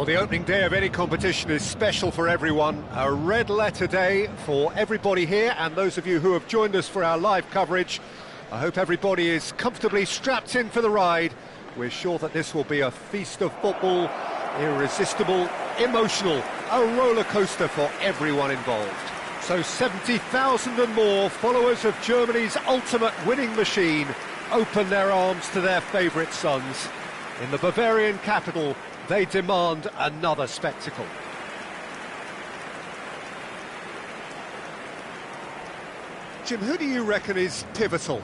Well, the opening day of any competition is special for everyone. A red letter day for everybody here, and those of you who have joined us for our live coverage. I hope everybody is comfortably strapped in for the ride. We're sure that this will be a feast of football, irresistible, emotional, a roller coaster for everyone involved. So 70,000 and more followers of Germany's ultimate winning machine open their arms to their favourite sons. In the Bavarian capital, they demand another spectacle. Jim, who do you reckon is pivotal?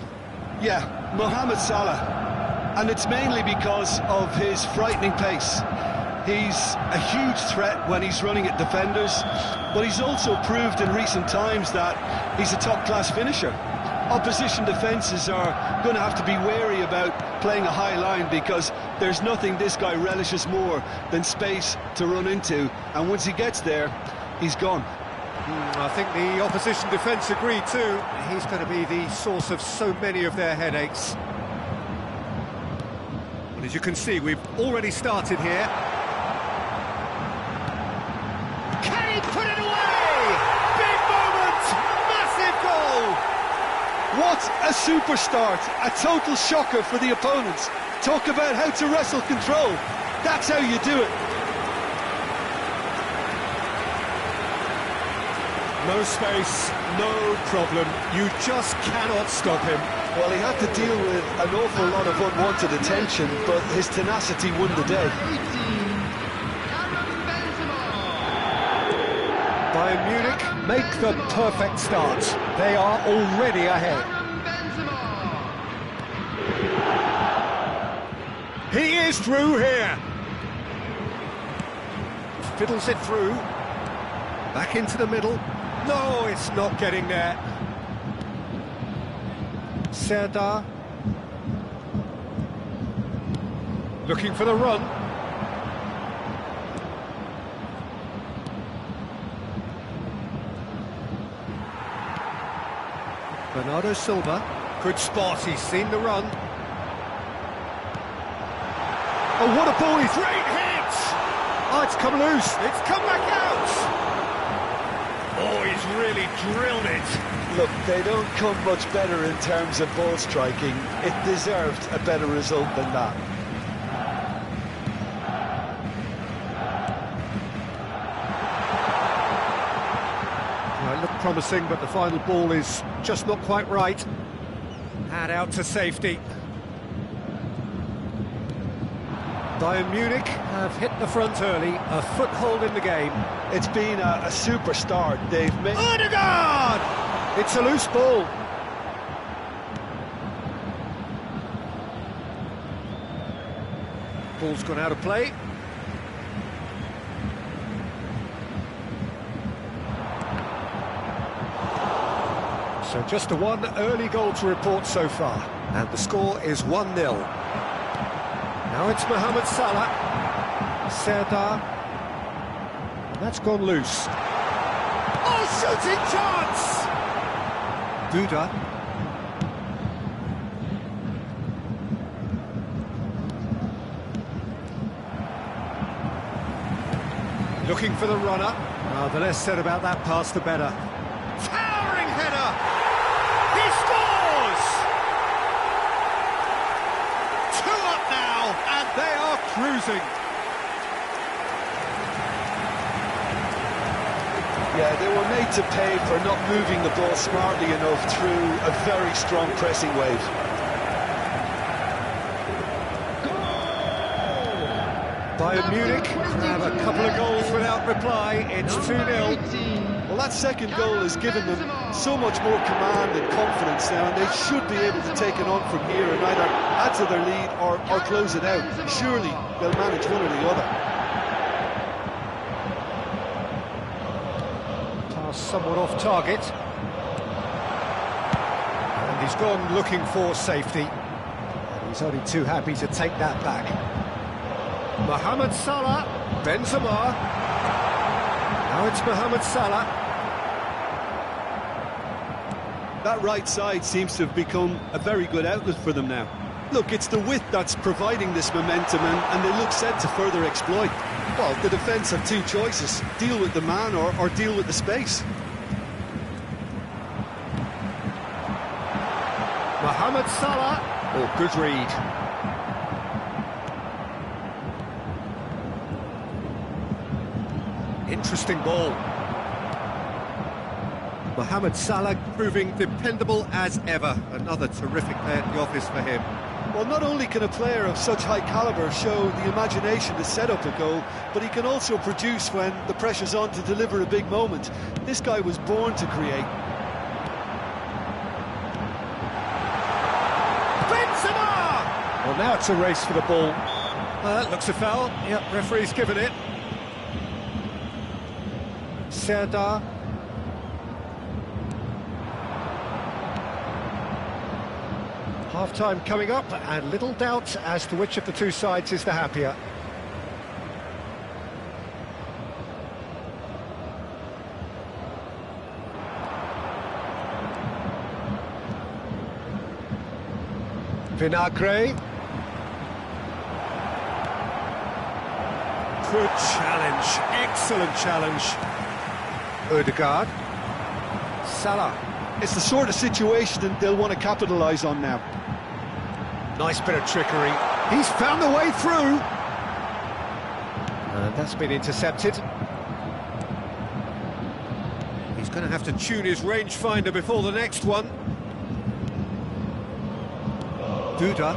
Yeah, Mohamed Salah. And it's mainly because of his frightening pace. He's a huge threat when he's running at defenders, but he's also proved in recent times that he's a top-class finisher. Opposition defences are going to have to be wary about playing a high line because there's nothing this guy relishes more than space to run into, and once he gets there, he's gone. I think the opposition defence agree too. He's going to be the source of so many of their headaches. Well, as you can see, we've already started here. Can he put it away? Big moment! Massive goal! What a super start! A total shocker for the opponents. Talk about how to wrestle control. That's how you do it. No space, no problem. You just cannot stop him. Well, he had to deal with an awful lot of unwanted attention, but his tenacity won the day. Bayern Munich make the perfect start. They are already ahead. He is through here. Fiddles it through. Back into the middle. No, it's not getting there. Serdar. Looking for the run. Bernardo Silva. Good spot, he's seen the run. Oh, what a ball! Great hit! Oh, it's come loose. It's come back out. Oh, he's really drilled it. Look, they don't come much better in terms of ball striking. It deserved a better result than that. Well, it looked promising, but the final ball is just not quite right. Had out to safety. Bayern Munich have hit the front early, a foothold in the game. It's been a super start. They've made... Odegaard! It's a loose ball. Ball's gone out of play. So just a one early goal to report so far. And the score is 1-0. Now it's Mohamed Salah, Serdar, and that's gone loose. Oh, shooting chance! Duda. Looking for the runner. Oh, the less said about that pass, the better. Towering header! He scores! And they are cruising. Yeah, they were made to pay for not moving the ball smartly enough through a very strong pressing wave. Bayern Munich grab a couple of goals without reply. It's 2-0. Well, that second goal has given them so much more command and confidence now, and they should be able to take it on from here and either add to their lead or close it out. Surely they'll manage one or the other. Pass somewhat off target. And he's gone looking for safety. And he's only too happy to take that back. Mohamed Salah, Benzema. Now it's Mohamed Salah. That right side seems to have become a very good outlet for them now. Look, it's the width that's providing this momentum, and they look set to further exploit. Well, the defence have two choices: deal with the man or deal with the space. Mohamed Salah. Oh, good read. Interesting ball. Mohamed Salah proving dependable as ever. Another terrific day at the office for him. Well, not only can a player of such high calibre show the imagination to set up a goal, but he can also produce when the pressure's on to deliver a big moment. This guy was born to create. Benzema! Well, now it's a race for the ball. That looks a foul. Yep, referee's given it. Serdar. Half-time coming up, and little doubt as to which of the two sides is the happier. Vinagre. Good challenge, excellent challenge. Odegaard. Salah. It's the sort of situation that they'll want to capitalise on now. Nice bit of trickery. He's found the way through. And that's been intercepted. He's going to have to tune his rangefinder before the next one. Duda.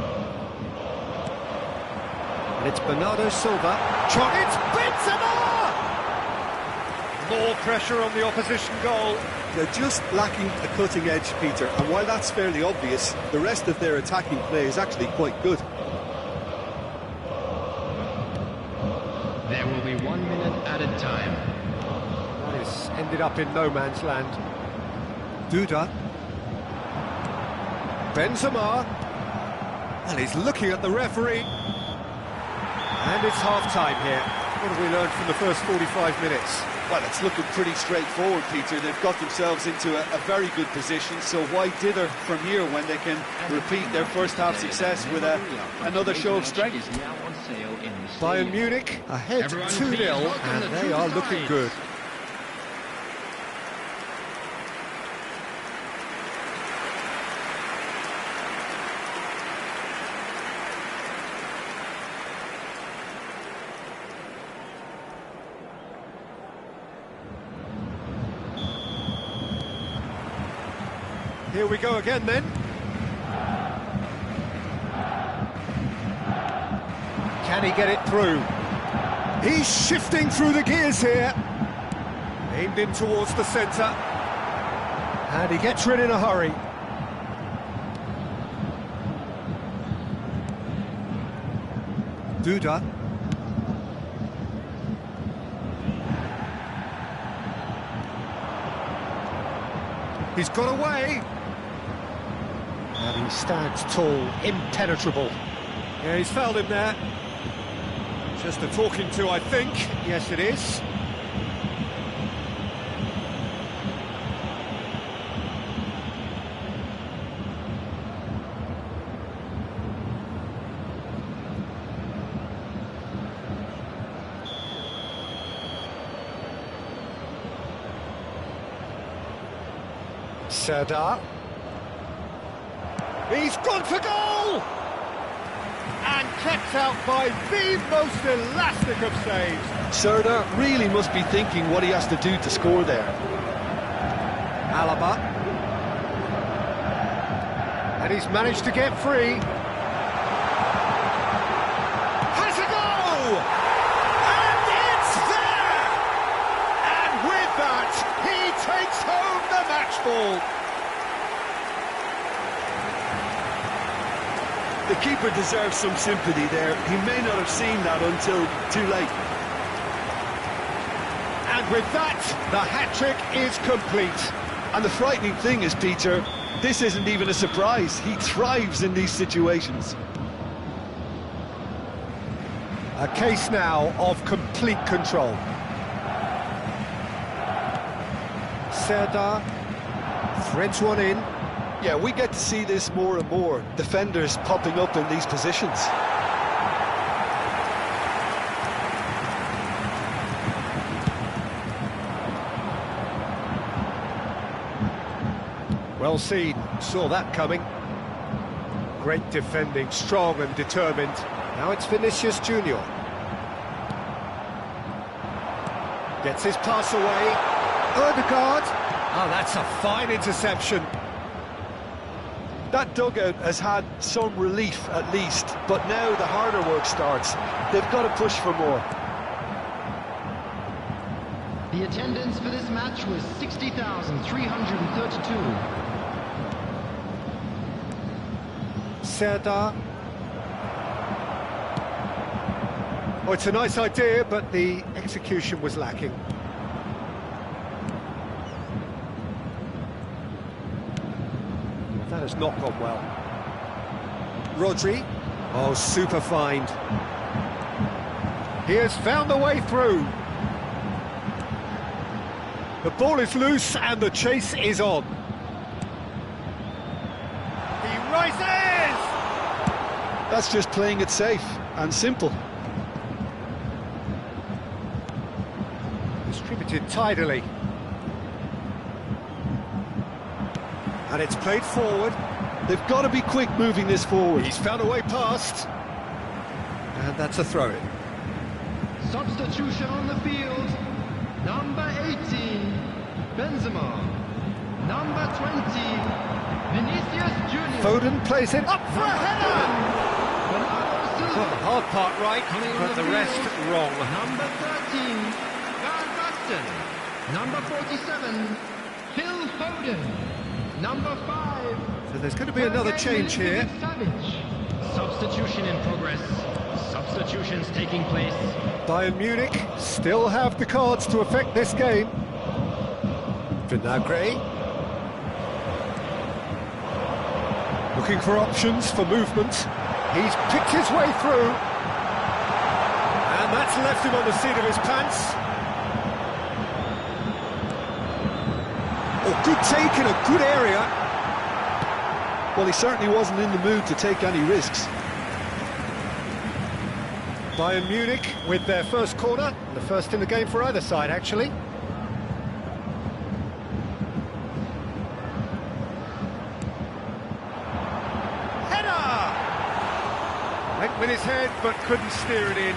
And it's Bernardo Silva. It's Benzema! More pressure on the opposition goal. They're just lacking a cutting edge, Peter, and while that's fairly obvious, the rest of their attacking play is actually quite good. There will be 1 minute added time. This ended up in no man's land. Duda. Benzema. And he's looking at the referee. And it's half-time here. What have we learned from the first 45 minutes? Well, it's looking pretty straightforward, Peter. They've got themselves into a very good position, so why dither from here when they can repeat their first-half success with another show of strength? Bayern Munich ahead 2-0, and they are looking good. Here we go again then. Can he get it through? He's shifting through the gears here. Aimed in towards the centre. And he gets rid in a hurry. Duda. He's got away. And he stands tall, impenetrable. Yeah, he's fouled him there. Just a talking to, I think. Yes, it is. Serdar. He's gone for goal! And kept out by the most elastic of saves. Serdar really must be thinking what he has to do to score there. Alaba. And he's managed to get free. Has a goal! And it's there! And with that, he takes home the match ball. The keeper deserves some sympathy there. He may not have seen that until too late. And with that, the hat-trick is complete. And the frightening thing is, Peter, this isn't even a surprise. He thrives in these situations. A case now of complete control. Serdar threads one in. Yeah, we get to see this more and more. Defenders popping up in these positions. Well seen, saw that coming. Great defending, strong and determined. Now it's Vinicius Junior. Gets his pass away. Odegaard. Oh, that's a fine interception. That dugout has had some relief at least, but now the harder work starts. They've got to push for more. The attendance for this match was 60,332. Serdar. Oh, it's a nice idea, but the execution was lacking. That has not gone well. Rodri. Oh, super find. He has found the way through. The ball is loose and the chase is on. He rises! That's just playing it safe and simple. Distributed tidily. And it's played forward. They've got to be quick moving this forward. He's found a way past. And that's a throw-in. Substitution on the field. Number 18, Benzema. Number 20, Vinicius Junior. Foden plays it up for a header! Bernardo Got the Silva. hard part right, Coming on but the rest field. wrong. Number 13, Van Basten. Number 47, Phil Foden. Number 5. So there's going to be another change here. Savage. Substitution in progress. Substitutions taking place. Bayern Munich still have the cards to affect this game. Vinagre. Looking for options for movement. He's picked his way through. And that's left him on the seat of his pants. Oh, good take in a good area. Well, he certainly wasn't in the mood to take any risks. Bayern Munich with their first corner, the first in the game for either side, actually. Header! Went with his head, but couldn't steer it in.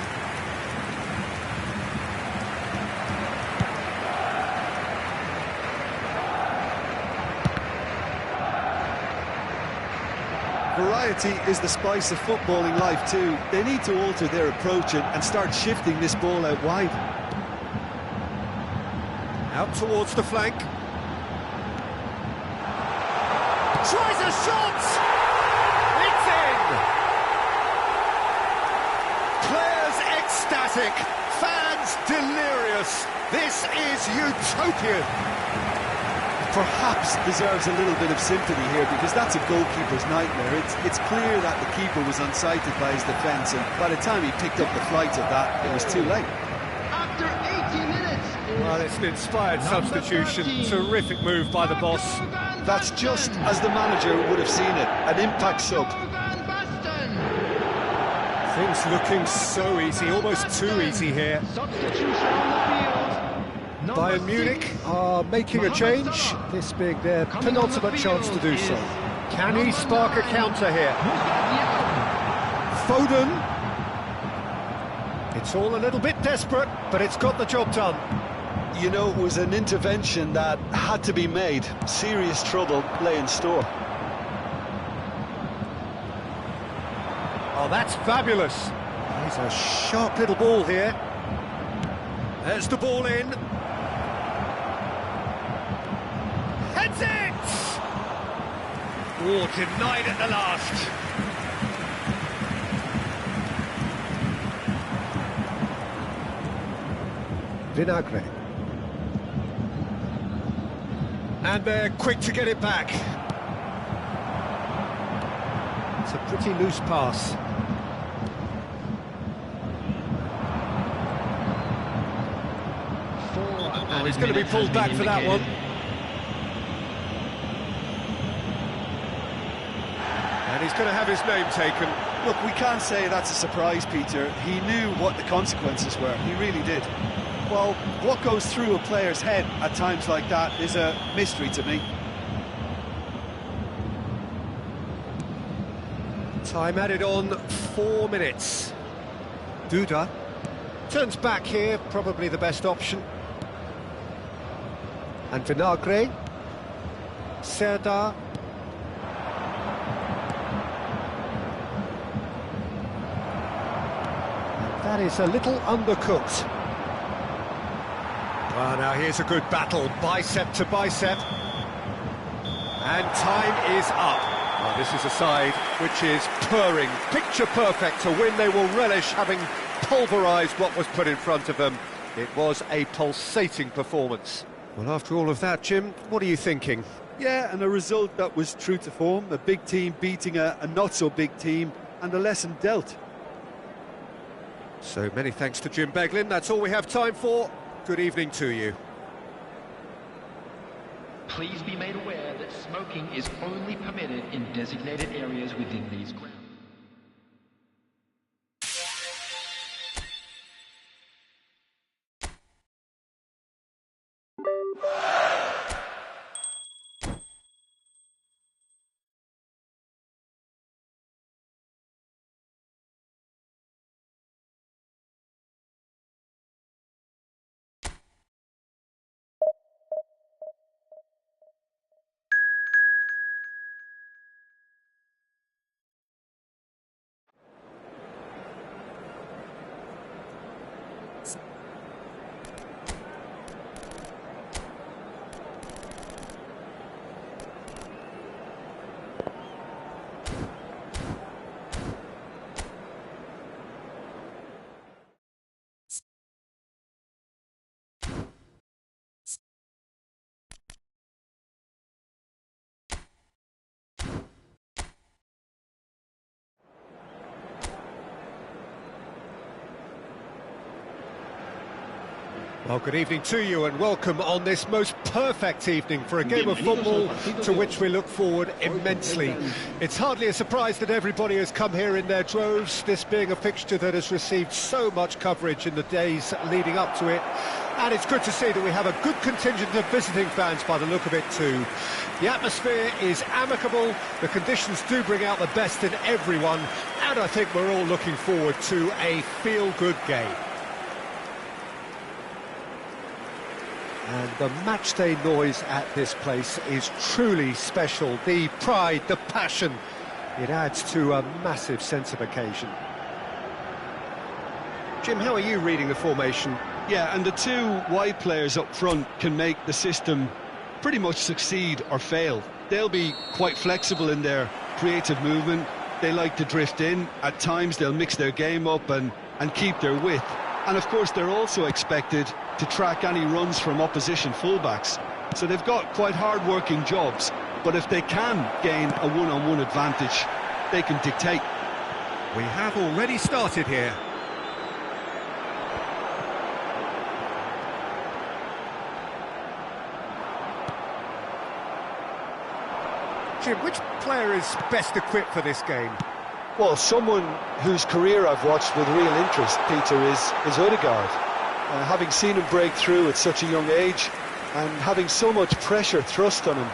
Variety is the spice of footballing life too. They need to alter their approach and start shifting this ball out wide. Out towards the flank. Tries a shot! It's in! Players ecstatic, fans delirious. This is utopian. Perhaps deserves a little bit of sympathy here because that's a goalkeeper's nightmare. It's clear that the keeper was unsighted by his defence, and by the time he picked up the flight of that, it was too late. After 80 minutes. Well, it's an inspired substitution. 13. Terrific move by the boss. That's just as the manager would have seen it, an impact sub. Van Basten. Things looking so easy, almost too easy here. Substitution on the field. Number Bayern Munich 6, are making a Mohamed change, Salah. this being their Coming on the penultimate chance to field do is so. Can he spark a 9, counter here? Mustafi. Foden. It's all a little bit desperate, but it's got the job done. You know, it was an intervention that had to be made. Serious trouble lay in store. Oh, that's fabulous. There's a sharp little ball here. There's the ball in. Heads it! Oh, denied at the last. Vinagre. And they're quick to get it back. It's a pretty loose pass. Oh, he's going to be pulled back for that one. And he's going to have his name taken. Look, we can't say that's a surprise, Peter. He knew what the consequences were. He really did. Well, what goes through a player's head at times like that is a mystery to me. Time added on, 4 minutes. Duda turns back here, probably the best option. And Vinagre. Serdar. That is a little undercooked. Well, now here's a good battle, bicep to bicep. And time is up. Well, this is a side which is purring, picture perfect. To win, they will relish having pulverised what was put in front of them. It was a pulsating performance. Well, after all of that, Jim, what are you thinking? Yeah, and a result that was true to form. A big team beating a not-so-big team, and a lesson dealt. So many thanks to Jim Beglin. That's all we have time for. Good evening to you. Please be made aware that smoking is only permitted in designated areas within these grounds. Well, good evening to you and welcome on this most perfect evening for a game of football to which we look forward immensely. It's hardly a surprise that everybody has come here in their droves, this being a fixture that has received so much coverage in the days leading up to it. And it's good to see that we have a good contingent of visiting fans by the look of it too. The atmosphere is amicable, the conditions do bring out the best in everyone, and I think we're all looking forward to a feel-good game. And the matchday noise at this place is truly special. The pride, the passion, it adds to a massive sense of occasion. Jim, how are you reading the formation? Yeah, and the two wide players up front can make the system pretty much succeed or fail. They'll be quite flexible in their creative movement. They like to drift in. At times they'll mix their game up and keep their width. And of course they're also expected to track any runs from opposition fullbacks. So they've got quite hard-working jobs, but if they can gain a one-on-one advantage, they can dictate. We have already started here. Jim, which player is best equipped for this game? Well, someone whose career I've watched with real interest, Peter, is Odegaard. Having seen him break through at such a young age and having so much pressure thrust on him,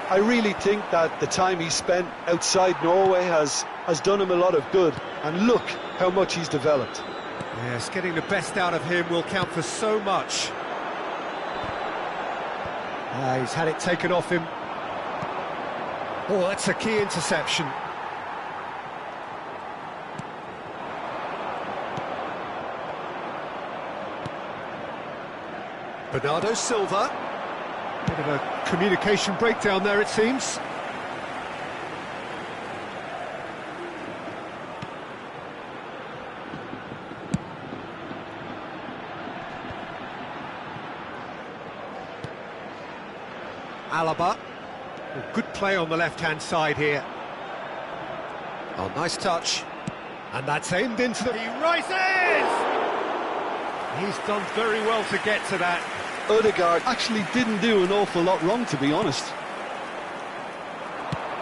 I really think that the time he spent outside Norway has done him a lot of good. And look how much he's developed. Yes, getting the best out of him will count for so much. He's had it taken off him. Oh, that's a key interception. Bernardo Silva. Bit of a communication breakdown there, it seems. Alaba. Oh, good play on the left-hand side here. Oh, nice touch. And that's aimed into the... He rises! He's done very well to get to that. Odegaard actually didn't do an awful lot wrong, to be honest.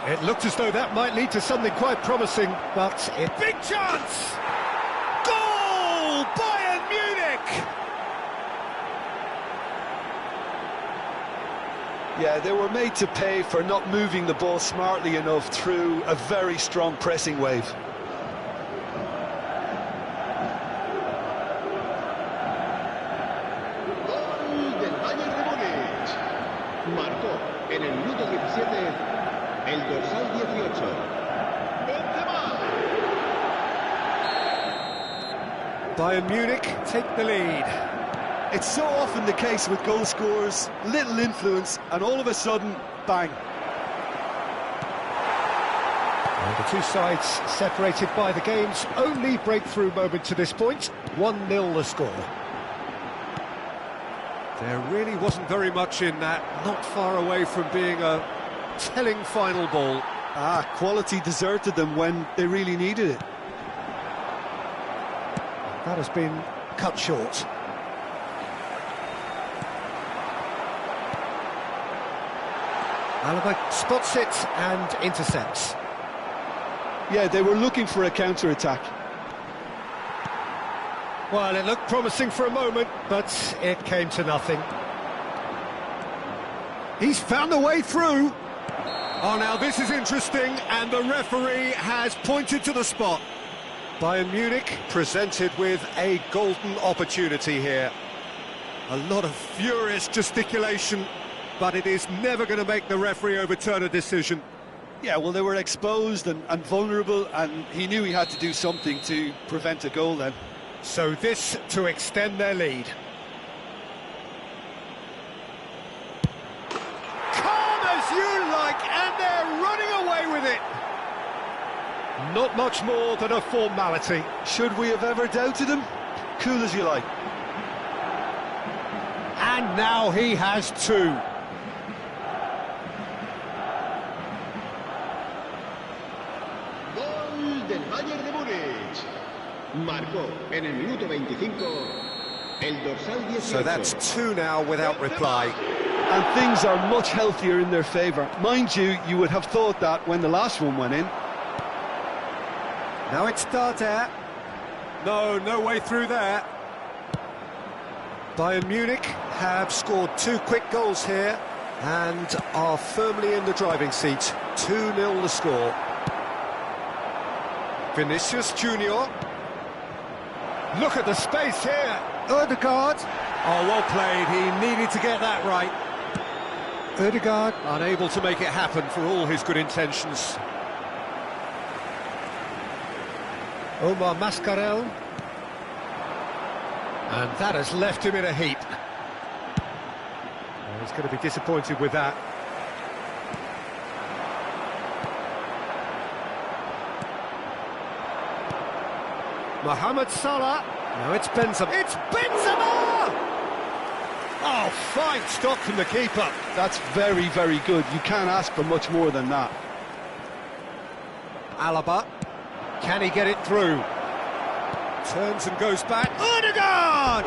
It looked as though that might lead to something quite promising, but it... Big chance! Goal! Bayern Munich! Yeah, they were made to pay for not moving the ball smartly enough through a very strong pressing wave. Gol del Bayern de Múnich. Marcó en el minuto 17 el dorsal 18. Benzema. Bayern Munich take the lead. It's so often the case with goal scorers, little influence, and all of a sudden, bang. And the two sides separated by the game's only breakthrough moment to this point, 1-0 the score. There really wasn't very much in that, not far away from being a telling final ball. Quality deserted them when they really needed it. That has been cut short. Alaba spots it and intercepts. Yeah, they were looking for a counter-attack. Well, it looked promising for a moment, but it came to nothing. He's found a way through. Oh, now this is interesting, and the referee has pointed to the spot. Bayern Munich presented with a golden opportunity here. A lot of furious gesticulation, but it is never going to make the referee overturn a decision. Yeah, well, they were exposed and vulnerable, and he knew he had to do something to prevent a goal then. So this to extend their lead. Calm as you like, and they're running away with it. Not much more than a formality. Should we have ever doubted him? Cool as you like. And now he has two. Gol del Bayern de Múnich. Marcó en el minuto 25 el dorsal 18. So that's two now without reply. And things are much healthier in their favour. Mind you, you would have thought that when the last one went in. Now it's Dardai. No way through there. Bayern Munich have scored two quick goals here and are firmly in the driving seat. 2-0 the score. Vinicius Junior. Look at the space here. Ødegaard. Oh, well played. He needed to get that right. Ødegaard unable to make it happen for all his good intentions. Omar Mascarell. And that has left him in a heap. Well, he's going to be disappointed with that. Mohamed Salah. Now it's Benzema. It's Benzema! Oh, fine stop from the keeper. That's very, very good. You can't ask for much more than that. Alaba. Can he get it through? Turns and goes back. Ødegaard!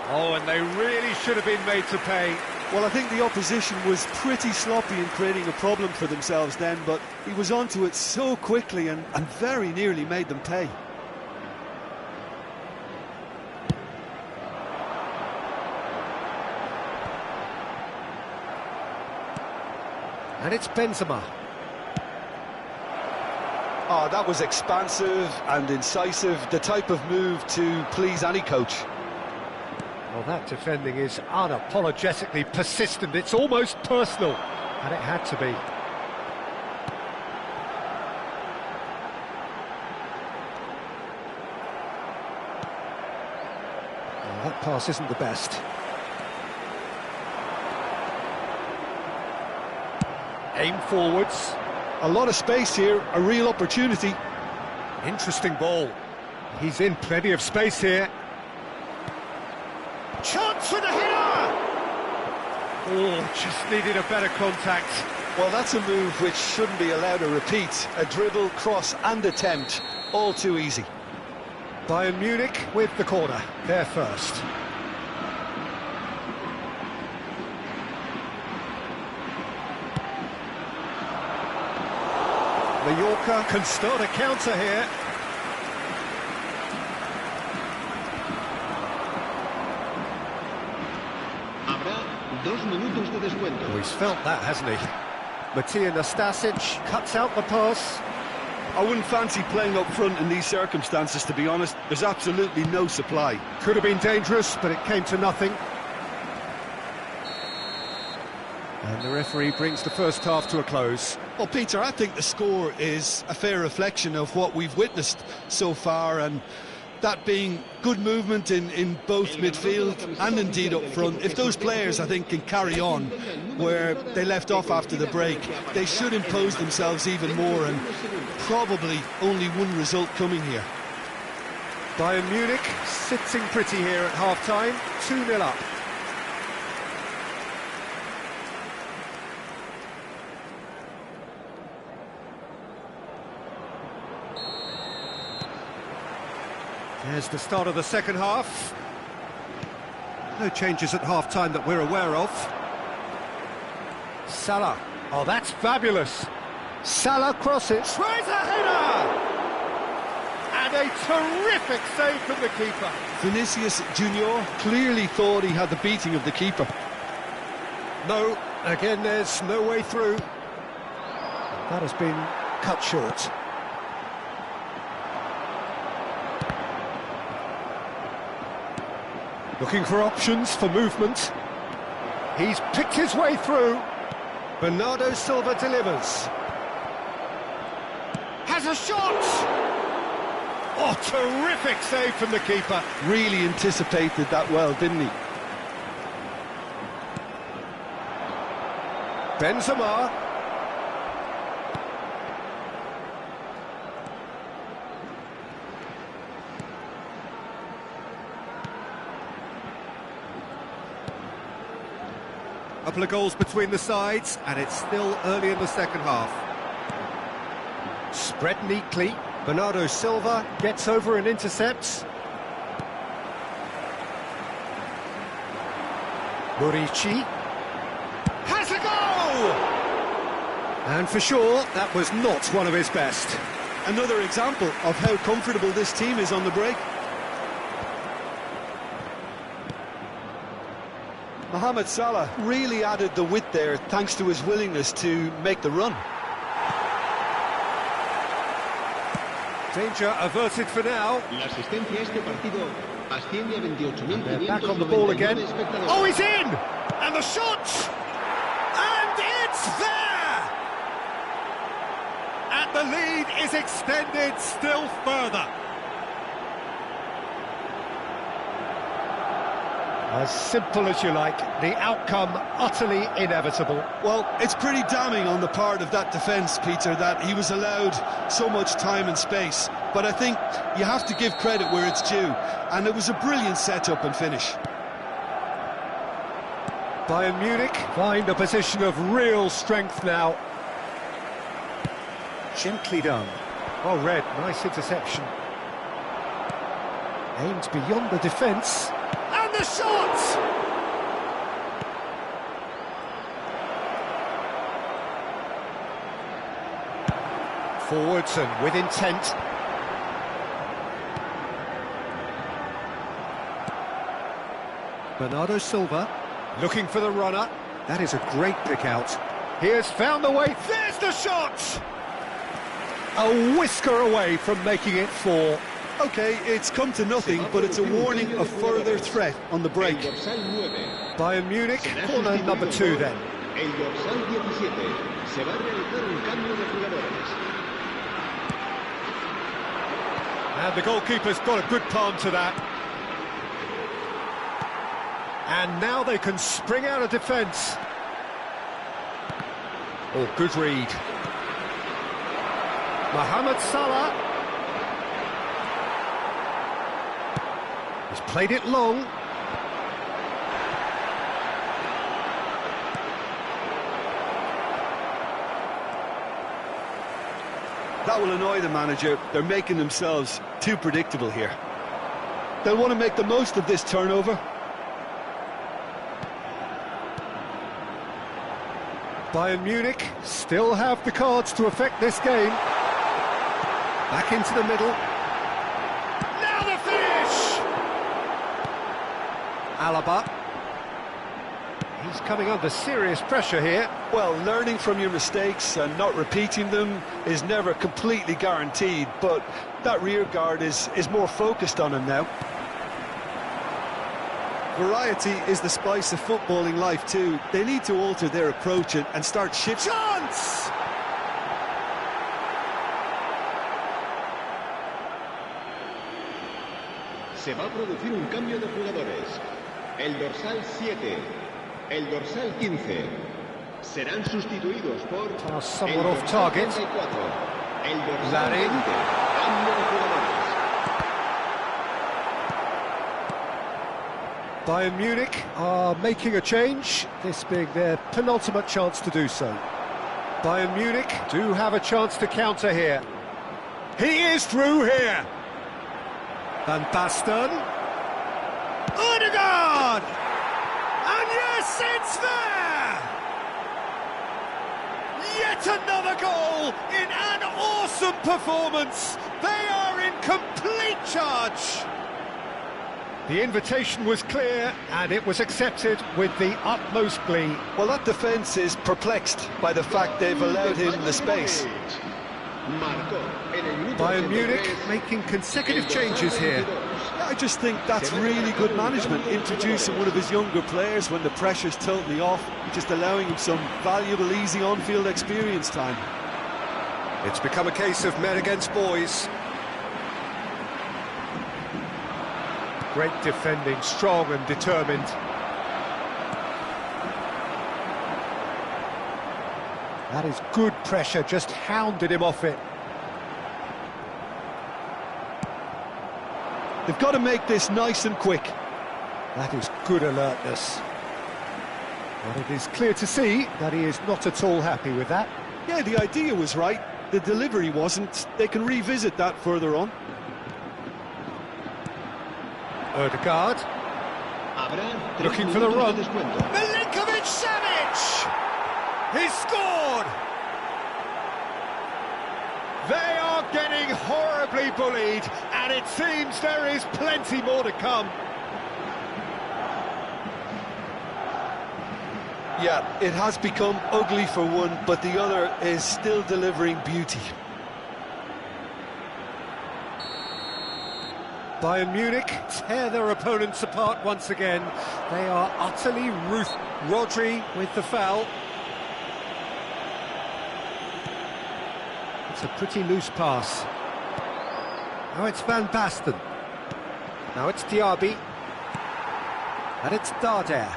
Oh, and they really should have been made to pay. Well, I think the opposition was pretty sloppy in creating a problem for themselves then, but he was onto it so quickly and very nearly made them pay. And it's Benzema. Oh, that was expansive and incisive, the type of move to please any coach. Well, that defending is unapologetically persistent. It's almost personal, and it had to be. Well, that pass isn't the best. Aim forwards. A lot of space here, a real opportunity. Interesting ball. He's in plenty of space here. Chance for the header! Oh, just needed a better contact. Well, that's a move which shouldn't be allowed to repeat. A dribble, cross and attempt, all too easy. Bayern Munich with the corner, they're first. Mallorca can start a counter here. Habrá dos 2 minutos de descuento. Oh, he's felt that, hasn't he? Matija Nastasic cuts out the pass. I wouldn't fancy playing up front in these circumstances, to be honest. There's absolutely no supply. Could have been dangerous, but it came to nothing. And the referee brings the first half to a close. Well, Peter, I think the score is a fair reflection of what we've witnessed so far, and that being good movement in both midfield and indeed up front. If those players, I think, can carry on where they left off after the break, they should impose themselves even more, and probably only one result coming here. Bayern Munich sitting pretty here at half-time, 2-0 up. There's the start of the second half. No changes at half-time that we're aware of. Salah. Oh, that's fabulous. Salah crosses. Tries a header! And a terrific save from the keeper. Vinicius Junior clearly thought he had the beating of the keeper. No, again, there's no way through. That has been cut short. Looking for options for movement. He's picked his way through. Bernardo Silva delivers. Has a shot! Oh, terrific save from the keeper. Really anticipated that well, didn't he? Benzema. A couple of goals between the sides, and it's still early in the second half. Spread neatly. Bernardo Silva gets over and intercepts. Murici has a goal! And for sure, that was not one of his best. Another example of how comfortable this team is on the break. Mohamed Salah really added the width there thanks to his willingness to make the run. Danger averted for now. La asistencia a este partido asciende a 28.599 They're back on the ball again. espectadores. Oh, he's in! And the shot! And it's there! And the lead is extended still further. As simple as you like, the outcome utterly inevitable. Well, it's pretty damning on the part of that defence, Peter, that he was allowed so much time and space. But I think you have to give credit where it's due, and it was a brilliant set-up and finish. Bayern Munich find a position of real strength now. Gently done. Oh, Red, nice interception. Aimed beyond the defence. And the shot! Forwards and with intent. Bernardo Silva looking for the runner. That is a great pick out. He has found the way. There's the shot! A whisker away from making it 4. OK, it's come to nothing, but it's a warning of further threat on the break. El dorsal 9. Bayern Munich, corner number 2 then. El dorsal 17. Se va a realizar un cambio de jugadores. And the goalkeeper's got a good palm to that. And now they can spring out of defence. Oh, good read. Mohamed Salah. He's played it long. That will annoy the manager. They're making themselves too predictable here. They'll want to make the most of this turnover. Bayern Munich still have the cards to affect this game. Back into the middle. Now the finish! Alaba. He's coming under serious pressure here. Well, learning from your mistakes and not repeating them is never completely guaranteed, but that rear guard is more focused on him now. Variety is the spice of footballing life too. They need to alter their approach and start shifting. Chance! Se va a producir un cambio de jugadores. El dorsal 7, el dorsal 15 serán sustituidos por Pass el somewhat off dorsal target. 34, el dorsal Larin. 20. Cambio de jugadores. Bayern Munich are making a change, this being their penultimate chance to do so. Bayern Munich do have a chance to counter here. He is through here. Van Basten. Odegaard! And yes, it's there! Yet another goal in an awesome performance. They are in complete charge. The invitation was clear, and it was accepted with the utmost glee. Well, that defence is perplexed by the fact they've allowed him the space. Bayern Munich making consecutive changes here. I just think that's really good management, introducing one of his younger players when the pressure's totally off, just allowing him some valuable, easy on-field experience time. It's become a case of men against boys. Great defending, strong and determined. That is good pressure, just hounded him off it. They've got to make this nice and quick. That is good alertness. But it is clear to see that he is not at all happy with that. Yeah, the idea was right, the delivery wasn't. They can revisit that further on. Odegaard, looking for the run. Milinkovic-Savic! He's scored! They are getting horribly bullied, and it seems there is plenty more to come. Yeah, it has become ugly for one, but the other is still delivering beauty. Bayern Munich tear their opponents apart once again. They are utterly ruthless. Rodri with the foul. It's a pretty loose pass. Now it's Van Basten. Now it's Diaby. And it's Darder.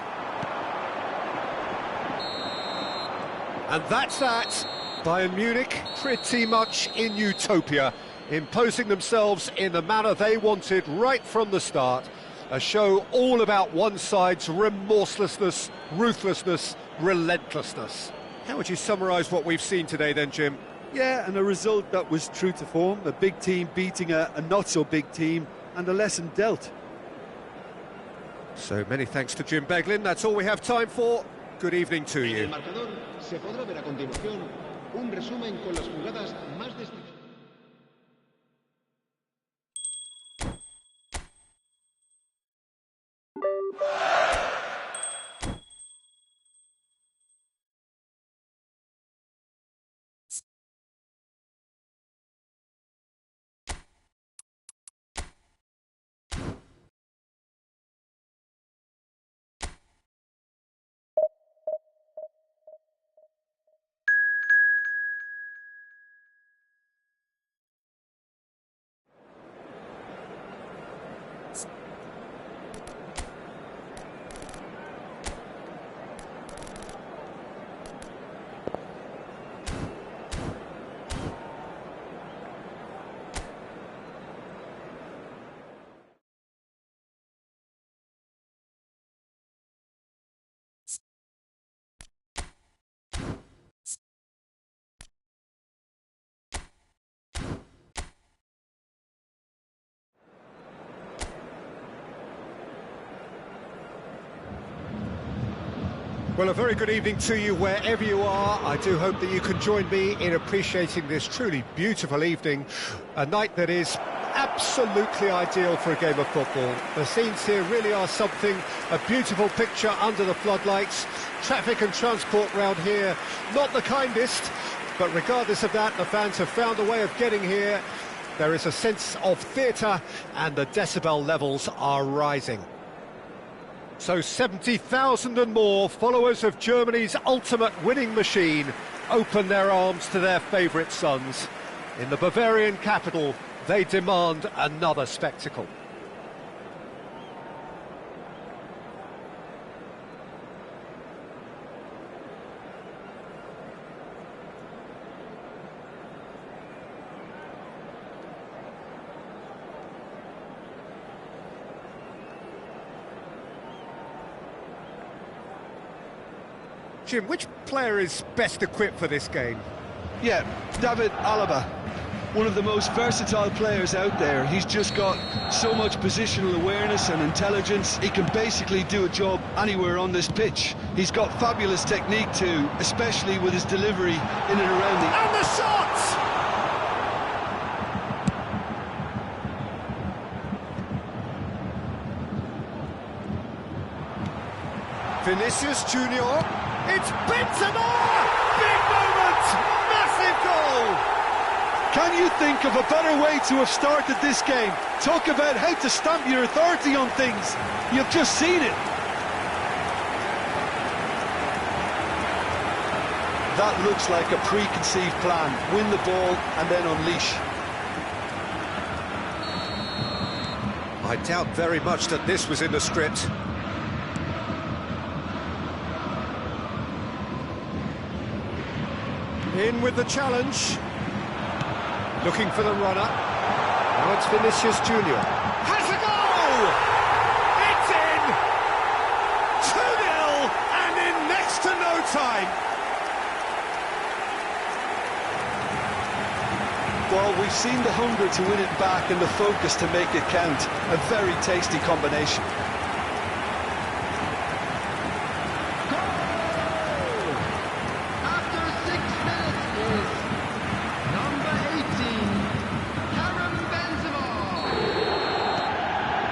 And that's that. Bayern Munich pretty much in utopia, imposing themselves in the manner they wanted right from the start. A show all about one side's remorselessness, ruthlessness, relentlessness. How would you summarise what we've seen today then, Jim? Yeah, and a result that was true to form, a big team beating a not-so-big team, and a lesson dealt. So many thanks to Jim Beglin. That's all we have time for. Good evening to you. En el marcador se podrá ver a continuación un resumen con las jugadas más destacadas. Well, a very good evening to you wherever you are. I do hope that you can join me in appreciating this truly beautiful evening, a night that is absolutely ideal for a game of football. The scenes here really are something, a beautiful picture under the floodlights. Traffic and transport round here, not the kindest, but regardless of that, the fans have found a way of getting here. There is a sense of theatre, and the decibel levels are rising. So 70,000 and more followers of Germany's ultimate winning machine open their arms to their favourite sons. In the Bavarian capital, they demand another spectacle. Jim, which player is best equipped for this game? Yeah, David Alaba, one of the most versatile players out there. He's just got so much positional awareness and intelligence. He can basically do a job anywhere on this pitch. He's got fabulous technique too, especially with his delivery in and around the... And the shot! Vinicius Junior. It's Benzema! Big moment! Massive goal! Can you think of a better way to have started this game? Talk about how to stamp your authority on things. You've just seen it. That looks like a preconceived plan. Win the ball and then unleash. I doubt very much that this was in the script. In with the challenge. Looking for the runner. Now it's Vinicius Junior. Has a goal! It's in! 2-0 and in next to no time. Well, we've seen the hunger to win it back and the focus to make it count. A very tasty combination.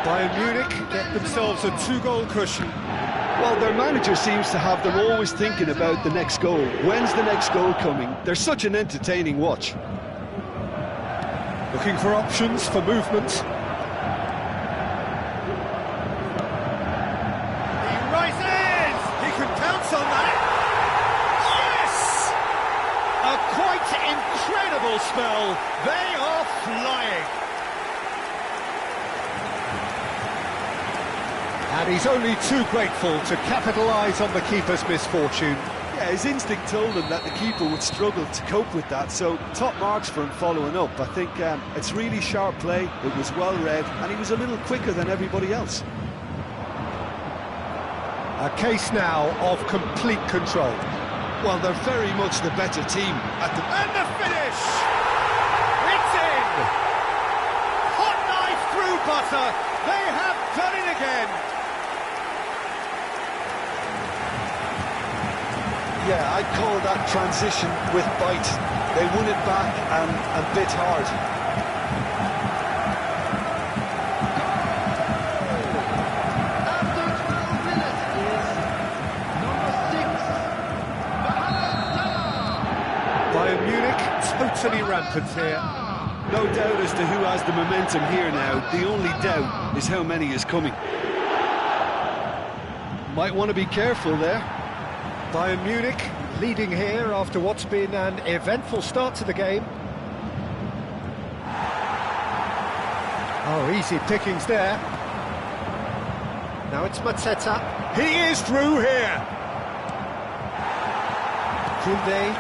Bayern Munich get themselves a 2-goal cushion. Well, their manager seems to have them always thinking about the next goal. When's the next goal coming? They're such an entertaining watch. Looking for options for movement. He rises! He can pounce on that! Yes! A quite incredible spell. They are flying. And he's only too grateful to capitalise on the keeper's misfortune. Yeah, his instinct told him that the keeper would struggle to cope with that, so top marks for him following up. I think it's really sharp play, it was well read, and he was a little quicker than everybody else. A case now of complete control. Well, they're very much the better team at the... And the finish! It's in! Hot knife through butter! They have done it again! Yeah, I'd call that transition with bite. They won it back and bit hard. After 12 minutes is number 6, Bayern Munich totally rampant here. No doubt as to who has the momentum here now. The only doubt is how many is coming. Might want to be careful there. Bayern Munich leading here after what's been an eventful start to the game. Oh, easy pickings there. Now it's Mateta. He is through here. Koundé.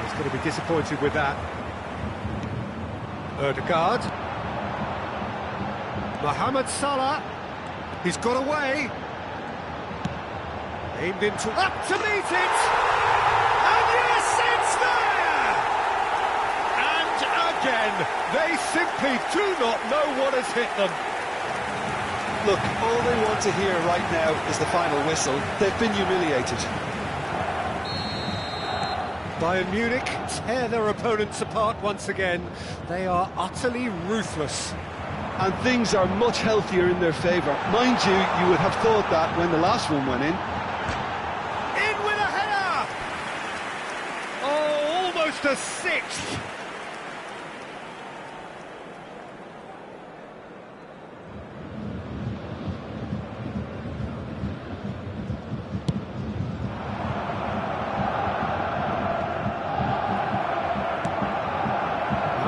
He's going to be disappointed with that. Ødegaard. Mohamed Salah. He's got away. Aimed into... Up to meet it! And yes, it's there! And again, they simply do not know what has hit them. Look, all they want to hear right now is the final whistle. They've been humiliated. Bayern Munich tear their opponents apart once again. They are utterly ruthless. And things are much healthier in their favour. Mind you, you would have thought that when the last one went in. In with a header! Oh, almost a sixth!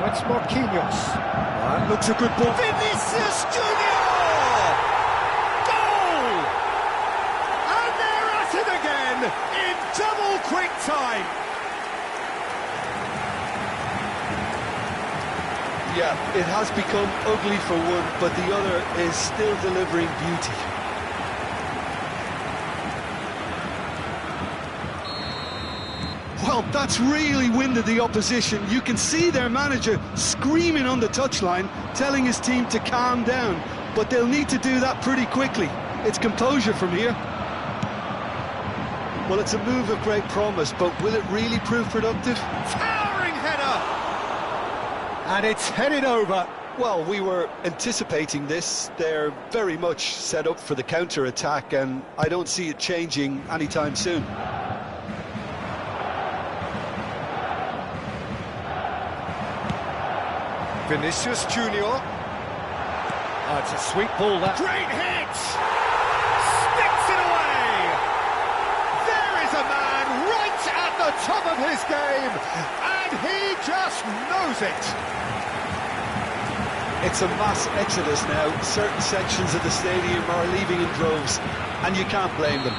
It's Marquinhos. That looks a good ball. Vinicius Junior! Goal! And they're at it again in double quick time. Yeah, it has become ugly for one, but the other is still delivering beauty. Well, that's really winded the opposition. You can see their manager screaming on the touchline, telling his team to calm down. But they'll need to do that pretty quickly. It's composure from here. Well, it's a move of great promise, but will it really prove productive? Towering header! And it's headed over. Well, we were anticipating this. They're very much set up for the counter-attack, and I don't see it changing anytime soon. Vinicius Junior. Oh, it's a sweet ball, that. Great hit! Sticks it away! There is a man right at the top of his game, and he just knows it. It's a mass exodus now. Certain sections of the stadium are leaving in droves, and you can't blame them.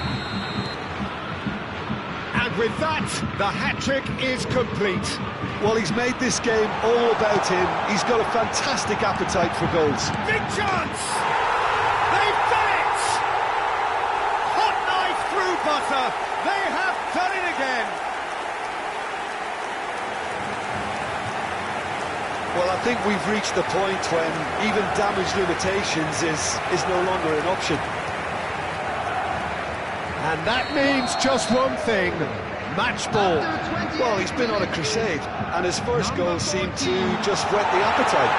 And with that, the hat-trick is complete. Well, he's made this game all about him. He's got a fantastic appetite for goals. Big chance! They've done it! Hot knife through butter. They have done it again. Well, I think we've reached the point when even damage limitations is no longer an option. And that means just one thing. Match ball. Well, he's been on a crusade, and his first goal seemed to just whet the appetite.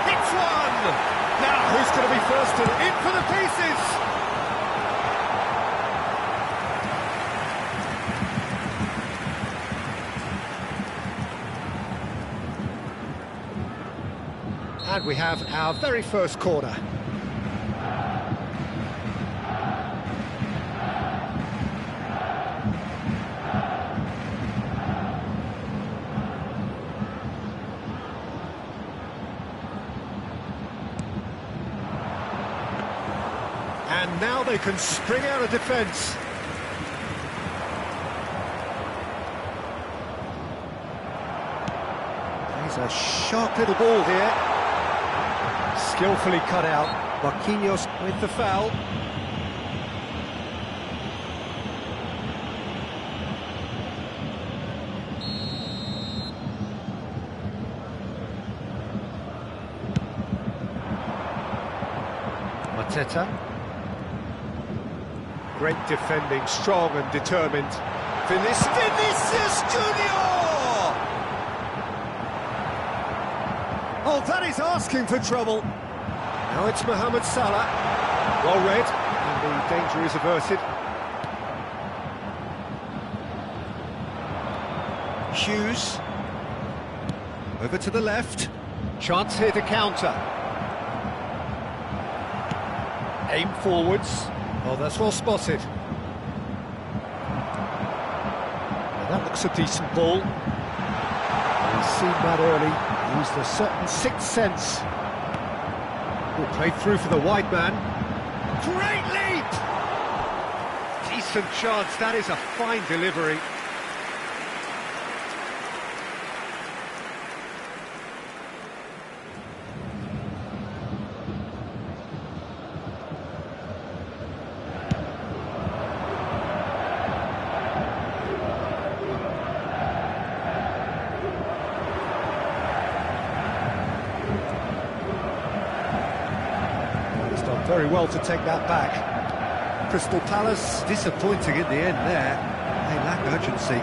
Hits one! Now, who's going to be first and in for the pieces? And we have our very first corner. And now they can spring out of defence. He's a sharp little ball here. Skillfully cut out. Marquinhos with the foul. Mateta. Great defending, strong and determined. Vinicius Junior! Oh, that is asking for trouble. Now it's Mohamed Salah. Well read, and the danger is averted. Hughes. Over to the left. Chance here to counter. Aim forwards. Oh, that's well spotted. Now that looks a decent ball. He's seen that early. Used a certain sixth sense. Oh, played through for the wide man. Great leap! Decent chance. That is a fine delivery. Very well to take that back. Crystal Palace disappointing in the end there. They lack urgency.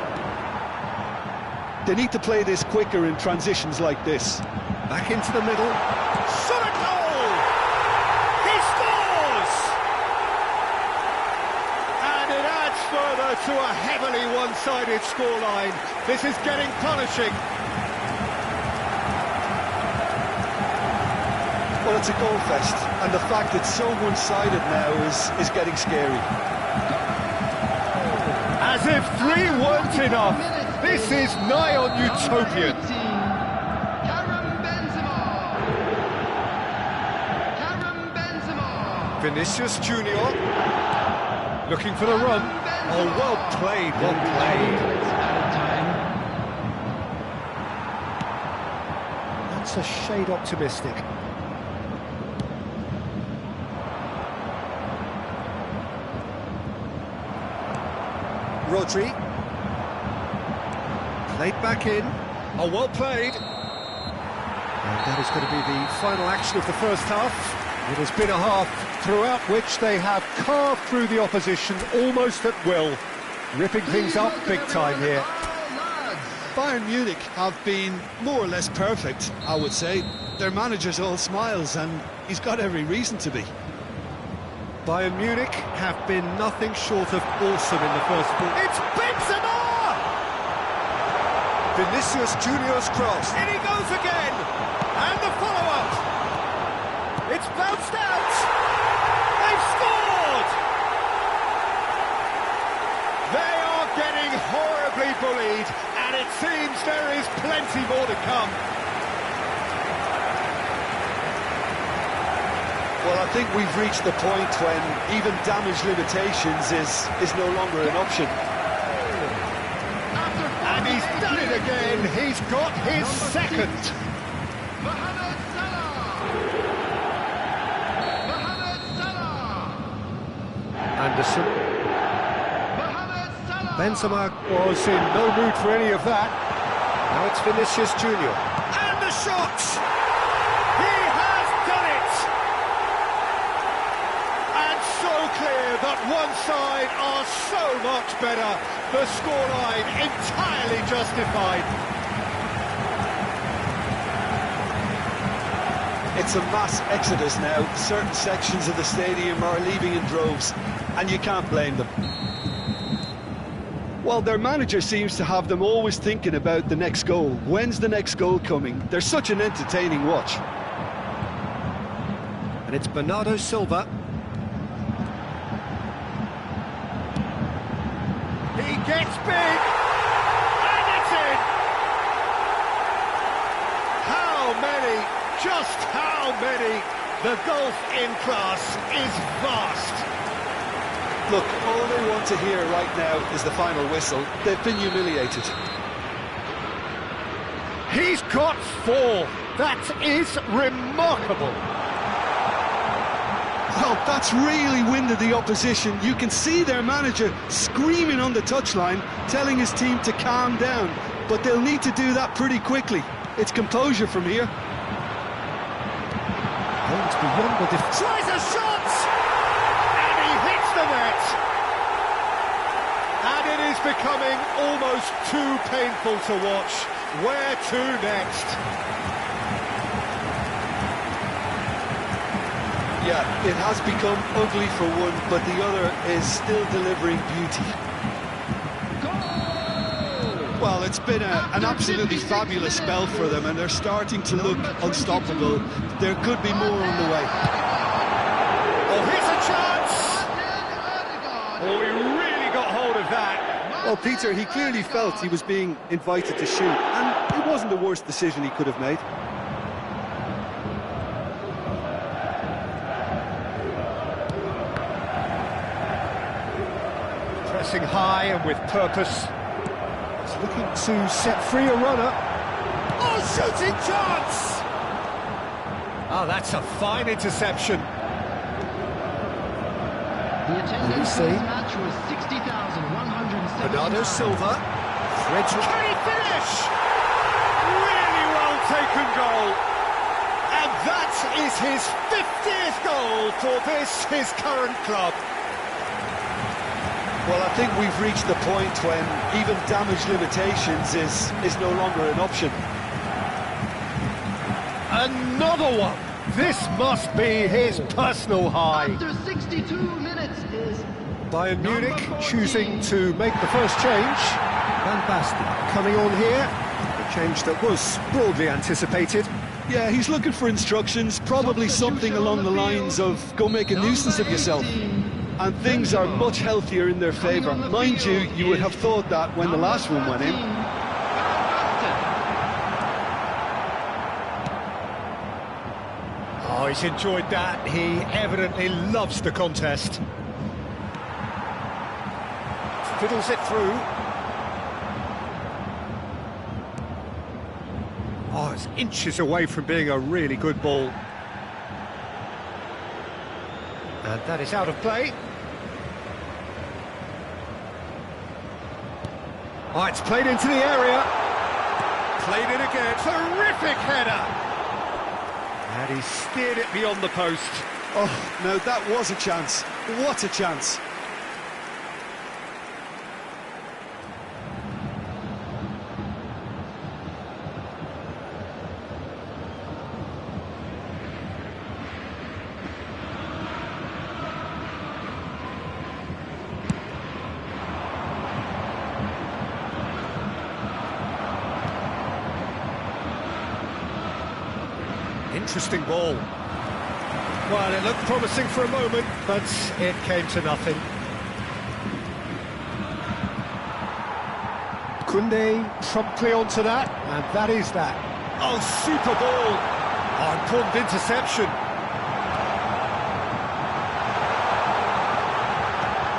They need to play this quicker in transitions like this. Back into the middle. Shot a goal! He scores! And it adds further to a heavily one-sided scoreline. This is getting punishing. Well, it's a goal fest, and the fact it's so one-sided now is getting scary. As if 3 weren't enough. This is nigh on utopian. Vinicius Junior looking for the run. Oh, well played, well played. That's a shade optimistic. Rodri. Played back in. Oh, well played. And that is going to be the final action of the first half. It has been a half throughout which they have carved through the opposition almost at will, ripping things up big time here. Bayern Munich have been more or less perfect, I would say. Their manager's all smiles, and he's got every reason to be. Bayern Munich have been nothing short of awesome in the first quarter. It's Benzema! Vinicius Junior's cross. In he goes again! And the follow-up! It's bounced out! They've scored! They are getting horribly bullied, and it seems there is plenty more to come. Well, I think we've reached the point when even damage limitations is no longer an option. And he's done it again. He's got his second. Anderson. Benzema was in no mood for any of that. Now it's Vinicius Junior. And the shot! He has done it! And so clear that one side are so much better. The scoreline entirely justified. It's a mass exodus now. Certain sections of the stadium are leaving in droves, and you can't blame them. Well, their manager seems to have them always thinking about the next goal. When's the next goal coming? They're such an entertaining watch. And it's Bernardo Silva. He gets big, and it's in! How many, just how many? The gulf in class is vast. Look, all they want to hear right now is the final whistle. They've been humiliated. He's got 4. That is remarkable. Well, that's really winded the opposition. You can see their manager screaming on the touchline, telling his team to calm down. But they'll need to do that pretty quickly. It's composure from here. Holds beyond the defence. Tries a shot! And he hits the net. And it is becoming almost too painful to watch. Where to next? Yeah, it has become ugly for one, but the other is still delivering beauty. Well, it's been an absolutely fabulous spell for them, and they're starting to look unstoppable. There could be more on the way. Oh, here's a chance! Oh, he really got hold of that. Well, Peter, he clearly felt he was being invited to shoot, and it wasn't the worst decision he could have made. Pressing high and with purpose. He's looking to set free a runner. Oh, shooting chance! Oh, that's a fine interception. The attendance for this match was 60,170. Bernardo Silva. Threads. Can he finish? Really well taken goal. And that is his 50th goal for this, his current club. Well, I think we've reached the point when even damage limitations is no longer an option. Another one! This must be his personal high. After 62 minutes is Bayern Munich choosing to make the first change. Van Basten coming on here. A change that was broadly anticipated. Yeah, he's looking for instructions, probably something along the lines of go make a nuisance of yourself. And things are much healthier in their favour. Mind you, you would have thought that when the last one went in. Oh, he's enjoyed that. He evidently loves the contest. Fiddles it through. Oh, it's inches away from being a really good ball. And that is out of play. Oh, it's played into the area. Played it again. Terrific header. And he steered it beyond the post. Oh, no, that was a chance. What a chance. Interesting ball. Well, it looked promising for a moment, but it came to nothing. Koundé promptly onto that, and that is that. Oh, super ball! Oh, important interception.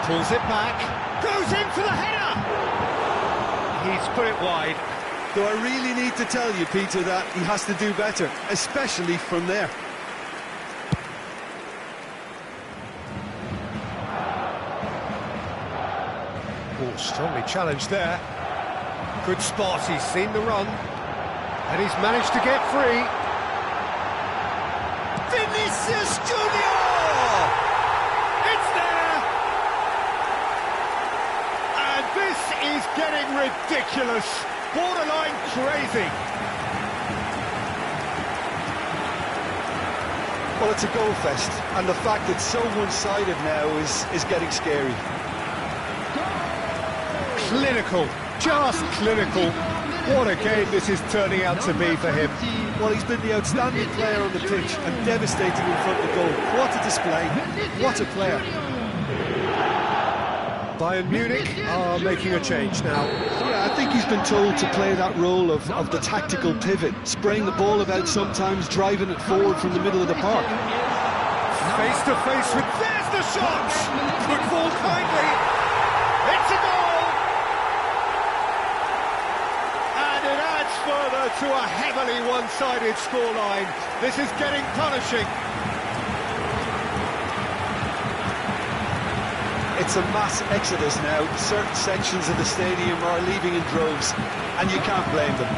Pulls it back, goes in for the header! He's put it wide. Do I really need to tell you, Peter, that he has to do better, especially from there? Oh, strongly challenged there. Good spot, he's seen the run. And he's managed to get free. Vinicius Junior! It's there! And this is getting ridiculous. Borderline crazy. Well, it's a goal fest, and the fact it's so one-sided now is getting scary. Clinical, just clinical. What a game this is turning out to be for him. Well, he's been the outstanding player on the pitch and devastating in front of goal. What a display, what a player. Bayern Munich are making a change now. Yeah, I think he's been told to play that role of the tactical pivot, spraying the ball about sometimes, driving it forward from the middle of the park. Face to face with, there's the shot! Good ball kindly, it's a goal! And it adds further to a heavily one-sided scoreline. This is getting punishing. It's a mass exodus now. Certain sections of the stadium are leaving in droves, and you can't blame them.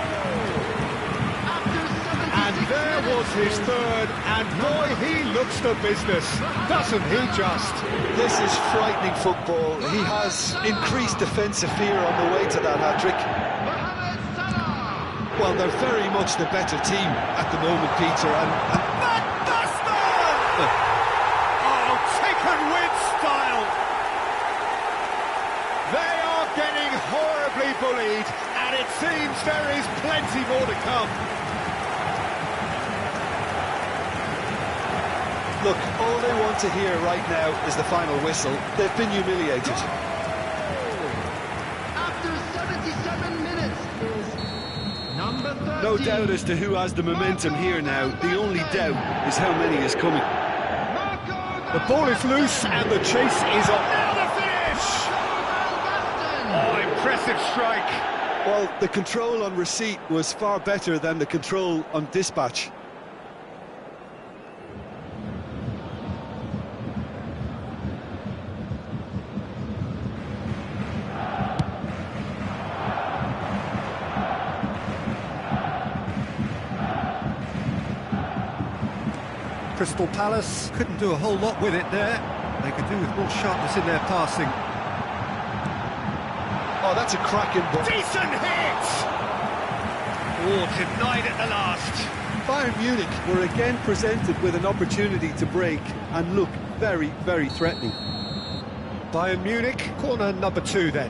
And there was his third, and boy, he looks the business, doesn't he just? This is frightening football. He has increased defensive fear on the way to that hat-trick. Well, they're very much the better team at the moment, Peter, and Oh, taken with style! They are getting horribly bullied, and it seems there is plenty more to come. look, all they want to hear right now is the final whistle. They've been humiliated. After 77 minutes is number 13. No doubt as to who has the momentum here now. The only doubt is how many is coming. The ball is loose and the chase is on. Now the finish! Oh, impressive strike. Well, the control on receipt was far better than the control on dispatch. Crystal Palace couldn't do a whole lot with it there. They could do with more sharpness in their passing. Oh, that's a cracking ball. Decent hit! Oh, denied at the last. Bayern Munich were again presented with an opportunity to break and look very, very threatening. Bayern Munich, corner number 2 then.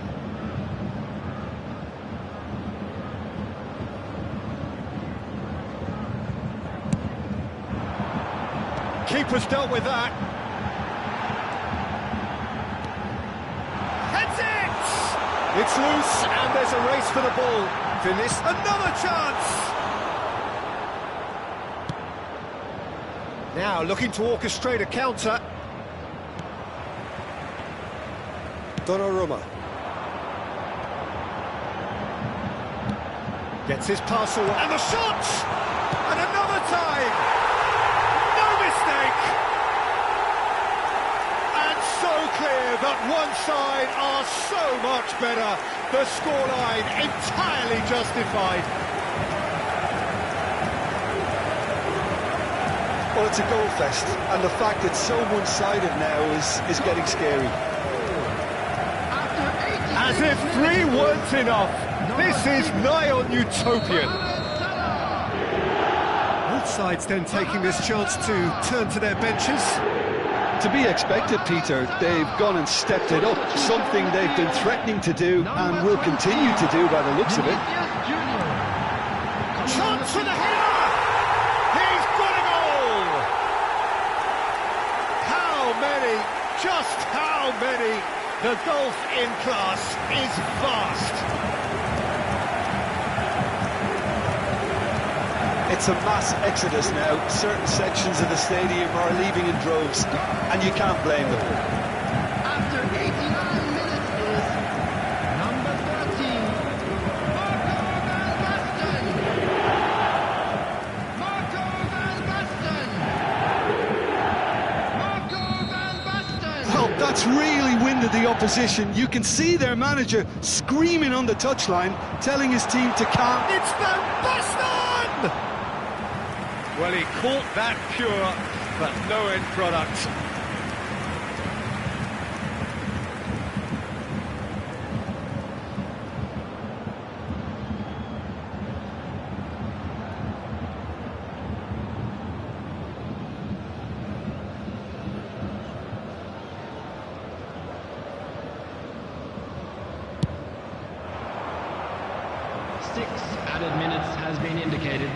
Keeper's dealt with that. Heads it! It's loose and there's a race for the ball. Finis, another chance! Now looking to orchestrate a counter. Donnarumma. Gets his pass away. And the shot! And another time! No mistake! And so clear that one side are so much better. The scoreline entirely justified. Well, it's a goal fest, and the fact it's so one-sided now is getting scary. As if 3 weren't enough, this is nigh on utopian. Both sides then taking this chance to turn to their benches. To be expected, Peter. They've gone and stepped it up, something they've been threatening to do and will continue to do by the looks of it. Chance for the header! He's got a goal! How many, just how many? The gulf in class is vast. It's a mass exodus now. Certain sections of the stadium are leaving in droves, and you can't blame them. After 89 minutes is number 13, Marco van Basten. Marco van Basten. Well, that's really winded the opposition. You can see their manager screaming on the touchline, telling his team to calm. It's Van Basten! Well, he caught that pure, but no end product. Six added minutes has been indicated.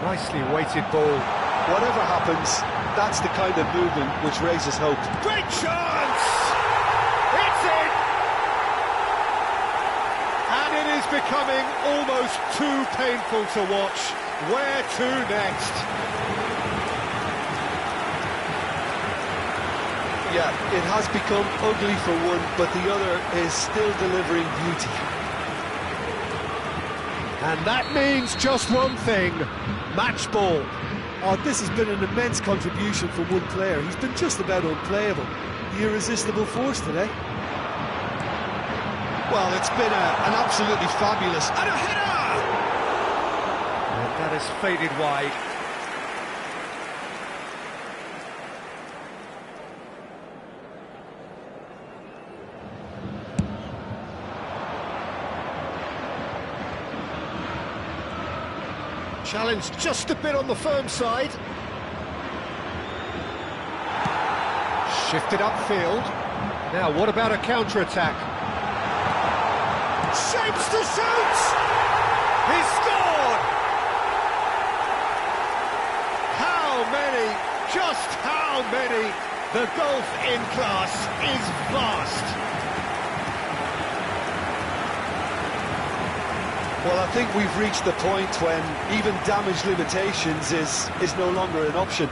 Nicely weighted ball. Whatever happens, that's the kind of movement which raises hope. Great chance! It's in! And it is becoming almost too painful to watch. Where to next? Yeah, it has become ugly for one, but the other is still delivering beauty. And that means just one thing, match ball. Oh, this has been an immense contribution from one player. He's been just about unplayable. The irresistible force today. Well, it's been an absolutely fabulous... And a header! And that has faded wide. Challenge just a bit on the firm side. Shifted upfield. Now, what about a counter-attack? Shapes to shoot! He's scored! How many, just how many? The gulf in class is vast. Well, I think we've reached the point when even damage limitations is no longer an option.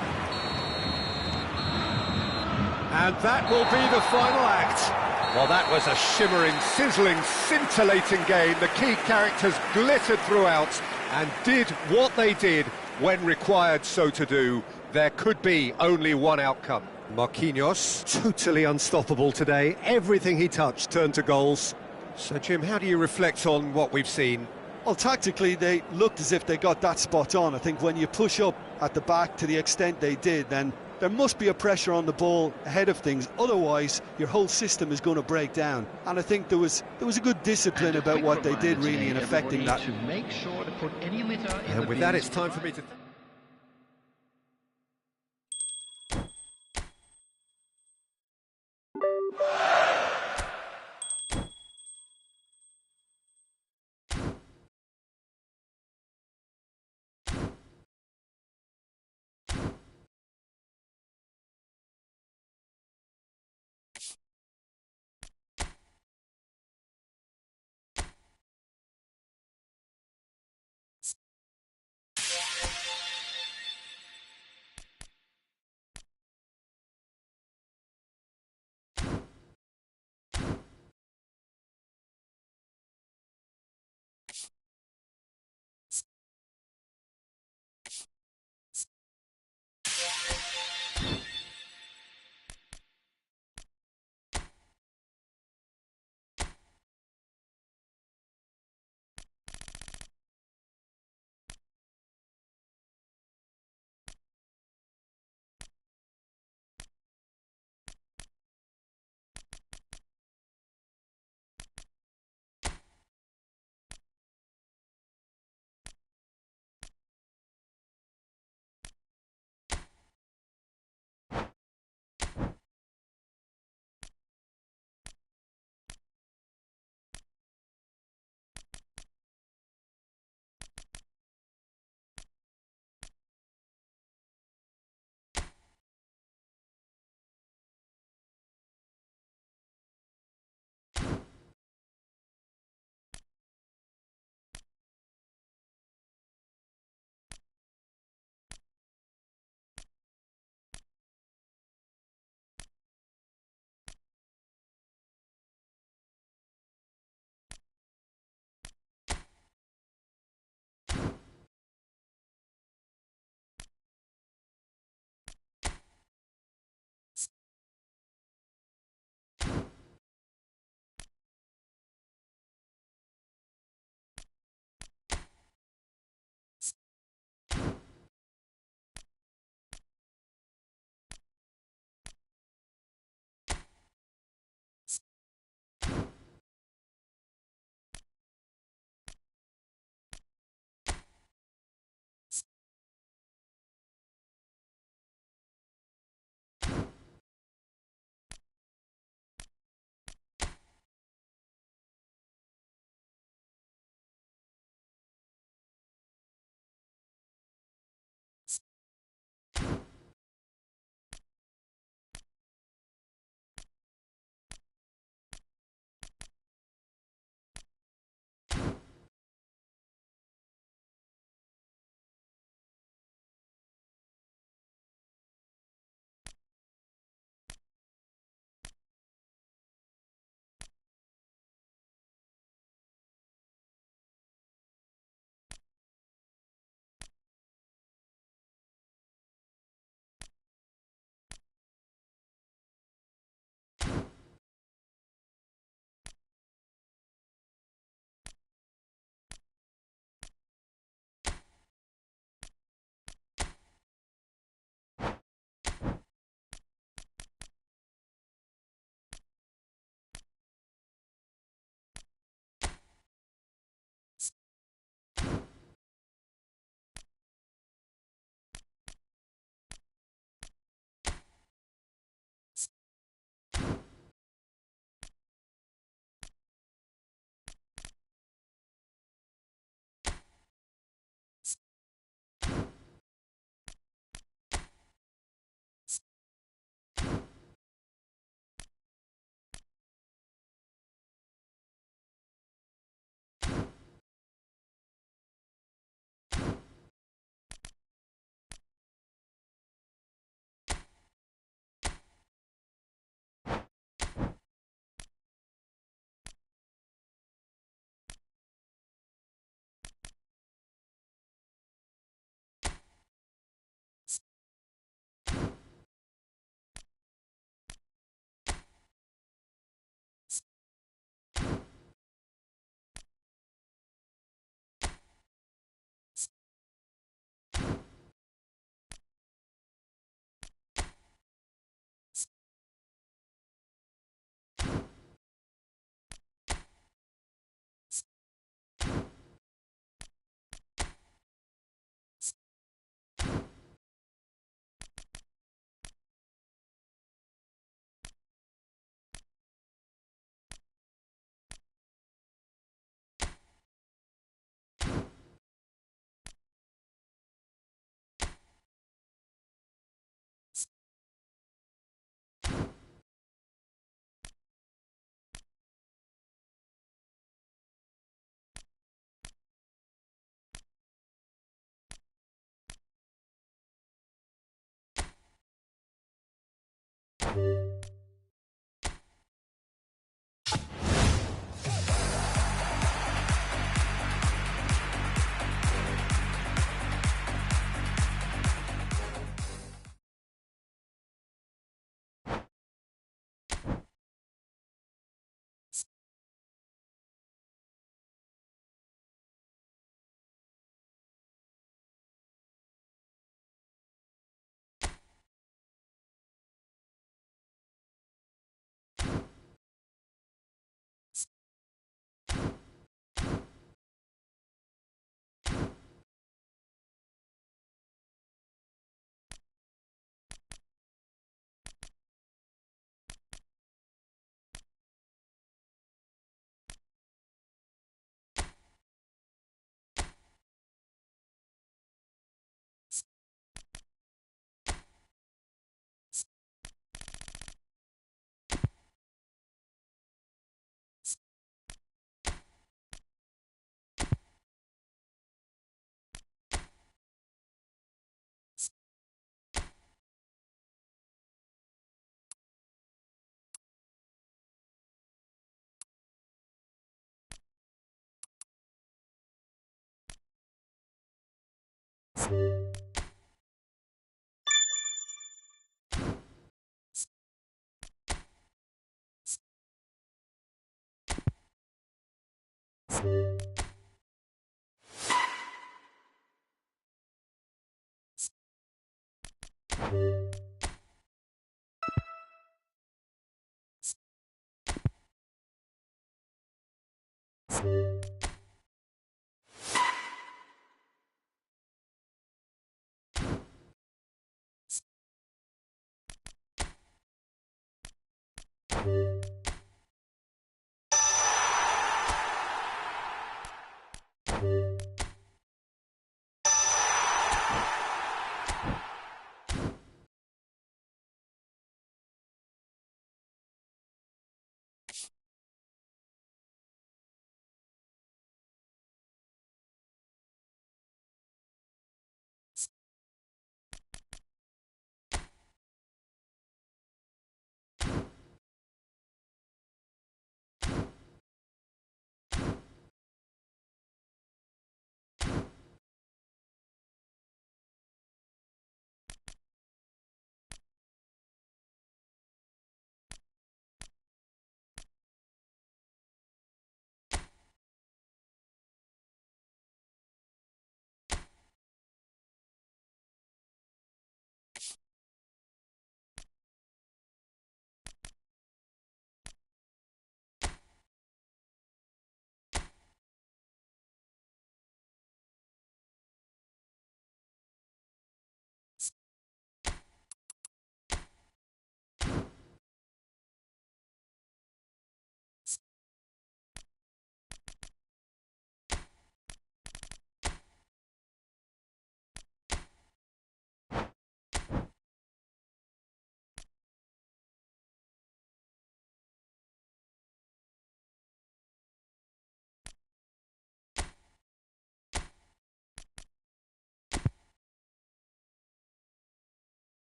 And that will be the final act. Well, that was a shimmering, sizzling, scintillating game. The key characters glittered throughout and did what they did when required so to do. There could be only one outcome. Marquinhos, totally unstoppable today. Everything he touched turned to goals. So, Jim, how do you reflect on what we've seen? Well, tactically, they looked as if they got that spot on. I think when you push up at the back to the extent they did, then there must be a pressure on the ball ahead of things, otherwise your whole system is going to break down. And I think there was a good discipline about what they did really in affecting that. To make sure to put any litter in And the with that, bins. it's time for me to...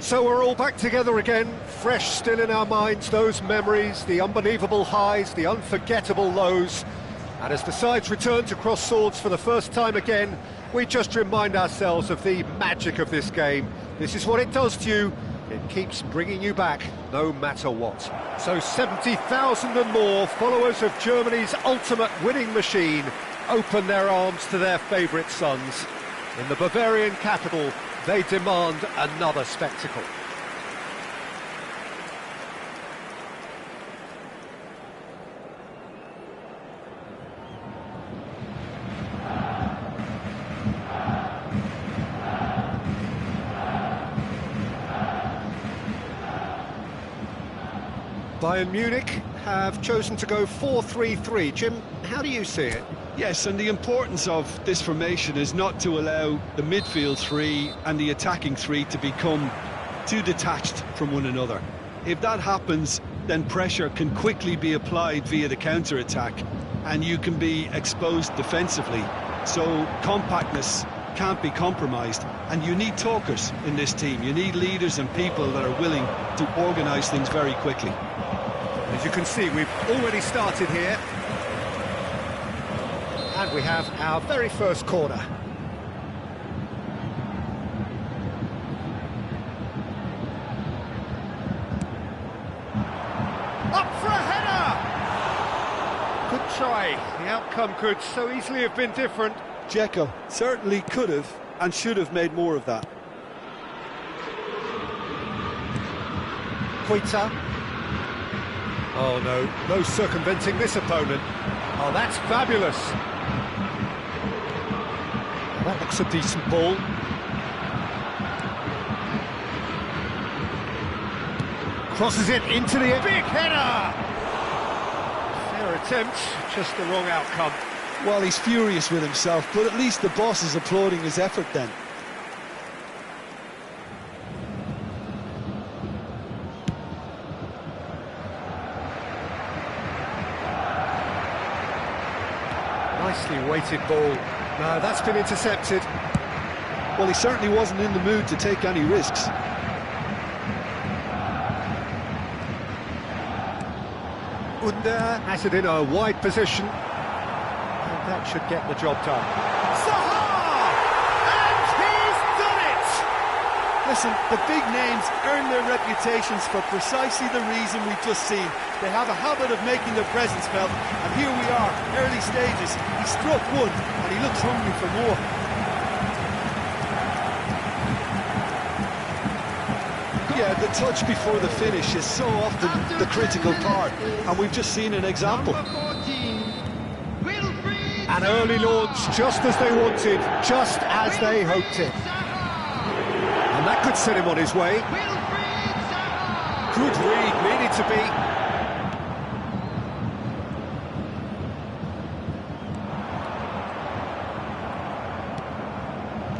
So we're all back together again, fresh still in our minds, those memories, the unbelievable highs, the unforgettable lows. And as the sides return to cross swords for the first time again, we just remind ourselves of the magic of this game. This is what it does to you. It keeps bringing you back, no matter what. So 70,000 and more followers of Germany's ultimate winning machine open their arms to their favourite sons. In the Bavarian capital, they demand another spectacle. Bayern Munich have chosen to go 4-3-3. Jim, how do you see it? Yes, and the importance of this formation is not to allow the midfield three and the attacking three to become too detached from one another. If that happens, then pressure can quickly be applied via the counter-attack, and you can be exposed defensively. So compactness can't be compromised, and you need talkers in this team. You need leaders and people that are willing to organise things very quickly. As you can see, we've already started here. And we have our very first corner. Up for a header! Good try. The outcome could so easily have been different. Dzeko certainly could have and should have made more of that. Quita. Oh no, no circumventing this opponent. Oh, that's fabulous. That looks a decent ball. Crosses it into the big header! Fair attempt, just the wrong outcome. Well, he's furious with himself, but at least the boss is applauding his effort then. Nicely weighted ball. No, that's been intercepted. Well, he certainly wasn't in the mood to take any risks. Under has it in a wide position. And that should get the job done. Zaha! And he's done it! Listen, the big names earn their reputations for precisely the reason we've just seen. They have a habit of making their presence felt, and here we are, early stages. He struck one, and he looks hungry for more. Yeah, the touch before the finish is so often the critical part, and we've just seen an example. An early launch, just as they wanted, just as they hoped it. And that could set him on his way. Good read, needed to be.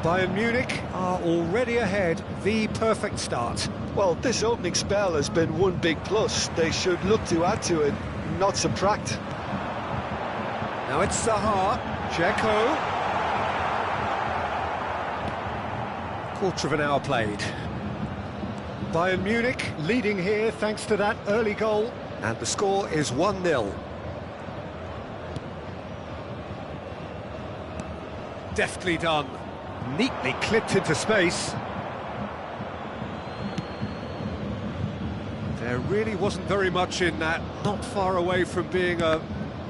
Bayern Munich are already ahead, the perfect start. Well, this opening spell has been one big plus. They should look to add to it, not subtract. Now it's Zaha, Dzeko. Quarter of an hour played. Bayern Munich leading here thanks to that early goal, and the score is 1-0. Deftly done. Neatly clipped into space. There really wasn't very much in that, not far away from being a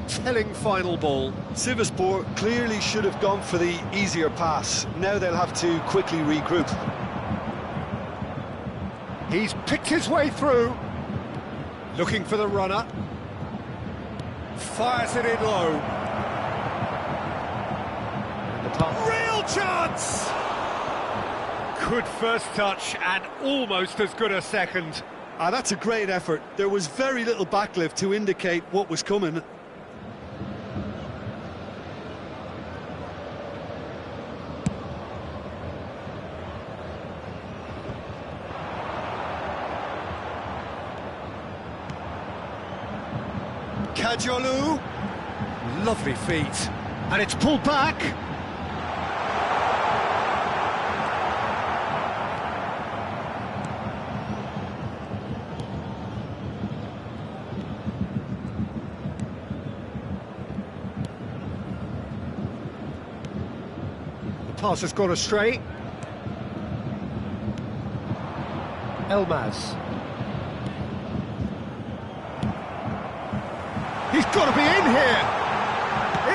telling final ball. Sivasspor clearly should have gone for the easier pass. Now they'll have to quickly regroup. He's picked his way through. Looking for the runner. Fires it in low. Real chance! Good first touch and almost as good a second. That's a great effort. There was very little backlift to indicate what was coming. Kajolu. Lovely feet. And it's pulled back. pass has gone astray. Elmas. He's got to be in here!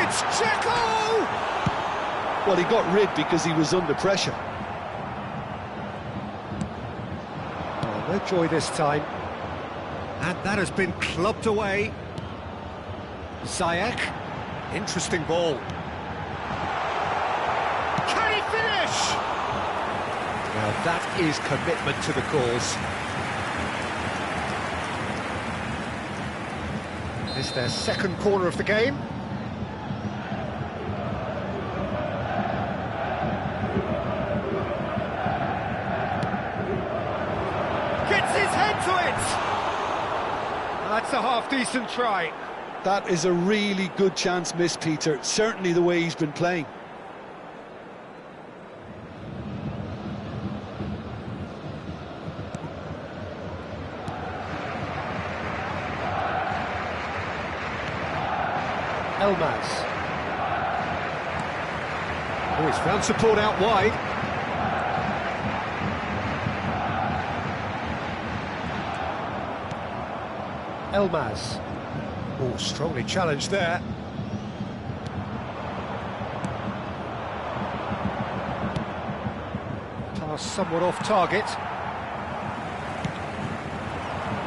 It's Checo! Well, he got rid because he was under pressure. Oh, no joy this time. And that has been clubbed away. Ziyech. Interesting ball. Can he finish? Now that is commitment to the cause. It's their second corner of the game. Gets his head to it! That's a half-decent try. That is a really good chance missed, Peter. Certainly the way he's been playing. Elmas. Oh, he's found support out wide. Elmas. Oh, strongly challenged there. Pass somewhat off target.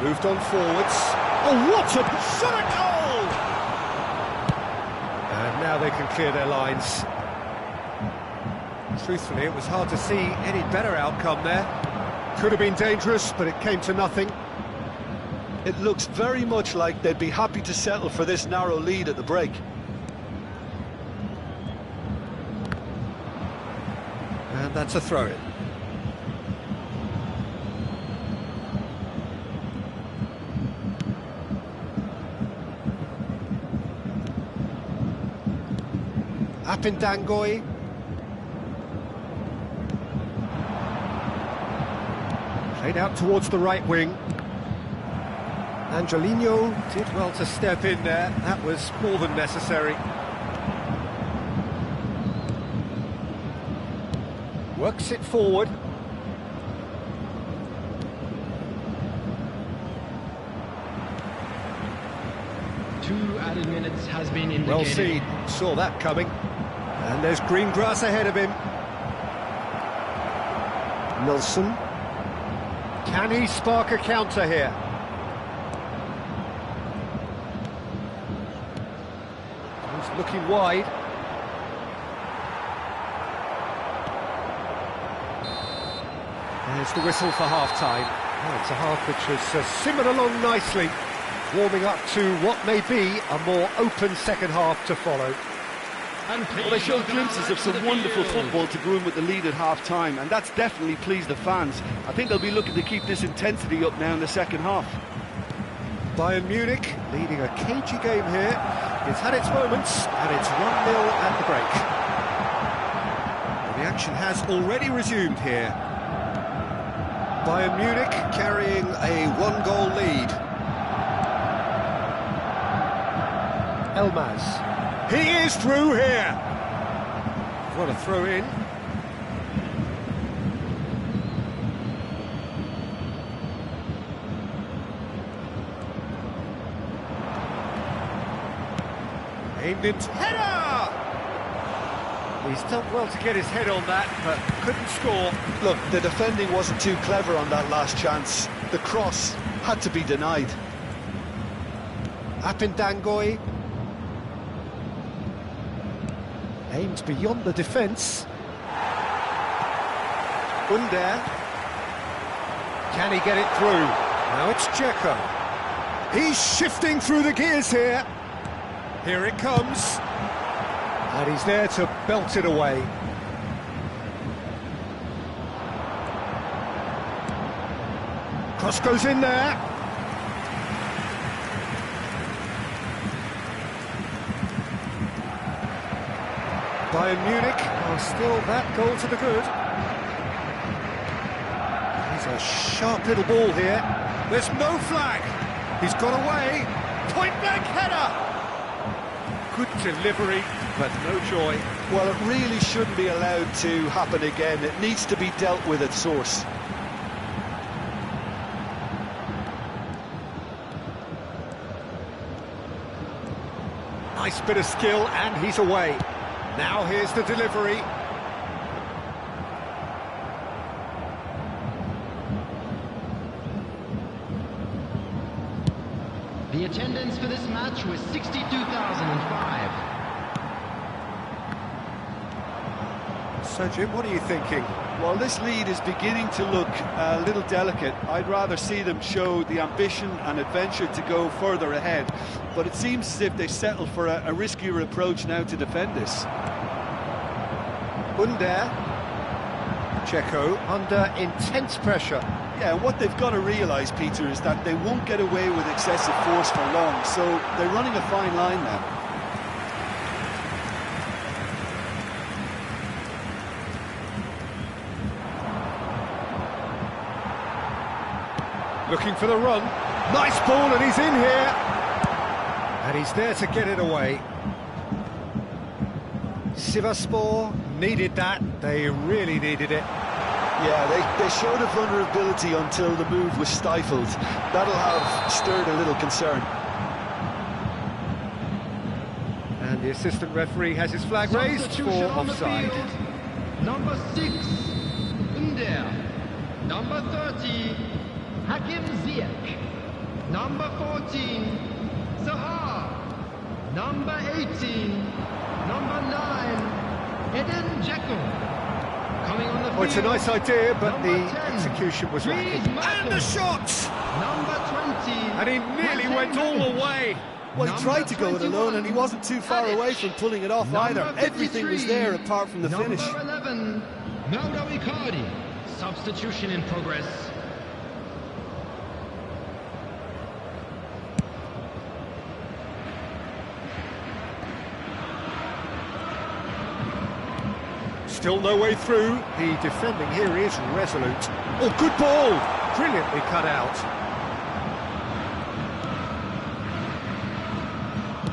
Moved on forwards. Oh, what a shot at goal! And now they can clear their lines. Truthfully, it was hard to see any better outcome there. Could have been dangerous, but it came to nothing. It looks very much like they'd be happy to settle for this narrow lead at the break. And that's a throw-in. Apindangoy. Played out towards the right wing. Angelino did well to step in there. That was more than necessary. Works it forward. Two added minutes has been indicated. Well seen, saw that coming. And there's green grass ahead of him. Nelson. Can he spark a counter here? He's looking wide. There's the whistle for half-time. Oh, it's a half which has simmered along nicely, warming up to what may be a more open second half to follow. Well, they showed glimpses of some wonderful football to go in with the lead at half-time, and that's definitely pleased the fans. I think they'll be looking to keep this intensity up now in the second half. Bayern Munich leading a cagey game here. It's had its moments, and it's 1-0 at the break. Well, the action has already resumed here. Bayern Munich carrying a one-goal lead. Elmas. He is through here. What a throw in. Aimed into header! He's done well to get his head on that, but couldn't score. Look, the defending wasn't too clever on that last chance. The cross had to be denied. Apindangoy. Aimed beyond the defence. Under. Can he get it through? Now it's Checo. He's shifting through the gears here. Here it comes. And he's there to belt it away. Cross goes in there. Bayern Munich are still that goal to the good. He's a sharp little ball here. There's no flag. He's got away. Point blank header. Good delivery, but no joy. Well, it really shouldn't be allowed to happen again. It needs to be dealt with at source. Nice bit of skill, and he's away. Now here's the delivery. The attendance for this match was 62,005. So, Jim, what are you thinking? Well, this lead is beginning to look a little delicate. I'd rather see them show the ambition and adventure to go further ahead. But it seems as if they settle for a riskier approach now to defend this. Under. Checo under intense pressure. Yeah, and what they've got to realise, Peter, is that they won't get away with excessive force for long. So they're running a fine line now. Looking for the run. Nice ball, and he's in here. And he's there to get it away. Sivasspor needed that. They really needed it. Yeah, they showed a vulnerability until the move was stifled. That'll have stirred a little concern. And the assistant referee has his flag raised for Substitution on the offside. field. Number 6, Under. Number 30, Hakim Ziyech. Number 14, Sahar. Number 18, number 9, Eden Dzeko. Coming on the field. Oh, it's a nice idea, but number the 10, execution was lacking. Dries Mertens. And the shot! Number 20, And he nearly went all the way. Well, he Number tried to go it 21, alone, and he wasn't too far Tadic. away from pulling it off Number either. Everything was 53, there apart from the number finish. 11, Mauro Icardi. Substitution in progress. Still no way through. The defending here is resolute. Oh, good ball! Brilliantly cut out.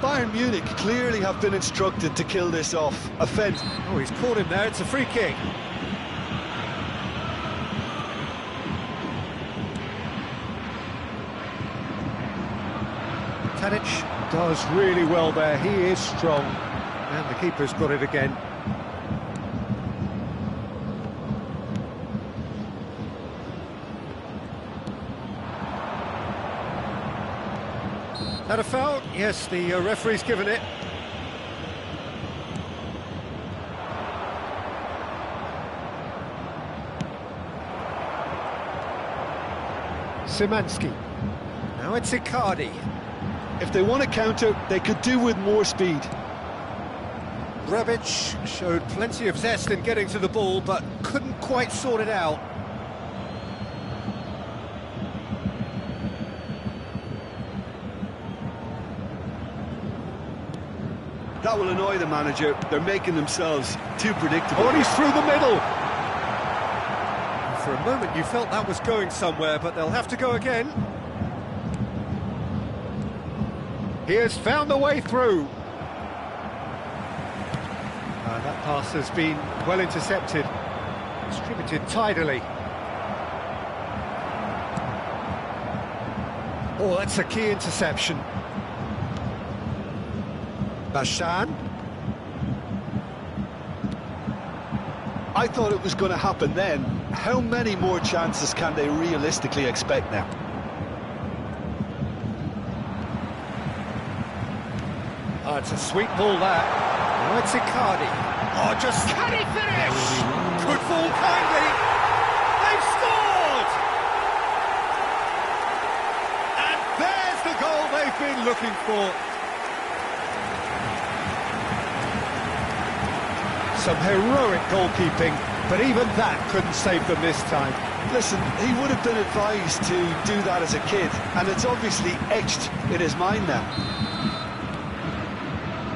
Bayern Munich clearly have been instructed to kill this off. Offence. Oh, he's caught him there. It's a free kick. Tadic does really well there. He is strong. And the keeper's got it again. That a foul? Yes, the referee's given it. Szymanski. Now it's Icardi. If they want to counter, they could do with more speed. Rebic showed plenty of zest in getting to the ball, but couldn't quite sort it out. That will annoy the manager. They're making themselves too predictable. Oh, and he's through the middle. And for a moment you felt that was going somewhere, but they'll have to go again. He has found the way through. That pass has been well intercepted, distributed tidily. Oh, that's a key interception. Bashan. I thought it was going to happen then. How many more chances can they realistically expect now? Oh, it's a sweet ball that. Now it's Icardi. Oh, just can he finish? Good ball kindly. They've scored! And there's the goal they've been looking for. Some heroic goalkeeping, but even that couldn't save them this time. Listen, he would have been advised to do that as a kid, and it's obviously etched in his mind now.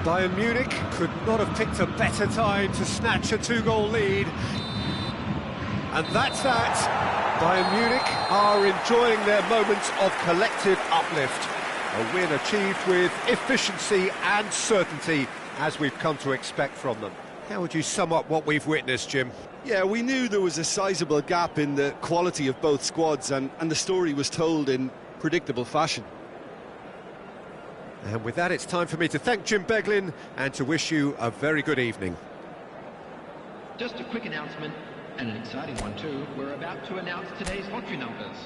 Bayern Munich could not have picked a better time to snatch a two-goal lead. And that's that. Bayern Munich are enjoying their moments of collective uplift. A win achieved with efficiency and certainty, as we've come to expect from them. How would you sum up what we've witnessed, Jim? Yeah, we knew there was a sizable gap in the quality of both squads, and the story was told in predictable fashion. And with that, it's time for me to thank Jim Beglin and to wish you a very good evening. Just a quick announcement, and an exciting one too. We're about to announce today's lottery numbers.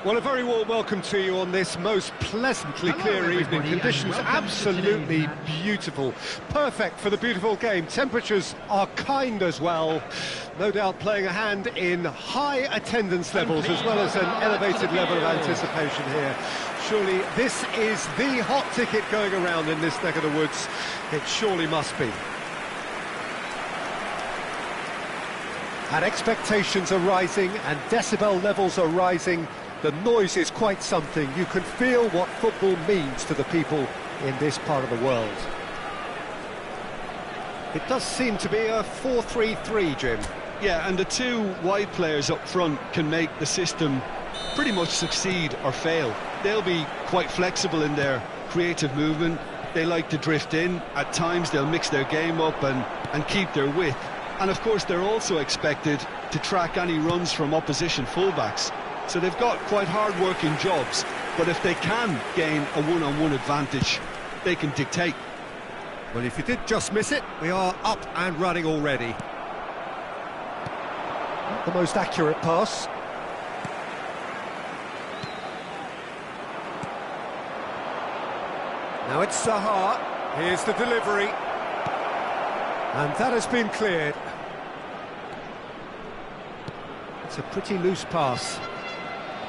Well, a very warm welcome to you on this most pleasantly clear evening. Conditions absolutely beautiful. Perfect for the beautiful game. Temperatures are kind as well. No doubt playing a hand in high attendance levels as well as an elevated level of anticipation here. Surely this is the hot ticket going around in this neck of the woods. It surely must be. And expectations are rising and decibel levels are rising. The noise is quite something. You can feel what football means to the people in this part of the world. It does seem to be a 4-3-3, Jim. Yeah, and the two wide players up front can make the system pretty much succeed or fail. They'll be quite flexible in their creative movement. They like to drift in. At times they'll mix their game up and keep their width. And of course they're also expected to track any runs from opposition fullbacks. So they've got quite hard-working jobs, but if they can gain a one-on-one advantage, they can dictate. Well, if you did just miss it, we are up and running already. Not the most accurate pass. Now it's Zaha. Here's the delivery. And that has been cleared. It's a pretty loose pass.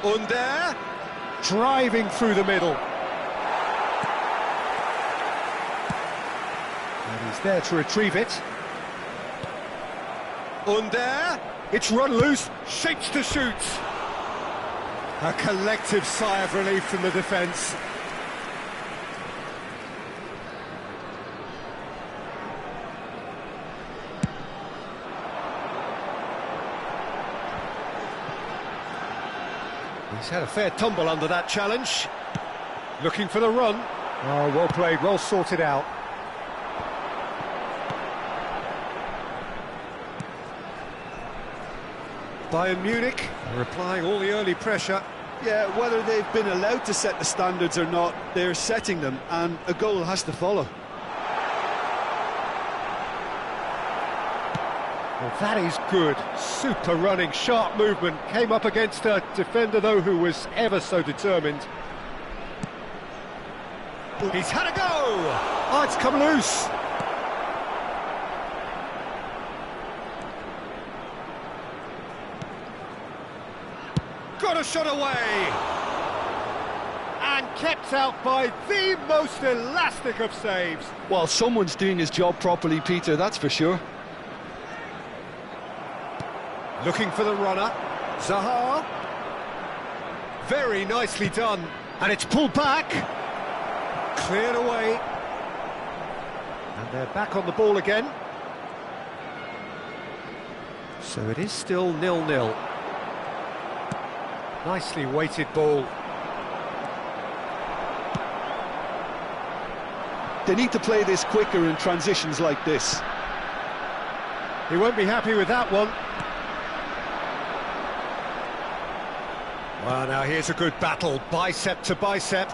Under, driving through the middle. And he's there to retrieve it. Under, it's run loose, shapes to shoot. A collective sigh of relief from the defence. He's had a fair tumble under that challenge. Looking for the run. Oh, well played, well sorted out. Bayern Munich are applying all the early pressure. Yeah, whether they've been allowed to set the standards or not, they're setting them, and a goal has to follow. Well, that is good. Super running, sharp movement. Came up against a defender, though, who was ever so determined. He's had a go! Oh, it's come loose. Got a shot away! And kept out by the most elastic of saves. Well, someone's doing his job properly, Peter, that's for sure. Looking for the runner, Zaha. Very nicely done, and it's pulled back. Cleared away. And they're back on the ball again. So it is still 0-0. Nicely weighted ball. They need to play this quicker in transitions like this. He won't be happy with that one. Well, now here's a good battle, bicep to bicep.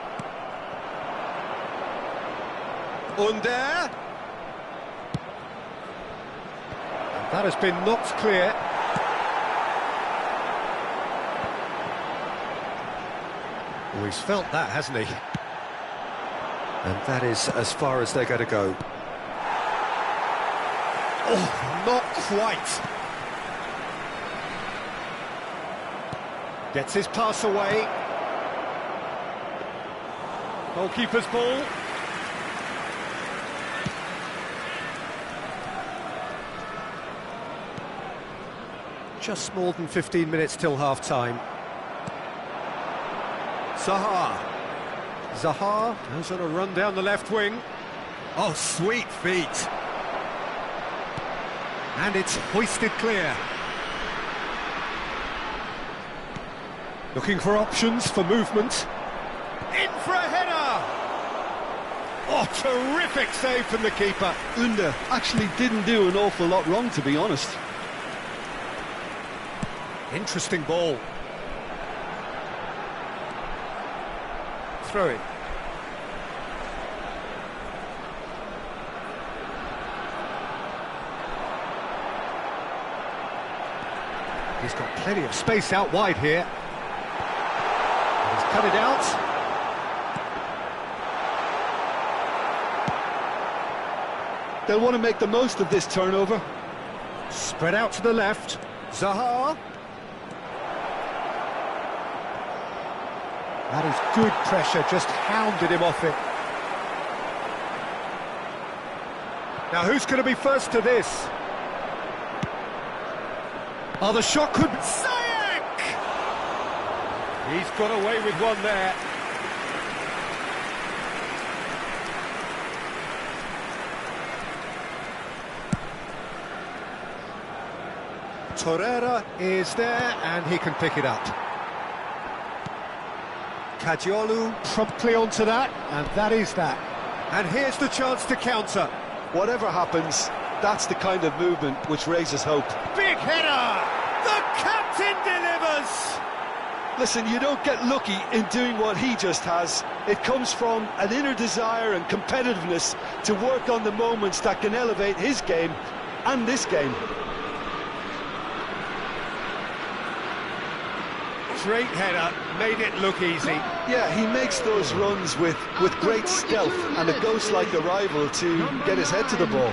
Under. That has been knocked clear. Oh, he's felt that, hasn't he? And that is as far as they're going to go. Oh, not quite. Gets his pass away. Goalkeeper's ball. Just more than 15 minutes till half-time. Zaha. Zaha goes on a run down the left wing. Oh, sweet feet. And it's hoisted clear. Looking for options for movement. In for a header! Oh, terrific save from the keeper. Under actually didn't do an awful lot wrong, to be honest. Interesting ball. Throw it. He's got plenty of space out wide here. cut it out. They'll want to make the most of this turnover. Spread out to the left. Zaha. That is good pressure, just hounded him off it. Now who's going to be first to this? Oh, the shot could... Ziyech! He's got away with one there. Torreira is there, and he can pick it up. Kadiolu promptly onto that, and that is that. And here's the chance to counter. Whatever happens, that's the kind of movement which raises hope. Big header! The captain delivers! Listen, you don't get lucky in doing what he just has. It comes from an inner desire and competitiveness to work on the moments that can elevate his game and this game. Great header, made it look easy. Yeah, he makes those runs with great stealth and a ghost-like arrival to get his head to the ball.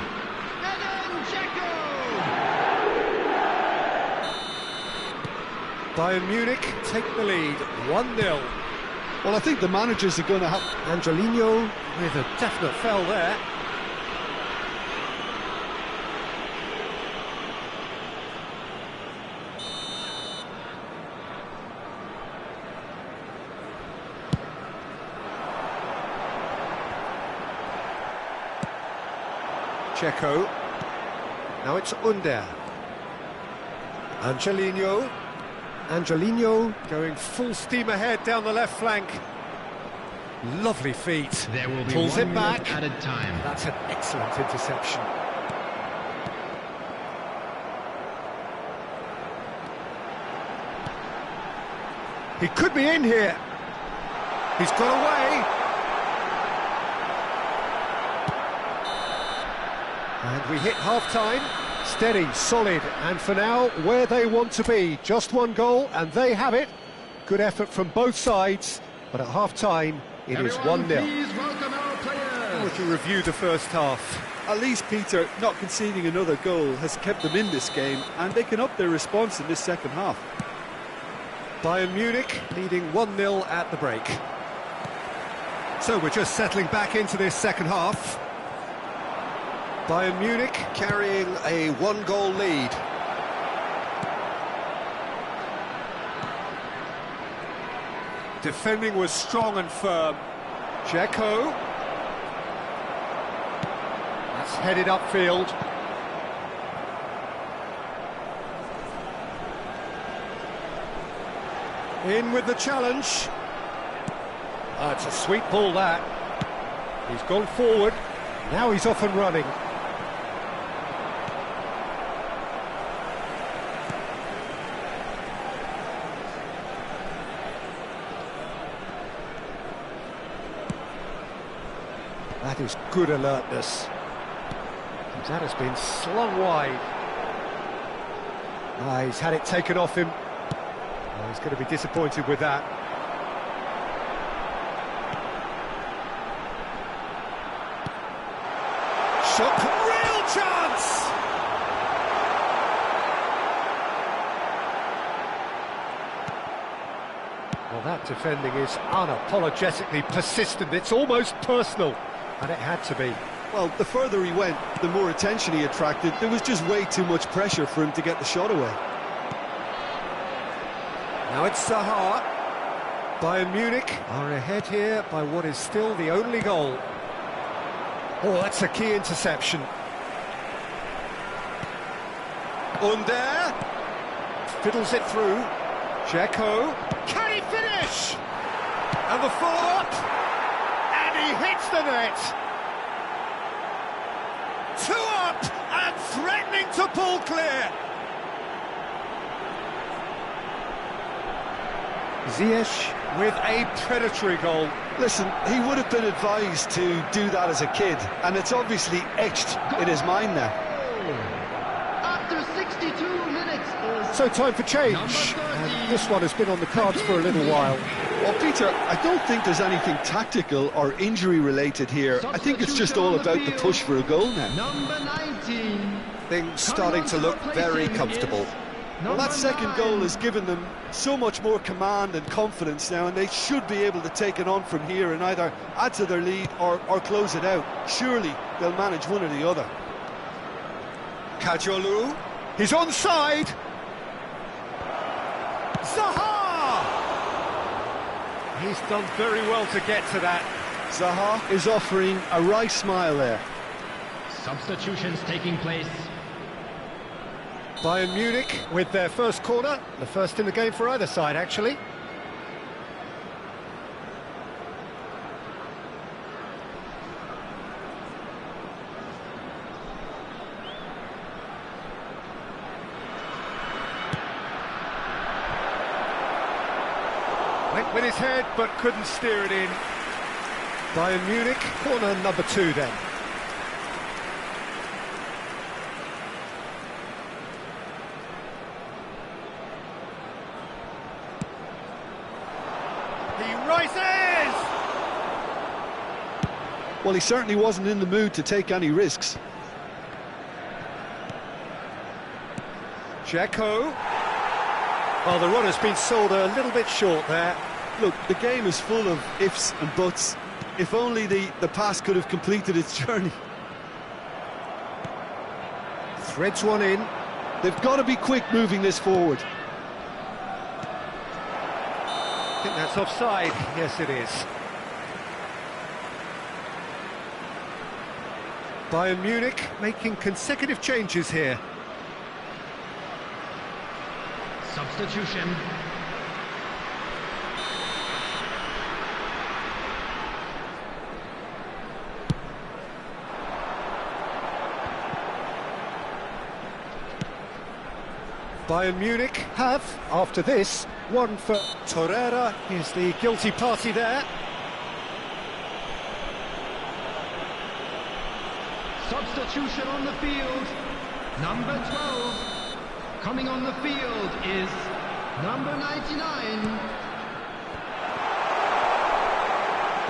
Bayern Munich take the lead, 1-0. Well, I think the managers are going to have... Angelino with a definite foul there. Checo. Now it's Under. Angelino going full steam ahead down the left flank. Lovely feet. There will be Pulls it 1 back. minute added time. That's an excellent interception. He could be in here. He's got away. And we hit half-time. Steady, solid, and for now, where they want to be. Just one goal, and they have it. Good effort from both sides, but at half-time, it is 1-0. Please welcome our players. How would you review the first half? At least, Peter, not conceding another goal has kept them in this game, and they can up their response in this second half. Bayern Munich leading 1-0 at the break. So we're just settling back into this second half. Bayern Munich carrying a 1-goal lead. Defending was strong and firm. Checo. That's headed upfield. In with the challenge. Oh, it's a sweet ball, that. He's gone forward. Now he's off and running. That is good alertness. That has been slung wide. Ah, he's had it taken off him. Oh, he's going to be disappointed with that. Shot, real chance! Well, that defending is unapologetically persistent. It's almost personal, and it had to be. Well, the further he went, the more attention he attracted. There was just way too much pressure for him to get the shot away. Now it's Zaha. Bayern Munich are ahead here by what is still the only goal. Oh, that's a key interception. Under. Fiddles it through. Checo. Can he finish? And the follow-up. And he hits the net. 2 up and threatening to pull clear. Ziyech with a predatory goal. Listen, he would have been advised to do that as a kid, and it's obviously etched in his mind now. After 62 minutes. So time for change, and this one has been on the cards for a little while. Well, Peter, I don't think there's anything tactical or injury related here. I think it's just all about the push for a goal now. Number 19. Things starting to look very comfortable. Well, that second goal has given them so much more command and confidence now, and they should be able to take it on from here and either add to their lead or close it out. Surely they'll manage one or the other. Kajolu, he's onside. Zaha! He's done very well to get to that. Zaha is offering a wry smile there. Substitutions taking place. Bayern Munich with their first corner, the first in the game for either side, actually. Went with his head, but couldn't steer it in. Bayern Munich, corner number 2 then. He rises! Well, he certainly wasn't in the mood to take any risks. Dzeko. Well, the run has been sold a little bit short there. Look, the game is full of ifs and buts. If only the pass could have completed its journey. Threads one in. They've got to be quick moving this forward. I think that's offside. Yes, it is. Bayern Munich making consecutive changes here. Substitution. Bayern Munich have, after this, one for Torreira. Is the guilty party there. Substitution on the field. Number 12. Coming on the field is number 99.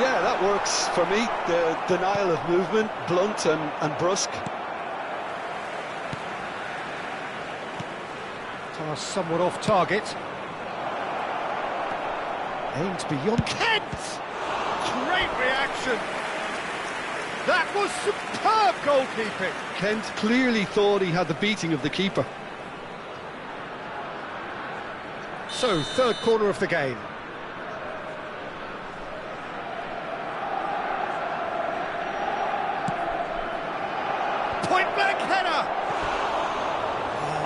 Yeah, that works for me. The denial of movement, blunt and brusque. Pass somewhat off target. Aimed beyond Kent! Great reaction! That was superb goalkeeping! Kent clearly thought he had the beating of the keeper. So, third corner of the game. Point-blank header!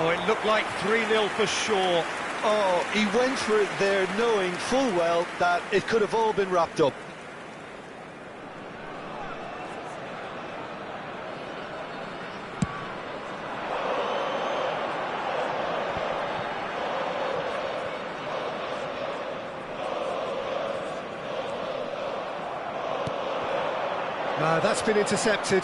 Oh, it looked like 3-0 for sure. Oh, he went for it there knowing full well that it could have all been wrapped up. No, that's been intercepted.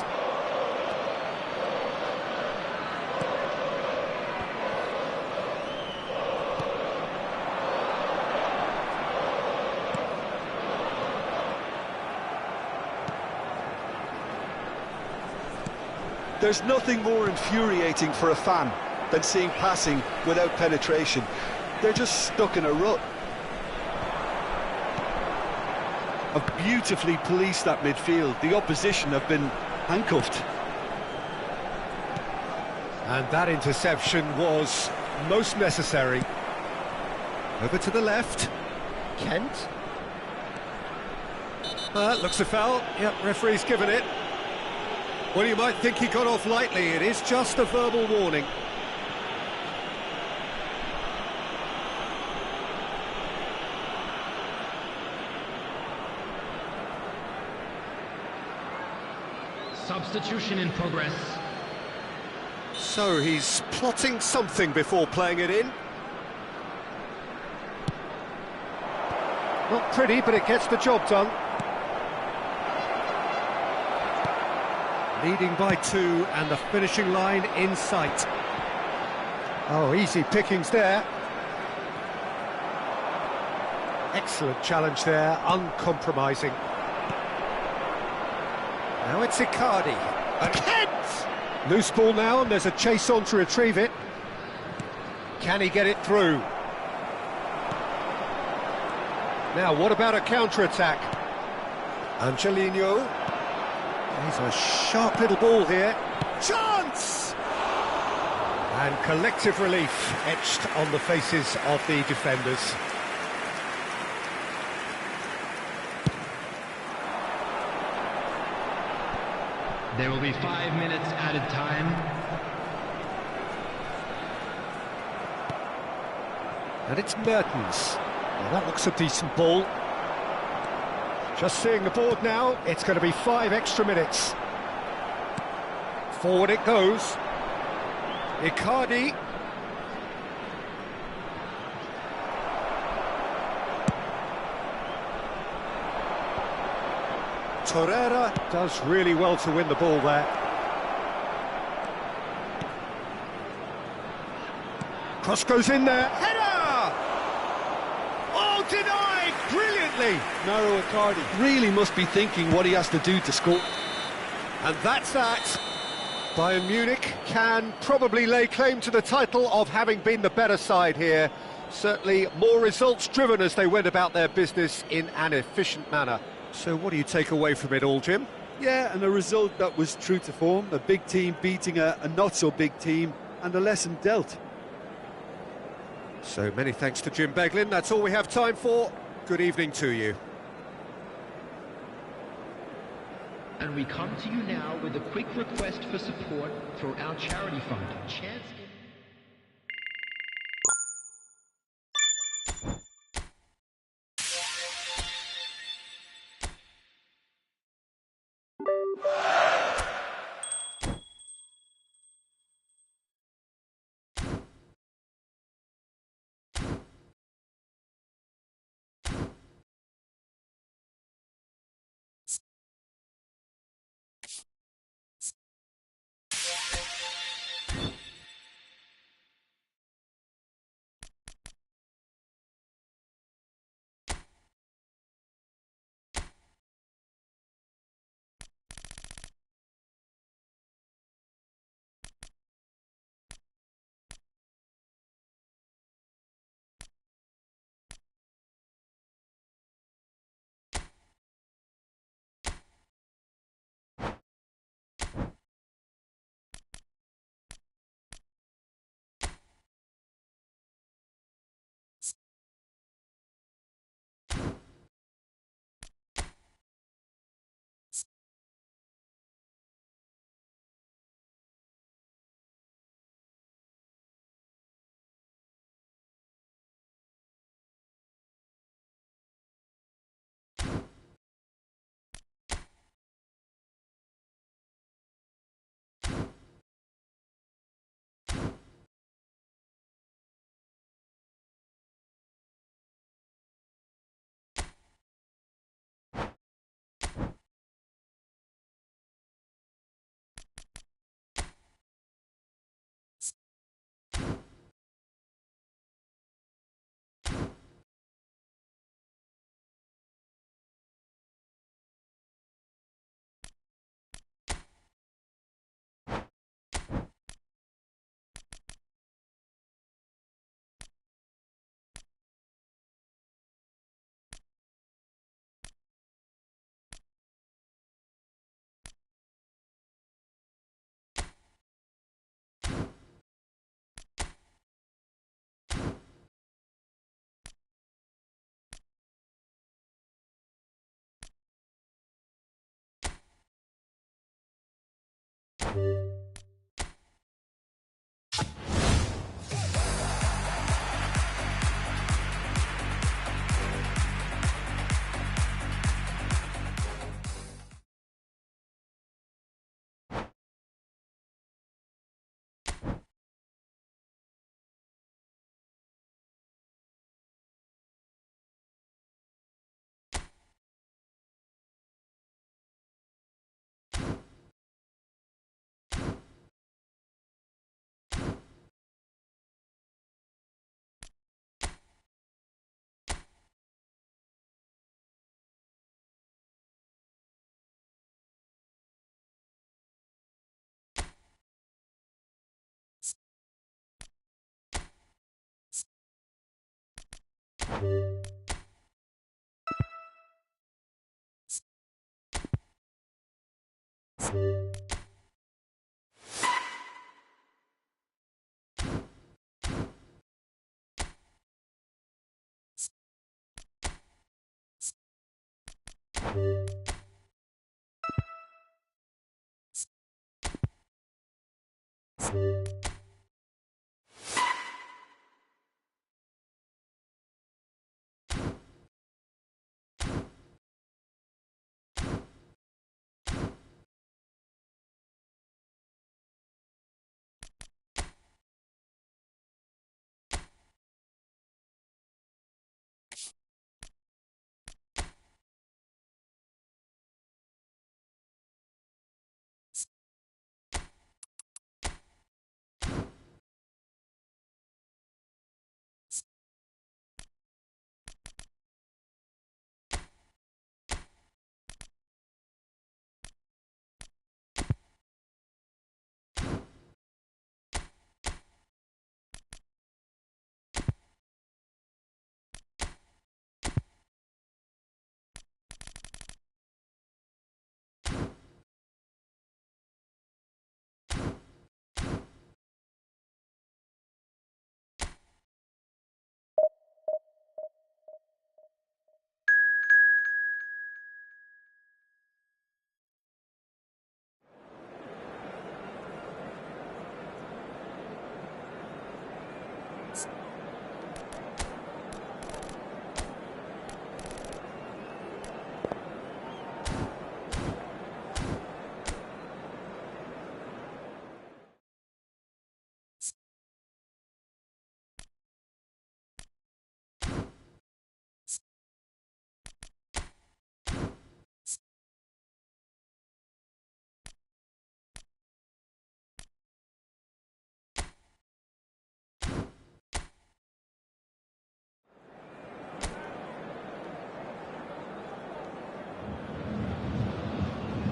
There's nothing more infuriating for a fan than seeing passing without penetration. They're just stuck in a rut. Have beautifully policed that midfield. The opposition have been handcuffed. And that interception was most necessary. Over to the left. Kent. Looks a foul. Yep, referee's given it. Well, you might think he got off lightly. It is just a verbal warning. Substitution in progress. So he's plotting something before playing it in. Not pretty, but it gets the job done. Leading by 2 and the finishing line in sight. Oh, easy pickings there. Excellent challenge there, uncompromising. Now it's Icardi. And heads! Loose ball now, and there's a chase on to retrieve it. Can he get it through? Now, what about a counter-attack? Angelino. He's a sharp little ball here. Chance! And collective relief etched on the faces of the defenders. There will be 5 minutes added time. And it's Mertens. Well, that looks a decent ball. Just seeing the board now, it's going to be 5 extra minutes. Forward it goes. Icardi. Torreira does really well to win the ball there. Cross goes in there. Header! Oh, denied! Brilliantly! Narrow Icardi really must be thinking what he has to do to score. And that's that. Bayern Munich can probably lay claim to the title of having been the better side here. Certainly more results driven as they went about their business in an efficient manner. So what do you take away from it all, Jim? Yeah, and a result that was true to form. A big team beating a not-so-big team, and a lesson dealt. So many thanks to Jim Beglin. That's all we have time for. Good evening to you. And we come to you now with a quick request for support for our charity fund. Chance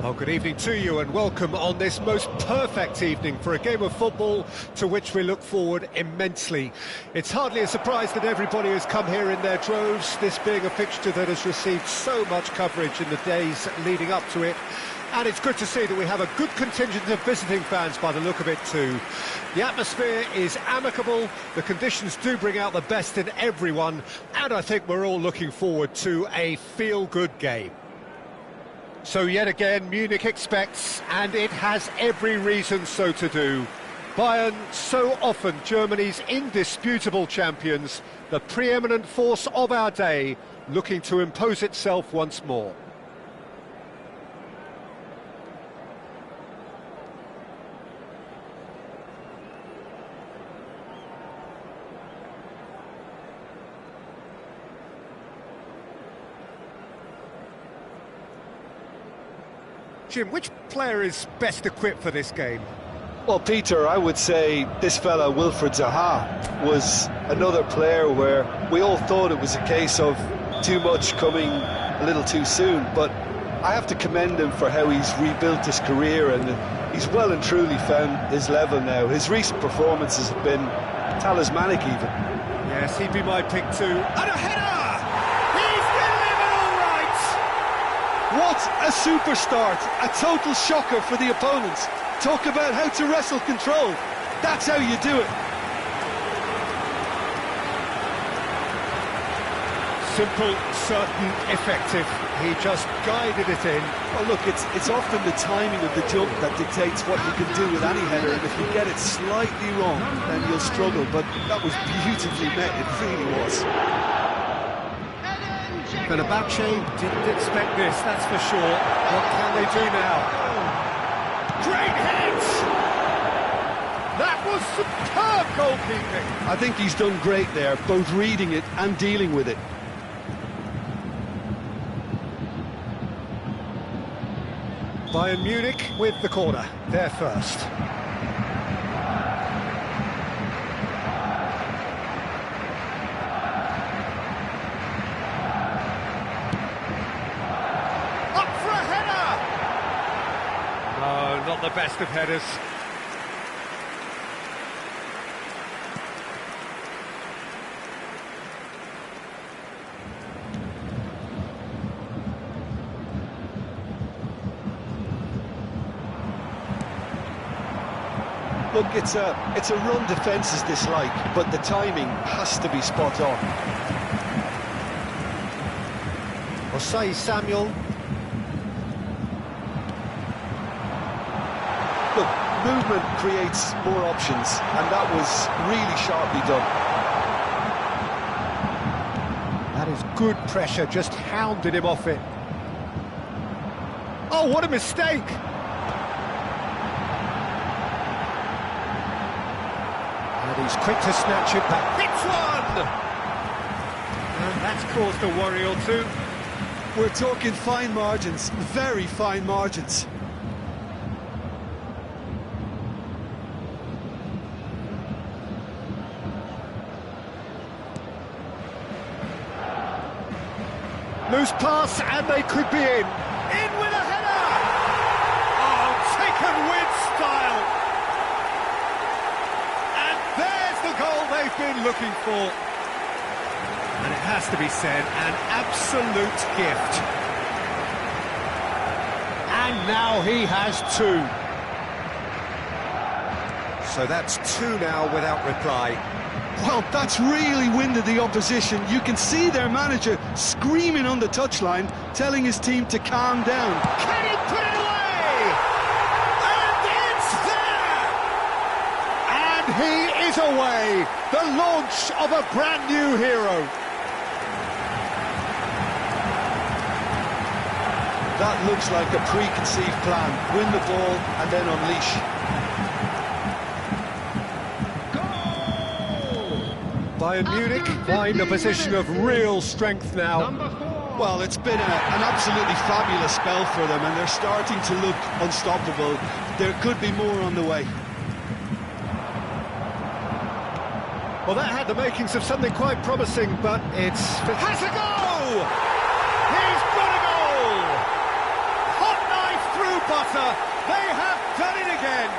Well, good evening to you and welcome on this most perfect evening for a game of football to which we look forward immensely. It's hardly a surprise that everybody has come here in their droves, this being a fixture that has received so much coverage in the days leading up to it. And it's good to see that we have a good contingent of visiting fans by the look of it too. The atmosphere is amicable, the conditions do bring out the best in everyone, and I think we're all looking forward to a feel-good game. So yet again, Munich expects, and it has every reason so to do. Bayern, so often Germany's indisputable champions, the preeminent force of our day, looking to impose itself once more. Jim, which player is best equipped for this game? Well, Peter, I would say this fella, Wilfried Zaha, was another player where we all thought it was a case of too much coming a little too soon, but I have to commend him for how he's rebuilt his career, and he's well and truly found his level now. His recent performances have been talismanic even. Yes, he'd be my pick too. And a header! He's delivered all right! What a super start, a total shocker for the opponents. Talk about how to wrestle control. That's how you do it. Simple, certain, effective. He just guided it in. Well, look, it's often the timing of the jump that dictates what you can do with any header, and if you get it slightly wrong, then you'll struggle. But that was beautifully met, it really was. Fenerbahce didn't expect this, that's for sure. What can they do now? Great hit! That was superb goalkeeping! I think he's done great there, both reading it and dealing with it. Bayern Munich with the corner, they're first. Up for a header! No, not the best of headers. Look, it's a run defences dislike, but the timing has to be spot on. Osei Samuel. Look, movement creates more options, and that was really sharply done. That is good pressure, just hounded him off it. Oh, what a mistake! And he's quick to snatch it back. Hits one! And that's caused a worry or two. We're talking fine margins, very fine margins. Loose pass, and they could be in. In with a header! Oh, taken with style! And there's the goal they've been looking for. And it has to be said, an absolute gift. And now he has two. So that's two now without reply. Well, that's really winded the opposition. You can see their manager screaming on the touchline, telling his team to calm down. Can he put it away? And it's there! And he is away! The launch of a brand new hero. That looks like a preconceived plan. Win the ball and then unleash. Bayern Munich find a position of real strength now. Well, it's been an absolutely fabulous spell for them, and they're starting to look unstoppable. There could be more on the way. Well, that had the makings of something quite promising, but it's... Has a goal! He's got a goal! Hot knife through butter. They have done it again.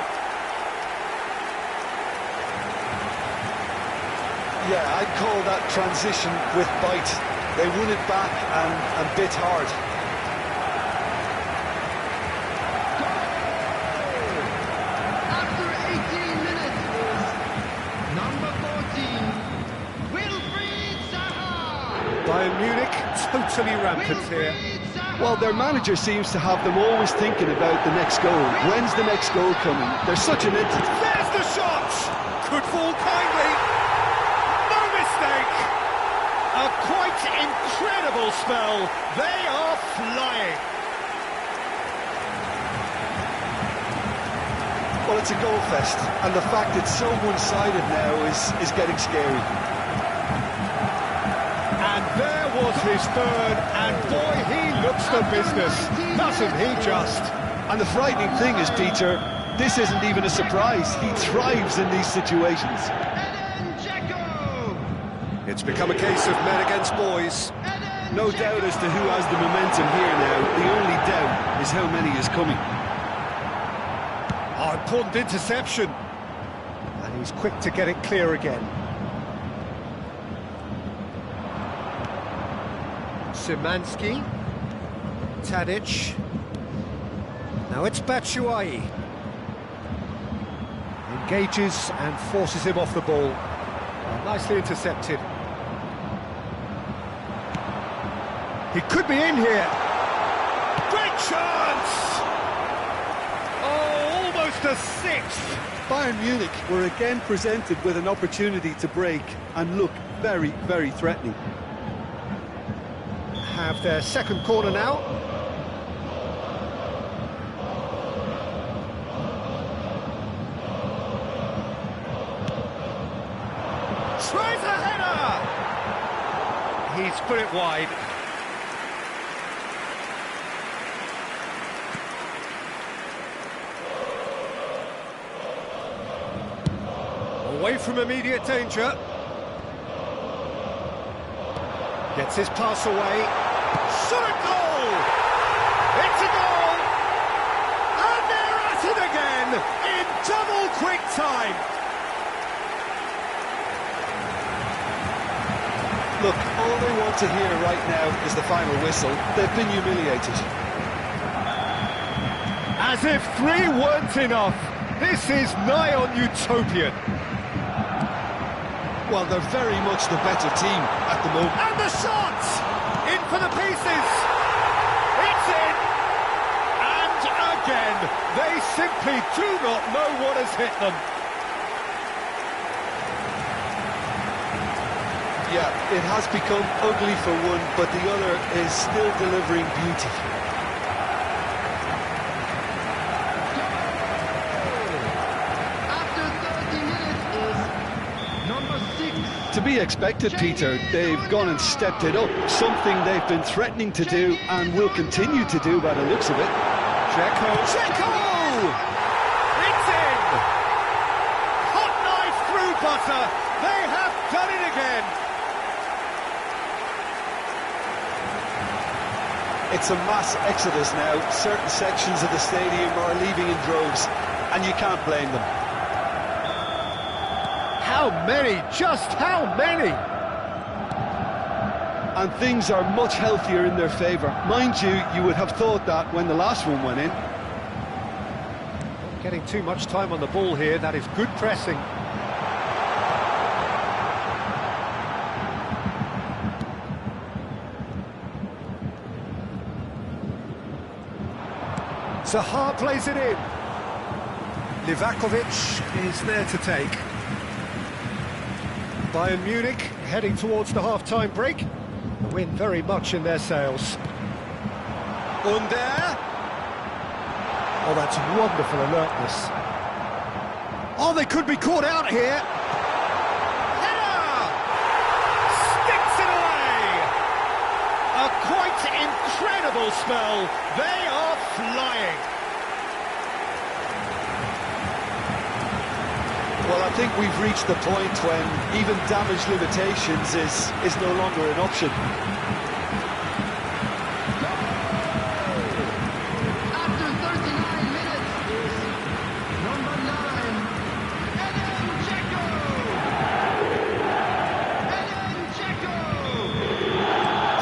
Yeah, I'd call that transition with bite. They won it back and bit hard. After 18 minutes is number 14, Wilfried Zaha. Bayern Munich totally rampant here. Well, their manager seems to have them always thinking about the next goal. When's the next goal coming? They're such an entity. There's the shot! Could fall kindly. A quite incredible spell. They are flying. Well, it's a goal fest, and the fact it's so one-sided now is getting scary. And there was his third, and boy, he looks the business, doesn't he just? And the frightening thing is, Peter, this isn't even a surprise. He thrives in these situations. It's become a case of men against boys. No doubt as to who has the momentum here now. The only doubt is how many is coming. Oh, important interception. And he's quick to get it clear again. Szymanski. Tadic. Now it's Batshuayi. Engages and forces him off the ball. Nicely intercepted. He could be in here. Great chance! Oh, almost a sixth. Bayern Munich were again presented with an opportunity to break and look very, very threatening. Have their second corner now. Tries a header! He's put it wide. Away from immediate danger. Gets his pass away. Shot a goal! It's a goal! And they're at it again in double quick time. Look, all they want to hear right now is the final whistle. They've been humiliated. As if 3 weren't enough. This is nigh on utopian. Well, they're very much the better team at the moment. And the shot! In for the pieces! It's in! And again, they simply do not know what has hit them. Yeah, it has become ugly for one, but the other is still delivering beauty. After 30 minutes is number 6. To be expected, Peter. They've gone and stepped it up, something they've been threatening to do and will continue to do by the looks of it. Dzeko! It's in! Hot knife through butter! They have done it again! It's a mass exodus now. Certain sections of the stadium are leaving in droves, and you can't blame them. How many? Just how many? And things are much healthier in their favour. Mind you, you would have thought that when the last one went in. Not getting too much time on the ball here, that is good pressing. Zaha plays it in. Livakovic is there to take. Bayern Munich heading towards the half-time break. The wind very much in their sails. Under. Oh, that's wonderful alertness. Oh, they could be caught out here. Header! Sticks it away! A quite incredible spell. They are flying. Well, I think we've reached the point when even damage limitations is no longer an option. After 39 minutes is number 9, Edin Dzeko! Edin Dzeko!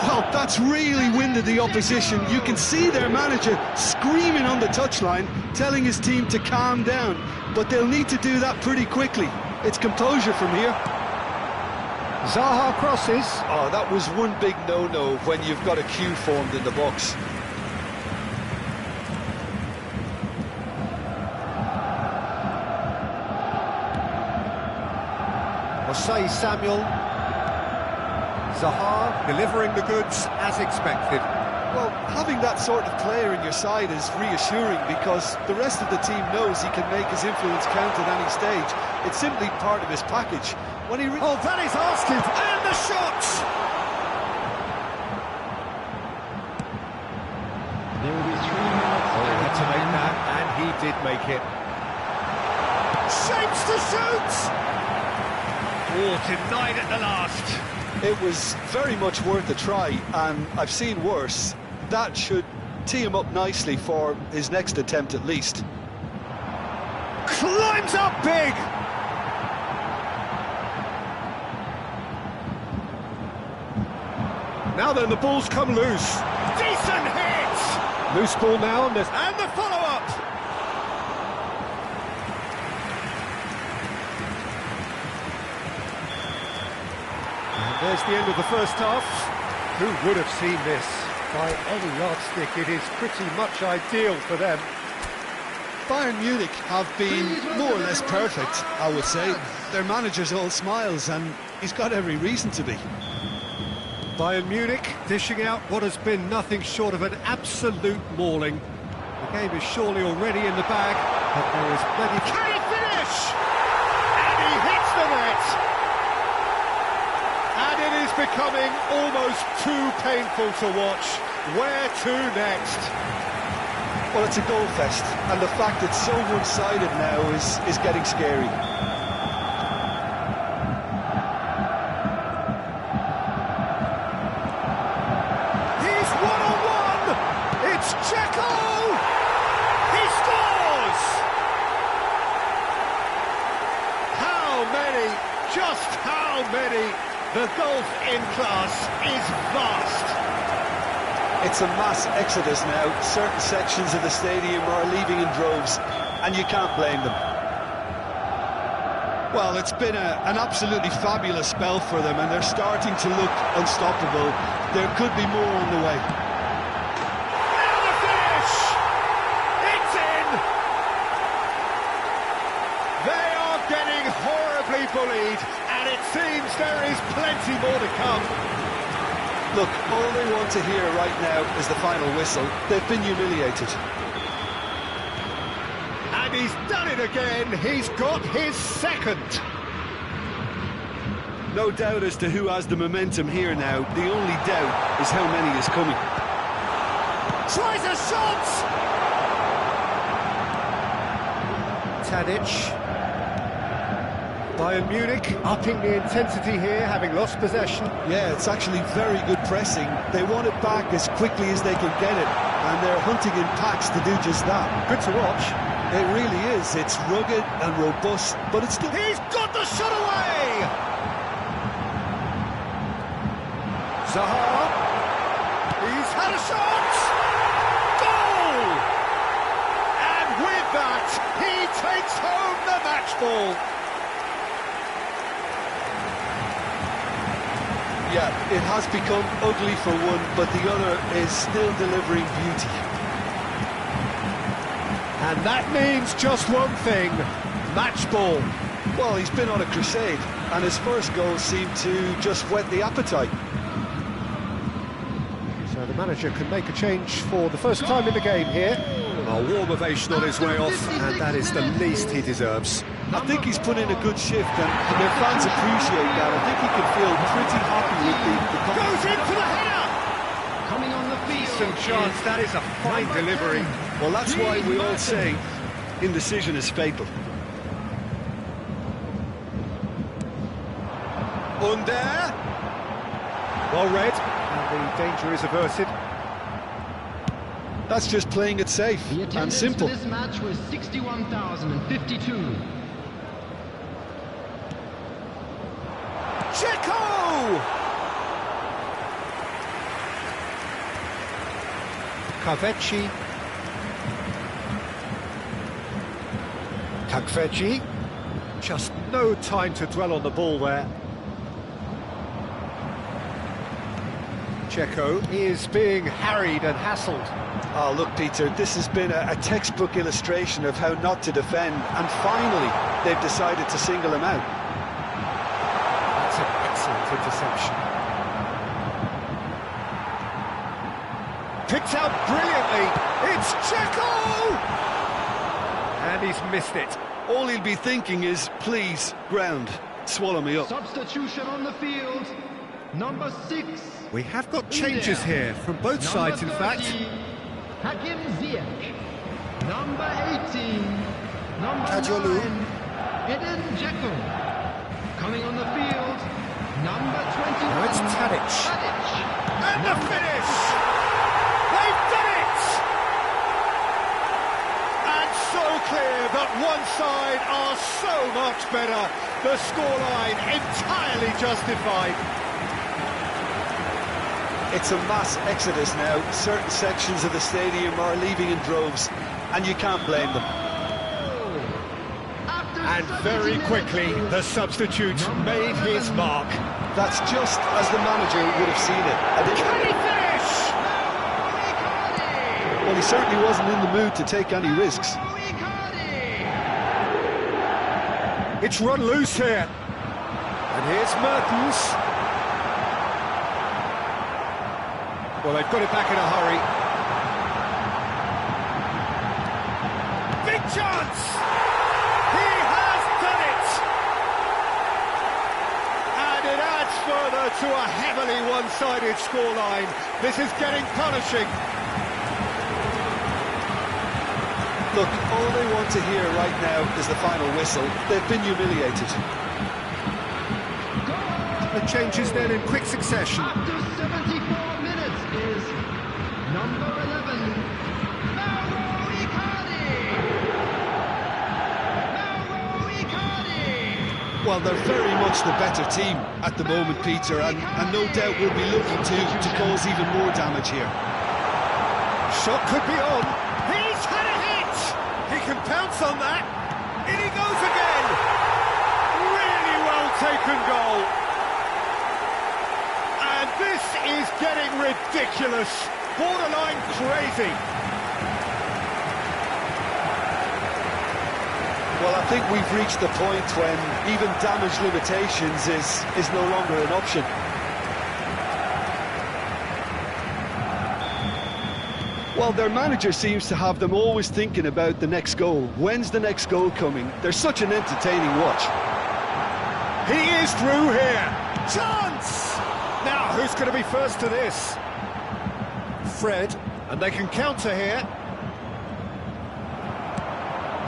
Well, that's really winded the opposition. You can see their manager screaming on the touchline, telling his team to calm down. But they'll need to do that pretty quickly. It's composure from here. Zaha crosses. Oh, that was one big no-no when you've got a queue formed in the box. Osei Samuel. Zaha delivering the goods as expected. Well, having that sort of player in your side is reassuring because the rest of the team knows he can make his influence count at any stage. It's simply part of his package. When he Oh, that is asking, and the shot! There will be 3 minutes. Oh, he had to make that, and he did make it. Shapes to shoot! Oh, denied at the last. It was very much worth a try, and I've seen worse. That should tee him up nicely for his next attempt at least. Climbs up big! Now then, the ball's come loose. Decent hit! Loose ball now, and the follow-up! And there's the end of the first half. Who would have seen this? By any yardstick, it is pretty much ideal for them. Bayern Munich have been more or less perfect, I would say. Their manager's all smiles, and he's got every reason to be. Bayern Munich dishing out what has been nothing short of an absolute mauling. The game is surely already in the bag, but there is plenty. Can he finish? And he hits the net! And it is becoming almost too painful to watch. Where to next? Well, it's a goal fest, and the fact it's so one-sided now is getting scary. He's one-on-one! It's Dzeko! He scores! How many? Just how many? The gulf in class is vast. It's a mass exodus now. Certain sections of the stadium are leaving in droves, and you can't blame them. Well, it's been an absolutely fabulous spell for them, and they're starting to look unstoppable. There could be more on the way. Now the finish! It's in! They are getting horribly bullied, and it seems there is plenty more to come. Look, all they want to hear right now is the final whistle. They've been humiliated. And he's done it again. He's got his second. No doubt as to who has the momentum here now. The only doubt is how many is coming. Tries a shot! Tadic. Bayern Munich upping the intensity here, having lost possession. Yeah, it's actually very good pressing. They want it back as quickly as they can get it, and they're hunting in packs to do just that. Good to watch. It really is. It's rugged and robust, but it's still... He's got the shot away! Zaha. He's had a shot! Goal! And with that, he takes home the match ball. Yeah, it has become ugly for one, but the other is still delivering beauty. And that means just one thing, match ball. Well, he's been on a crusade, and his first goal seemed to just whet the appetite. So the manager can make a change for the first time in the game here. A warm ovation on his way off, and that is the least he deserves. I think he's put in a good shift, and their fans appreciate that. I think he can feel pretty happy with the Goes in for the header! Coming on the field. Decent chance, that is a fine delivery. Well, that's why we all say indecision is fatal. Under. Well read, and the danger is averted. That's just playing it safe The and attendance simple. for this match was 61,052. Checo! Kaveci. Kaveci. Just no time to dwell on the ball there. Checo is being harried and hassled. Oh, look, Peter, this has been a textbook illustration of how not to defend, and finally they've decided to single him out. That's an excellent interception. Picked out brilliantly. It's Checo! And he's missed it. All he'll be thinking is, please, ground, swallow me up. Substitution on the field. Number 6. We have got changes here from both sides, in fact. Hakim Ziyech. Number 18. Number Kajolu. 9. Edin Dzeko. Coming on the field. Number 21. Now it's Tadic. Tadic. And the finish! They've done it! And so clear that one side are so much better. The scoreline entirely justified. It's a mass exodus now. Certain sections of the stadium are leaving in droves, and you can't blame them. And very quickly, the substitute made his mark. That's just as the manager would have seen it. Can he finish? Well, he certainly wasn't in the mood to take any risks. It's run loose here. And here's Mertens. Well, they've got it back in a hurry. Big chance! He has done it! And it adds further to a heavily one-sided scoreline. This is getting punishing. Look, all they want to hear right now is the final whistle. They've been humiliated. The changes then in quick succession. After 74 minutes is number 11, Mauro Icardi. Well, they're very much the better team at the moment, Peter, and no doubt will be looking to cause even more damage here. shot could be on. He's had a hit! He can pounce on that. In he goes again! Really well taken goal. And this is getting ridiculous. Borderline crazy. Well, I think we've reached the point when even damage limitations is no longer an option. Well, their manager seems to have them always thinking about the next goal. When's the next goal coming? They're such an entertaining watch. He is through here. Chance! Now, who's going to be first to this? Fred, and they can counter here.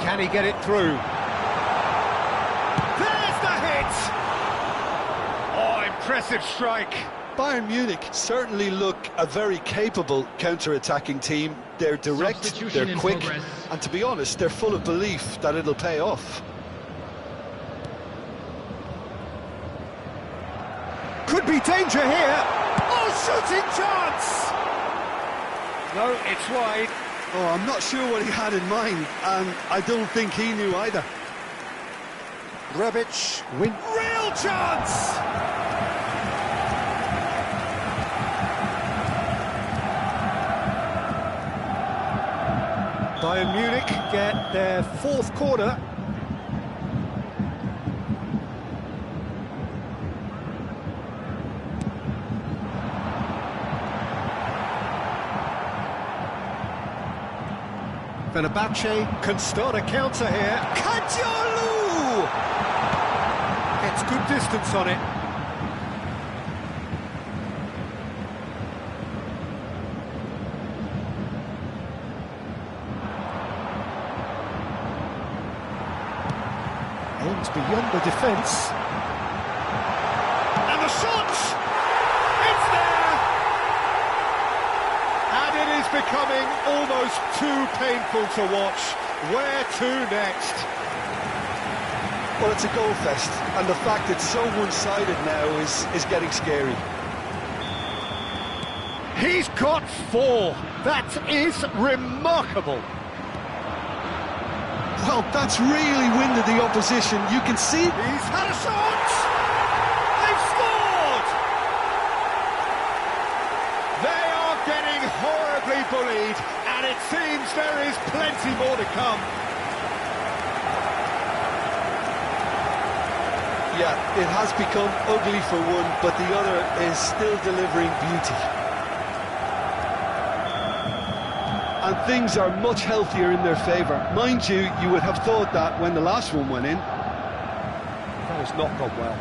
Can he get it through? There's the hit! Oh, impressive strike. Bayern Munich certainly look a very capable counter-attacking team. They're direct, they're quick, and to be honest, they're full of belief that it'll pay off. Could be danger here. Oh, shooting chance! No, it's wide. Oh, I'm not sure what he had in mind, and I don't think he knew either. Rebic, win. Real chance! Bayern Munich get their fourth corner. Fenerbahce can start a counter here. Kajolu! Gets good distance on it. Aims beyond the defence. And the shot! It's there! And it is becoming almost too painful to watch. Where to next? Well, it's a goal fest, and the fact it's so one-sided now is getting scary. He's got 4. That is remarkable. Well, that's really winded the opposition. You can see... He's had a shot! They've scored! They are getting horribly bullied, and it seems there is plenty more to come. Yeah, it has become ugly for one, but the other is still delivering beauty. And things are much healthier in their favour. Mind you, you would have thought that when the last one went in. That has not gone well.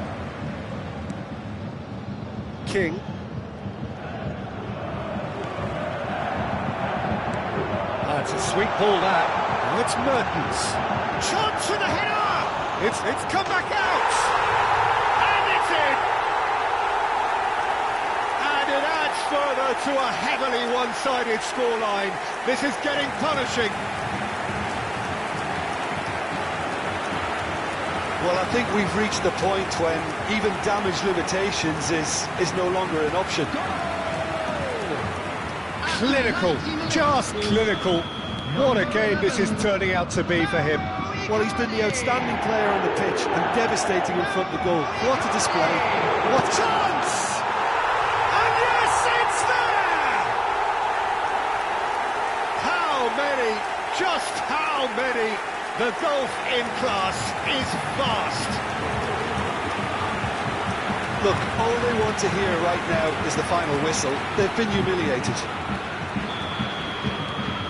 King. That's a sweet ball, that. Now it's Mertens. Chance for the header! It's come back out! And it's in! And it adds further to a heavily one-sided scoreline. This is getting punishing. Well, I think we've reached the point when even damage limitations is no longer an option. Clinical, just clinical. What a game this is turning out to be for him. Well, he's been the outstanding player on the pitch and devastating in front of the goal. What a display. What chance! And yes, it's there! How many, just how many? The gulf in class is vast. Look, all they want to hear right now is the final whistle. They've been humiliated.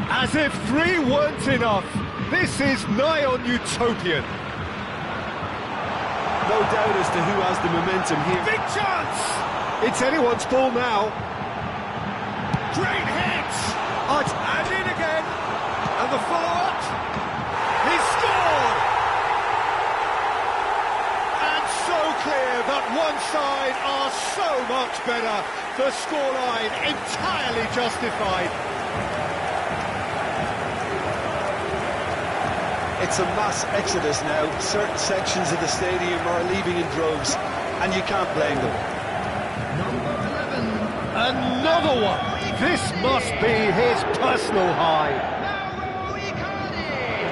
As if 3 weren't enough, this is nigh on utopian. No doubt as to who has the momentum here. Big chance! It's anyone's ball now. Great hit! And in again. And the follow-up. He scored! And so clear that one side are so much better. The scoreline entirely justified. It's a mass exodus now. Certain sections of the stadium are leaving in droves, and you can't blame them. Number 11, Another one! This must be his personal high.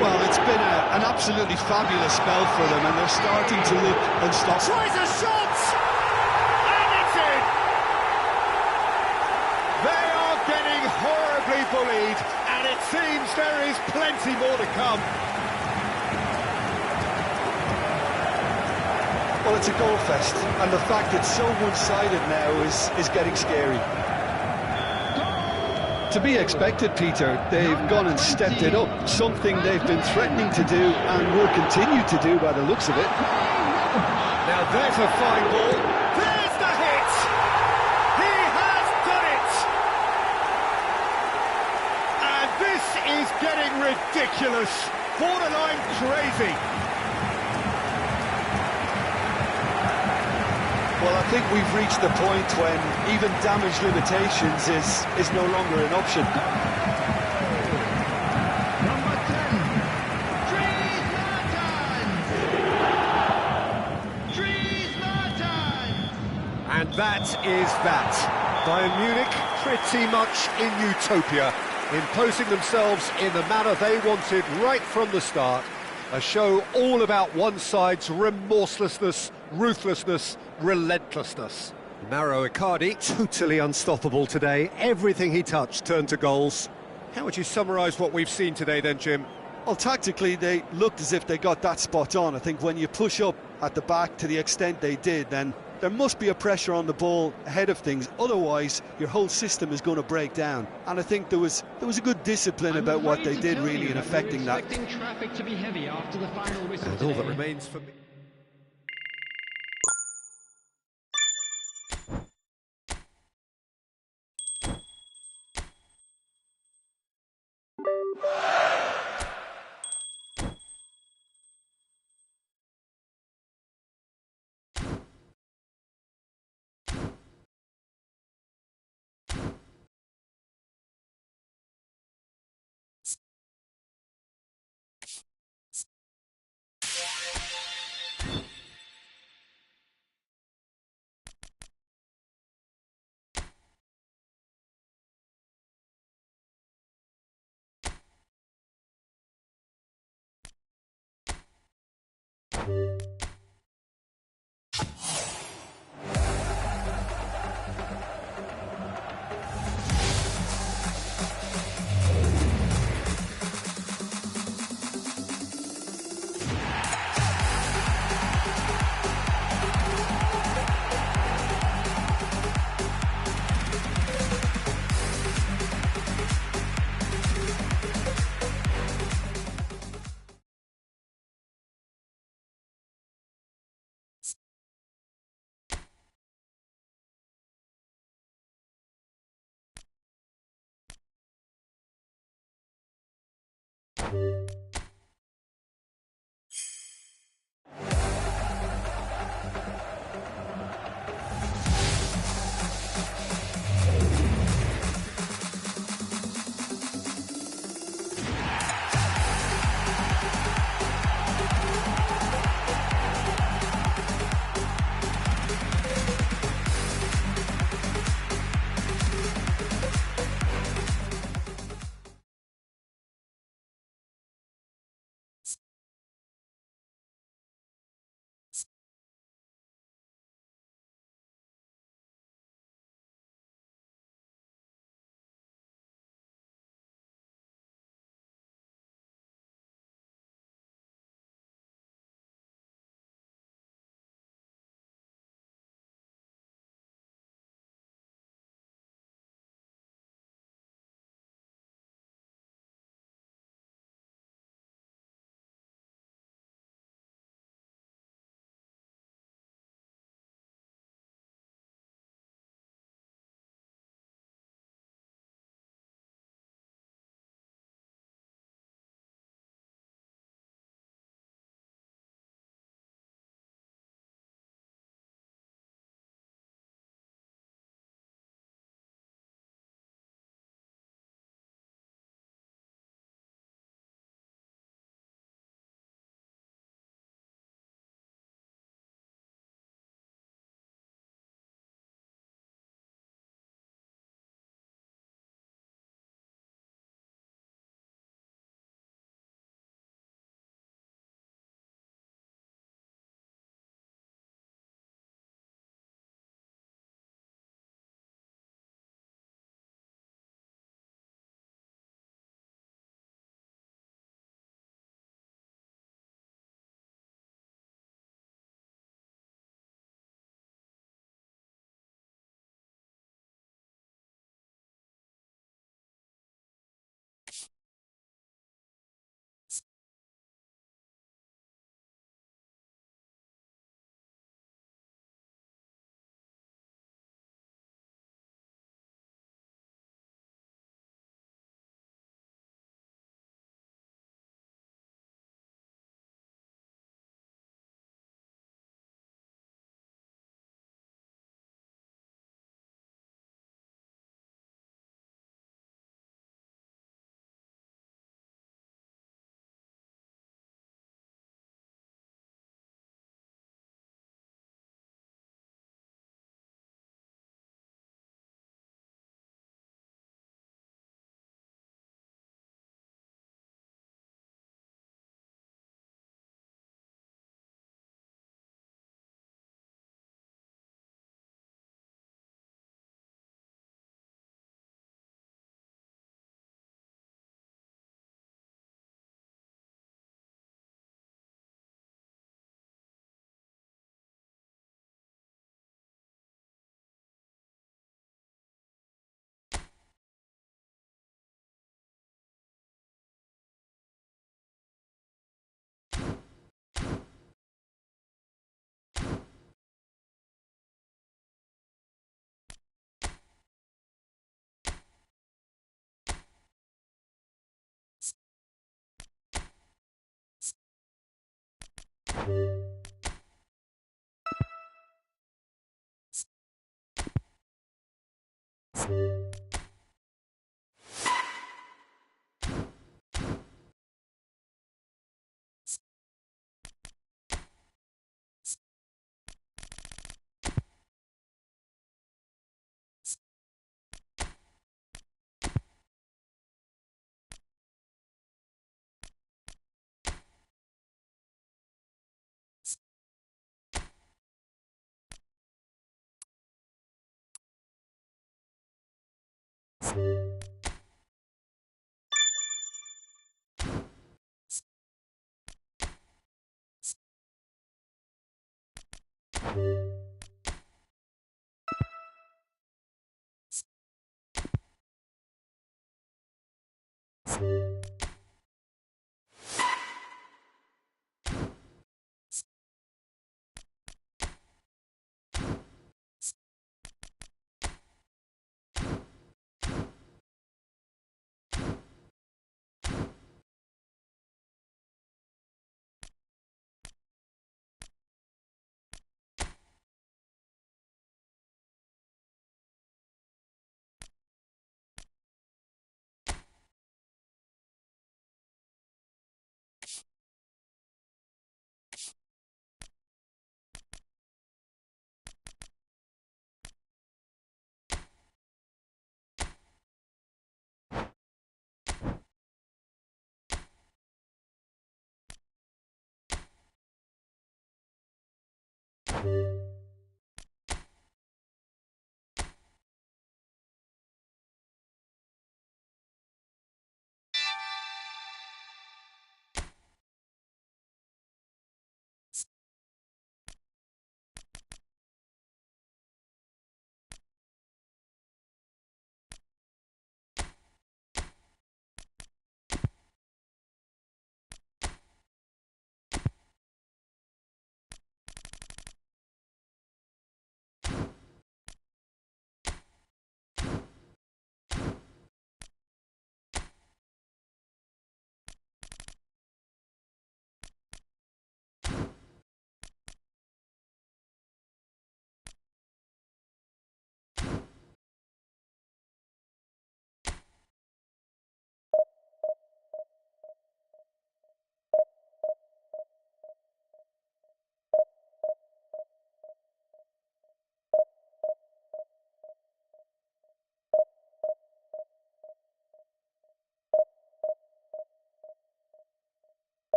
Well, it's been an absolutely fabulous spell for them, and they're starting to look unstoppable. Tries a shot! And it's in! They are getting horribly bullied, and it seems there is plenty more to come. Well, it's a goal fest, and the fact it's so one-sided now is getting scary. To be expected, Peter. They've gone and stepped it up, something they've been threatening to do and will continue to do by the looks of it. Now there's a fine ball. There's the hit! He has done it! And this is getting ridiculous. Borderline crazy. Well, I think we've reached the point when even damage limitations is no longer an option. Number 10, Dries Mertens! Dries Mertens! And that is that. Bayern Munich pretty much in utopia, imposing themselves in the manner they wanted right from the start. A show all about one side's remorselessness, ruthlessness, relentlessness. Mauro Icardi, totally unstoppable today. Everything he touched turned to goals. How would you summarise what we've seen today then, Jim? Well, tactically, they looked as if they got that spot on. I think when you push up at the back to the extent they did, then there must be a pressure on the ball ahead of things. Otherwise, your whole system is going to break down. And I think there was a good discipline about what they did really in affecting that. Traffic to be heavy after the final whistle And all that today. remains for me...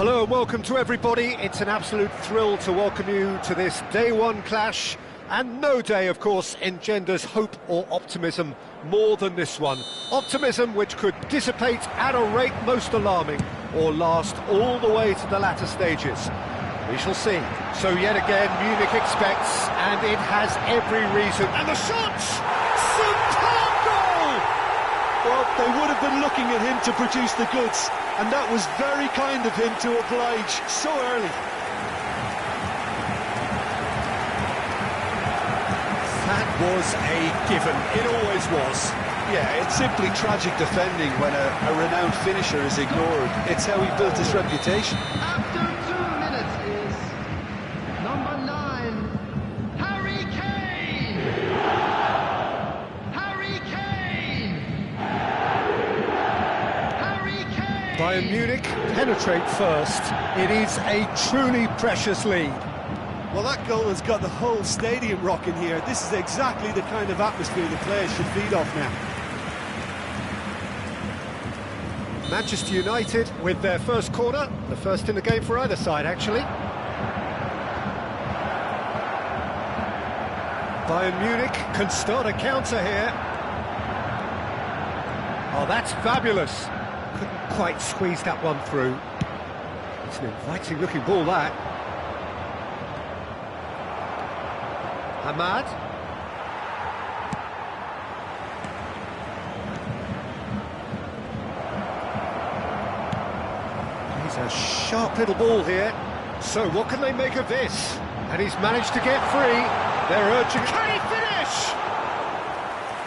Hello and welcome to everybody. It's an absolute thrill to welcome you to this day one clash, and no day, of course, engenders hope or optimism more than this one. Optimism which could dissipate at a rate most alarming or last all the way to the latter stages. We shall see. So yet again, Munich expects, and it has every reason. And the shots! Superb goal! Well, they would have been looking at him to produce the goods, and that was very kind of him to oblige so early. That was a given. It always was. Yeah, it's simply tragic defending when a renowned finisher is ignored. It's how he built his reputation. After 2 minutes is number 9, Harry Kane! Harry Kane! Harry Kane! Bayern Munich penetrate first. It is a truly precious lead. Well, that goal has got the whole stadium rocking here. This is exactly the kind of atmosphere the players should feed off now. Manchester United with their first corner, the first in the game for either side, actually. Bayern Munich can start a counter here. Oh, that's fabulous. Couldn't quite squeeze that one through. It's an inviting looking ball, that. Ahmad. He's a sharp little ball here. So what can they make of this? And he's managed to get free. They're urging... Can he finish?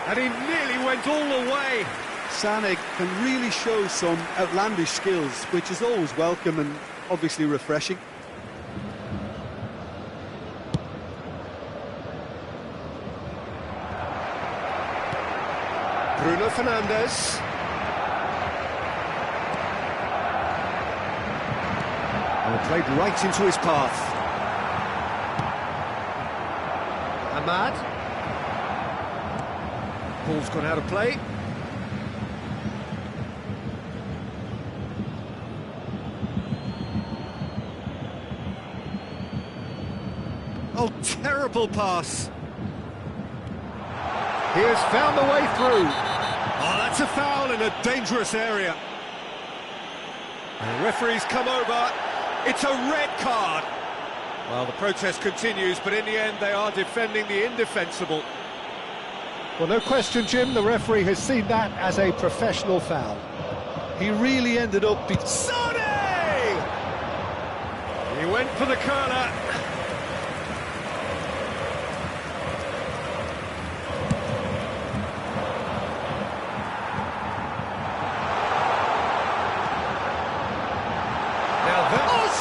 And he nearly went all the way. Sané can really show some outlandish skills, which is always welcome and obviously refreshing. Bruno Fernandes. And played right into his path. Ahmad. Ball's gone out of play. Oh, terrible pass. He has found the way through. Oh, that's a foul in a dangerous area. And the referee's come over. It's a red card. Well, the protest continues, but in the end they are defending the indefensible. Well, no question, Jim, the referee has seen that as a professional foul. He really ended up... Sané! He went for the curler.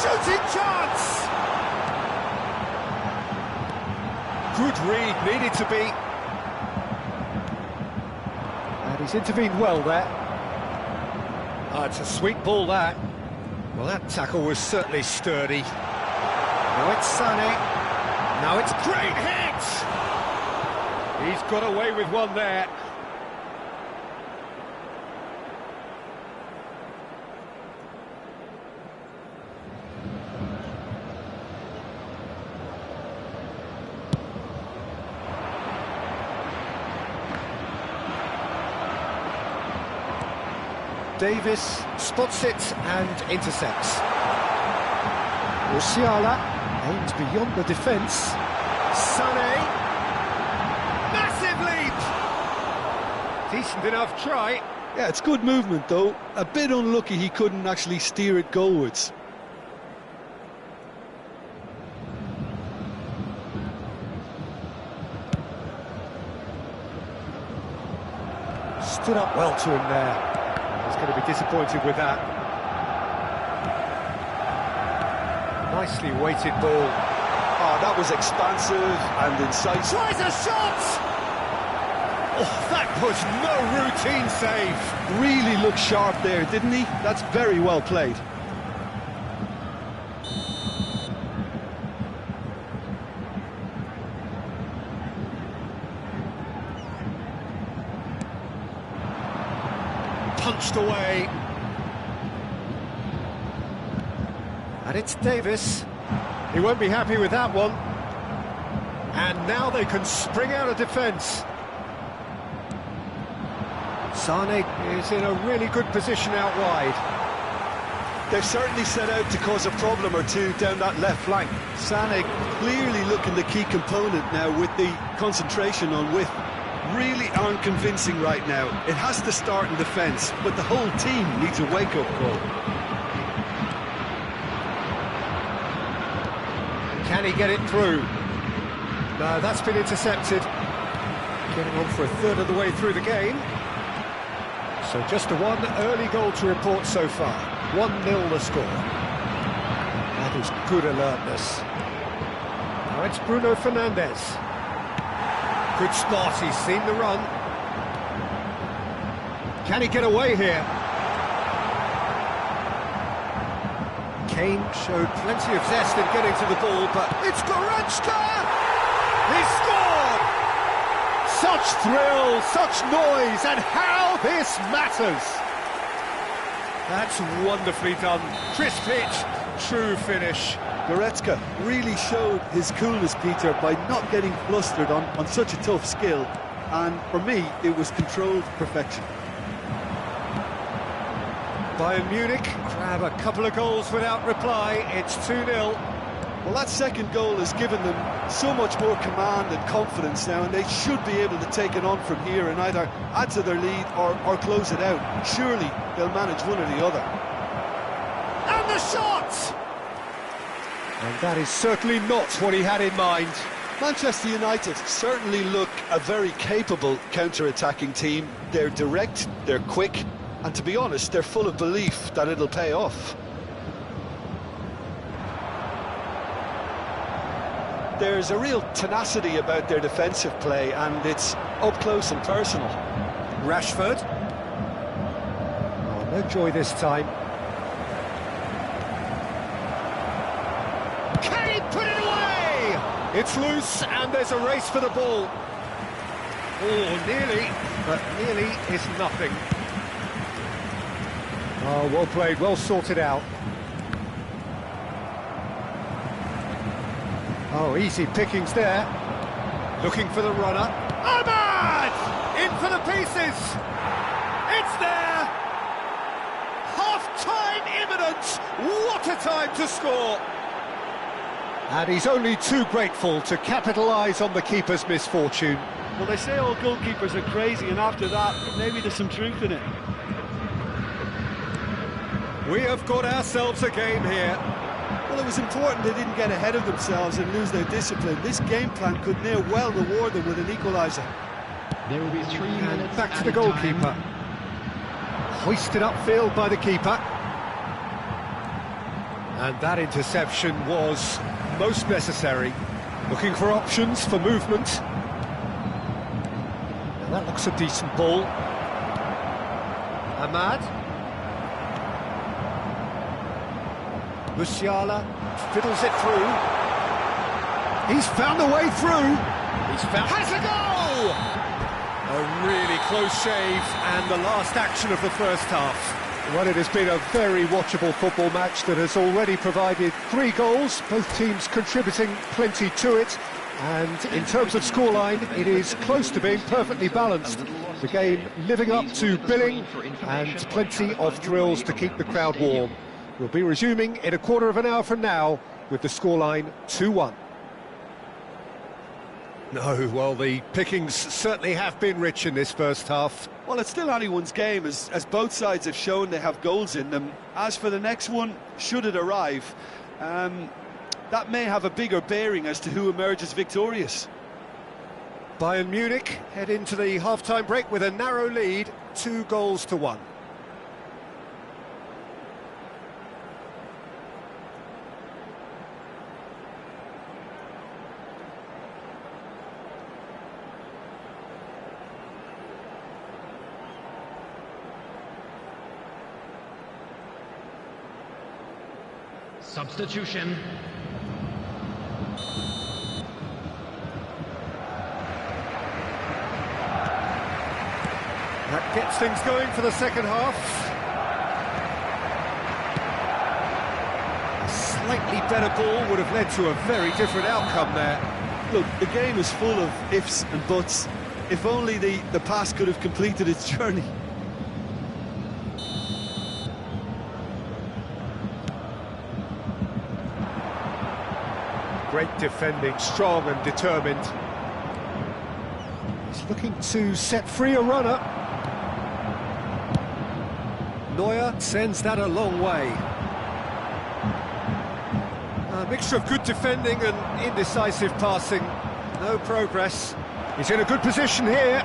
Shooting chance! Good read, needed to be. And he's intervened well there. Oh, it's a sweet ball, that. Well, that tackle was certainly sturdy. Now it's Sané. Now it's great hit! He's got away with one there. Davis spots it and intercepts. Musiala aims beyond the defence. Sané. Massive leap! Decent enough try. Yeah, it's good movement, though. A bit unlucky he couldn't actually steer it goalwards. Stood up well to him there. He's going to be disappointed with that. Nicely weighted ball. Oh, that was expansive and incisive. Tries a shot! Oh, that was no routine save. Really looked sharp there, didn't he? That's very well played. Punched away. And it's Davis. He won't be happy with that one. And now they can spring out of defence. Sane is in a really good position out wide. They've certainly set out to cause a problem or two down that left flank. Sané clearly looking the key component now with the concentration on width. Really aren't convincing right now. It has to start in defence, but the whole team needs a wake-up call. Can he get it through? No, that's been intercepted. Getting on for a third of the way through the game. So just one early goal to report so far. 1-0 the score. That is good alertness. Now it's Bruno Fernandes. Good spot, he's seen the run. Can he get away here? Kane showed plenty of zest in getting to the ball, but it's Goretzka! He scored! Such thrill, such noise, and how this matters! That's wonderfully done. Crisp hit, true finish. Goretzka really showed his coolness, Peter, by not getting flustered on such a tough skill. And for me, it was controlled perfection. Bayern Munich grab a couple of goals without reply. It's 2-0. Well, that second goal has given them so much more command and confidence now, and they should be able to take it on from here and either add to their lead or close it out. Surely they'll manage one or the other. And the shot! And that is certainly not what he had in mind. Manchester United certainly look a very capable counter-attacking team. They're direct, they're quick, and to be honest, they're full of belief that it'll pay off. There's a real tenacity about their defensive play, and it's up close and personal. Rashford. Oh, no joy this time. Can he put it away? It's loose, and there's a race for the ball. Oh, nearly, but nearly is nothing. Oh, well played, well sorted out. Oh, easy pickings there. Looking for the runner. Ahmad! In for the pieces! It's there! Half-time imminent! What a time to score! And he's only too grateful to capitalise on the keeper's misfortune. Well, they say all goalkeepers are crazy, and after that, maybe there's some truth in it. We have got ourselves a game here. Well, it was important they didn't get ahead of themselves and lose their discipline. This game plan could near well reward them with an equaliser. There will be 3 minutes. Back to the goalkeeper. Hoisted upfield by the keeper. And that interception was most necessary. Looking for options for movement. Now that looks a decent ball. Ahmad. Musiala fiddles it through. He's found a way through. Has a goal! A really close shave, and the last action of the first half. Well, it has been a very watchable football match that has already provided 3 goals, both teams contributing plenty to it. And in terms of scoreline, it is close to being perfectly balanced. The game living up to billing, and plenty of thrills to keep the crowd warm. We'll be resuming in a quarter of an hour from now with the scoreline 2-1. No, well, the pickings certainly have been rich in this first half. Well, it's still anyone's game, as both sides have shown they have goals in them. As for the next one, should it arrive, that may have a bigger bearing as to who emerges victorious. Bayern Munich head into the half-time break with a narrow lead, 2-1. Substitution. That gets things going for the second half. slightly better ball would have led to a very different outcome there. Look, the game is full of ifs and buts. If only the pass could have completed its journey. Great defending, strong and determined. He's looking to set free a runner. Neuer sends that a long way. A mixture of good defending and indecisive passing. No progress. He's in a good position here.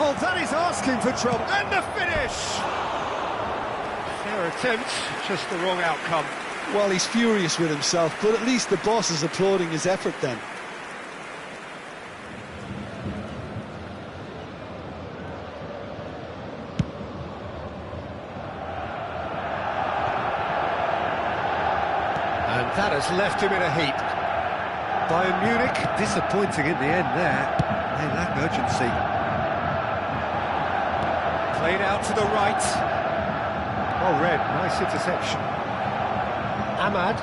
Oh, that is asking for trouble. And the finish! Fair attempt, just the wrong outcome. Well, he's furious with himself, but at least the boss is applauding his effort then. And that has left him in a heap. Bayern Munich, disappointing in the end there. They lack urgency. Played out to the right. Well read, nice interception. Ahmad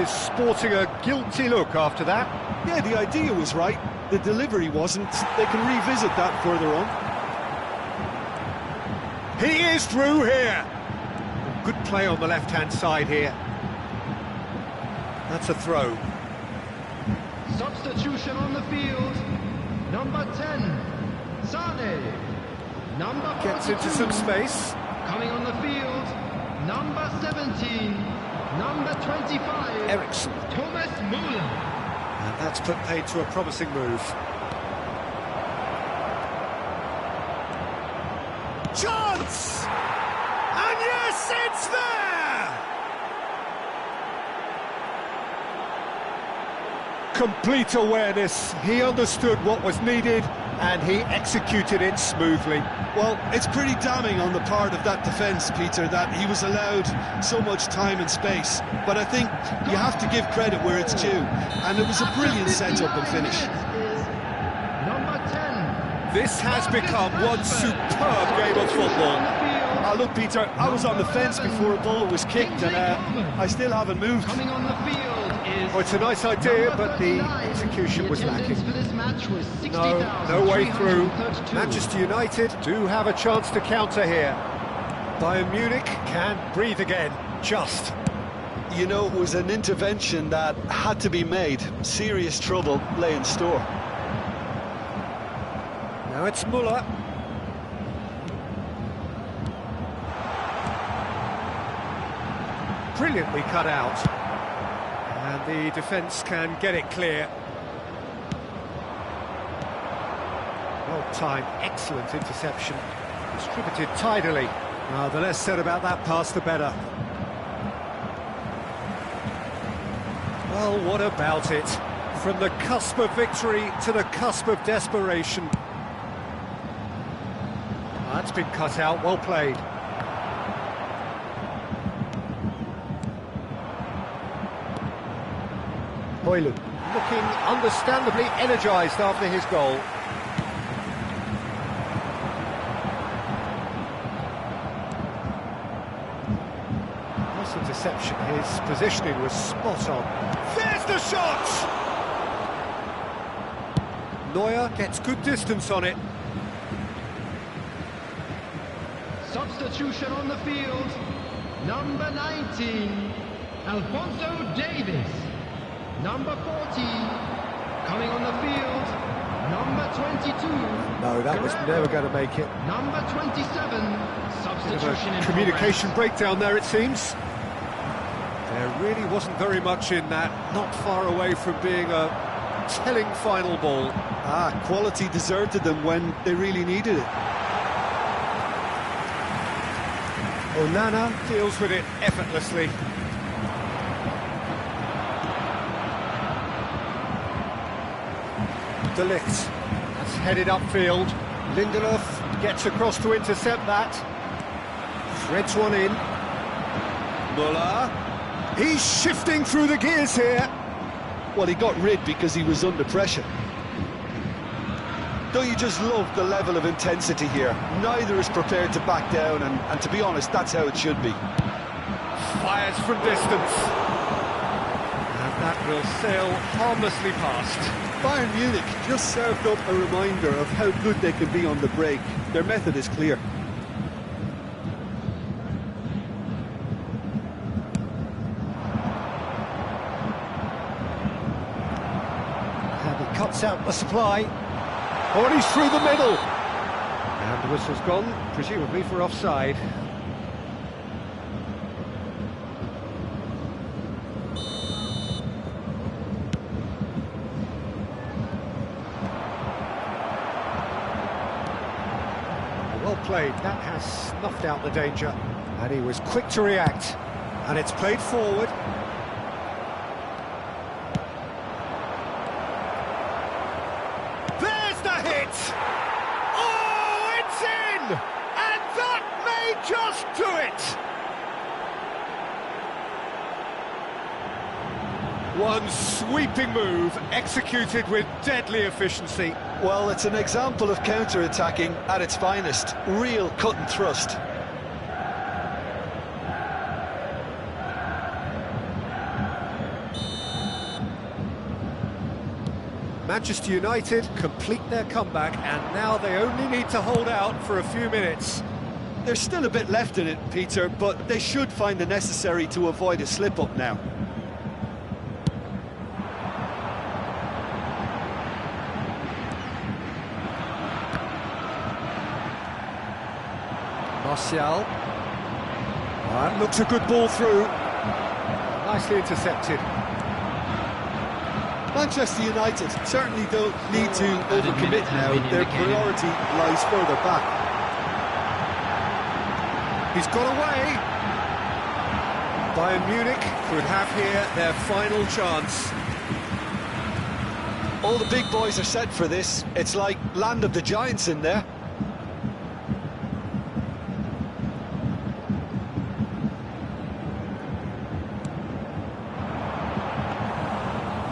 is sporting a guilty look after that. Yeah, the idea was right. The delivery wasn't. They can revisit that further on. He is through here. Good play on the left-hand side here. That's a throw. Substitution on the field. Number 10, Sane. Number 42, Gets into some space. coming on the field. Number 17, number 25, Eriksson. Thomas Müller. And that's put paid to a promising move. Chance! And yes, it's there! Complete awareness. He understood what was needed and he executed it smoothly. Well, it's pretty damning on the part of that defence, Peter, that he was allowed so much time and space. But I think you have to give credit where it's due. And it was a brilliant setup and finish. Number 10. This has become one superb game of football. Look, Peter, I was on the fence before a ball was kicked, and I still haven't moved. Coming on the field is Oh, it's a nice idea, but the execution was lacking. for this match was No way through. 60,332. Manchester United do have a chance to counter here. Bayern Munich can breathe again, just. You know, it was an intervention that had to be made. Serious trouble lay in store. Now it's Müller. Brilliantly cut out. And the defence can get it clear. Well timed, excellent interception. Distributed tidily. The less said about that pass, the better. Well, what about it? From the cusp of victory to the cusp of desperation. That's been cut out, well played. Højlund looking understandably energised after his goal. Nice interception, his positioning was spot on. There's the shot! Neuer gets good distance on it. Substitution on the field. Number 19, Alphonso Davies. Number 40, coming on the field. Number 22. No, that was never going to make it. Number 27, substitution in Communication breakdown there, it seems. There really wasn't very much in that. Not far away from being a telling final ball. Quality deserted them when they really needed it. Onana deals with it effortlessly. De Ligt, that's headed upfield. Lindelof gets across to intercept that. Threads one in. Müller. He's shifting through the gears here. Well, he got rid because he was under pressure. Don't you just love the level of intensity here? Neither is prepared to back down, and to be honest, that's how it should be. fires from distance. And that will sail harmlessly past. Bayern Munich just served up a reminder of how good they can be on the break. Their method is clear. And he cuts out the supply. Oh, and he's through the middle. And the whistle's gone, presumably for offside. Well played, that has snuffed out the danger. And he was quick to react. And it's played forward. There's the hit! Oh, it's in! And that may just do it! One sweeping move, executed with deadly efficiency. Well, it's an example of counter-attacking at its finest. Real cut and thrust. Manchester United complete their comeback, and now they only need to hold out for a few minutes. There's still a bit left in it, Peter, but they should find the necessary to avoid a slip-up now. Martial. That looks a good ball through. Nicely intercepted. Manchester United certainly don't need to overcommit now. Their priority lies further back. He's got away. Bayern Munich could have here their final chance. All the big boys are set for this. It's like land of the giants in there.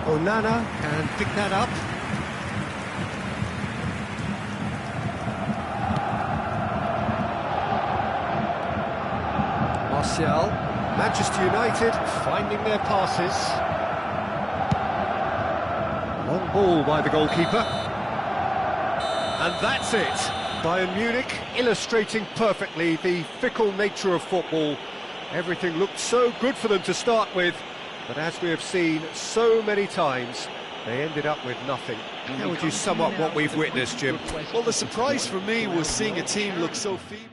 Onana can pick that up. Martial. Manchester United finding their passes. Long ball by the goalkeeper. And that's it. Bayern Munich illustrating perfectly the fickle nature of football. Everything looked so good for them to start with. But as we have seen so many times, they ended up with nothing. How would you sum up what we've witnessed, Jim? Well, the surprise for me was seeing a team look so feeble.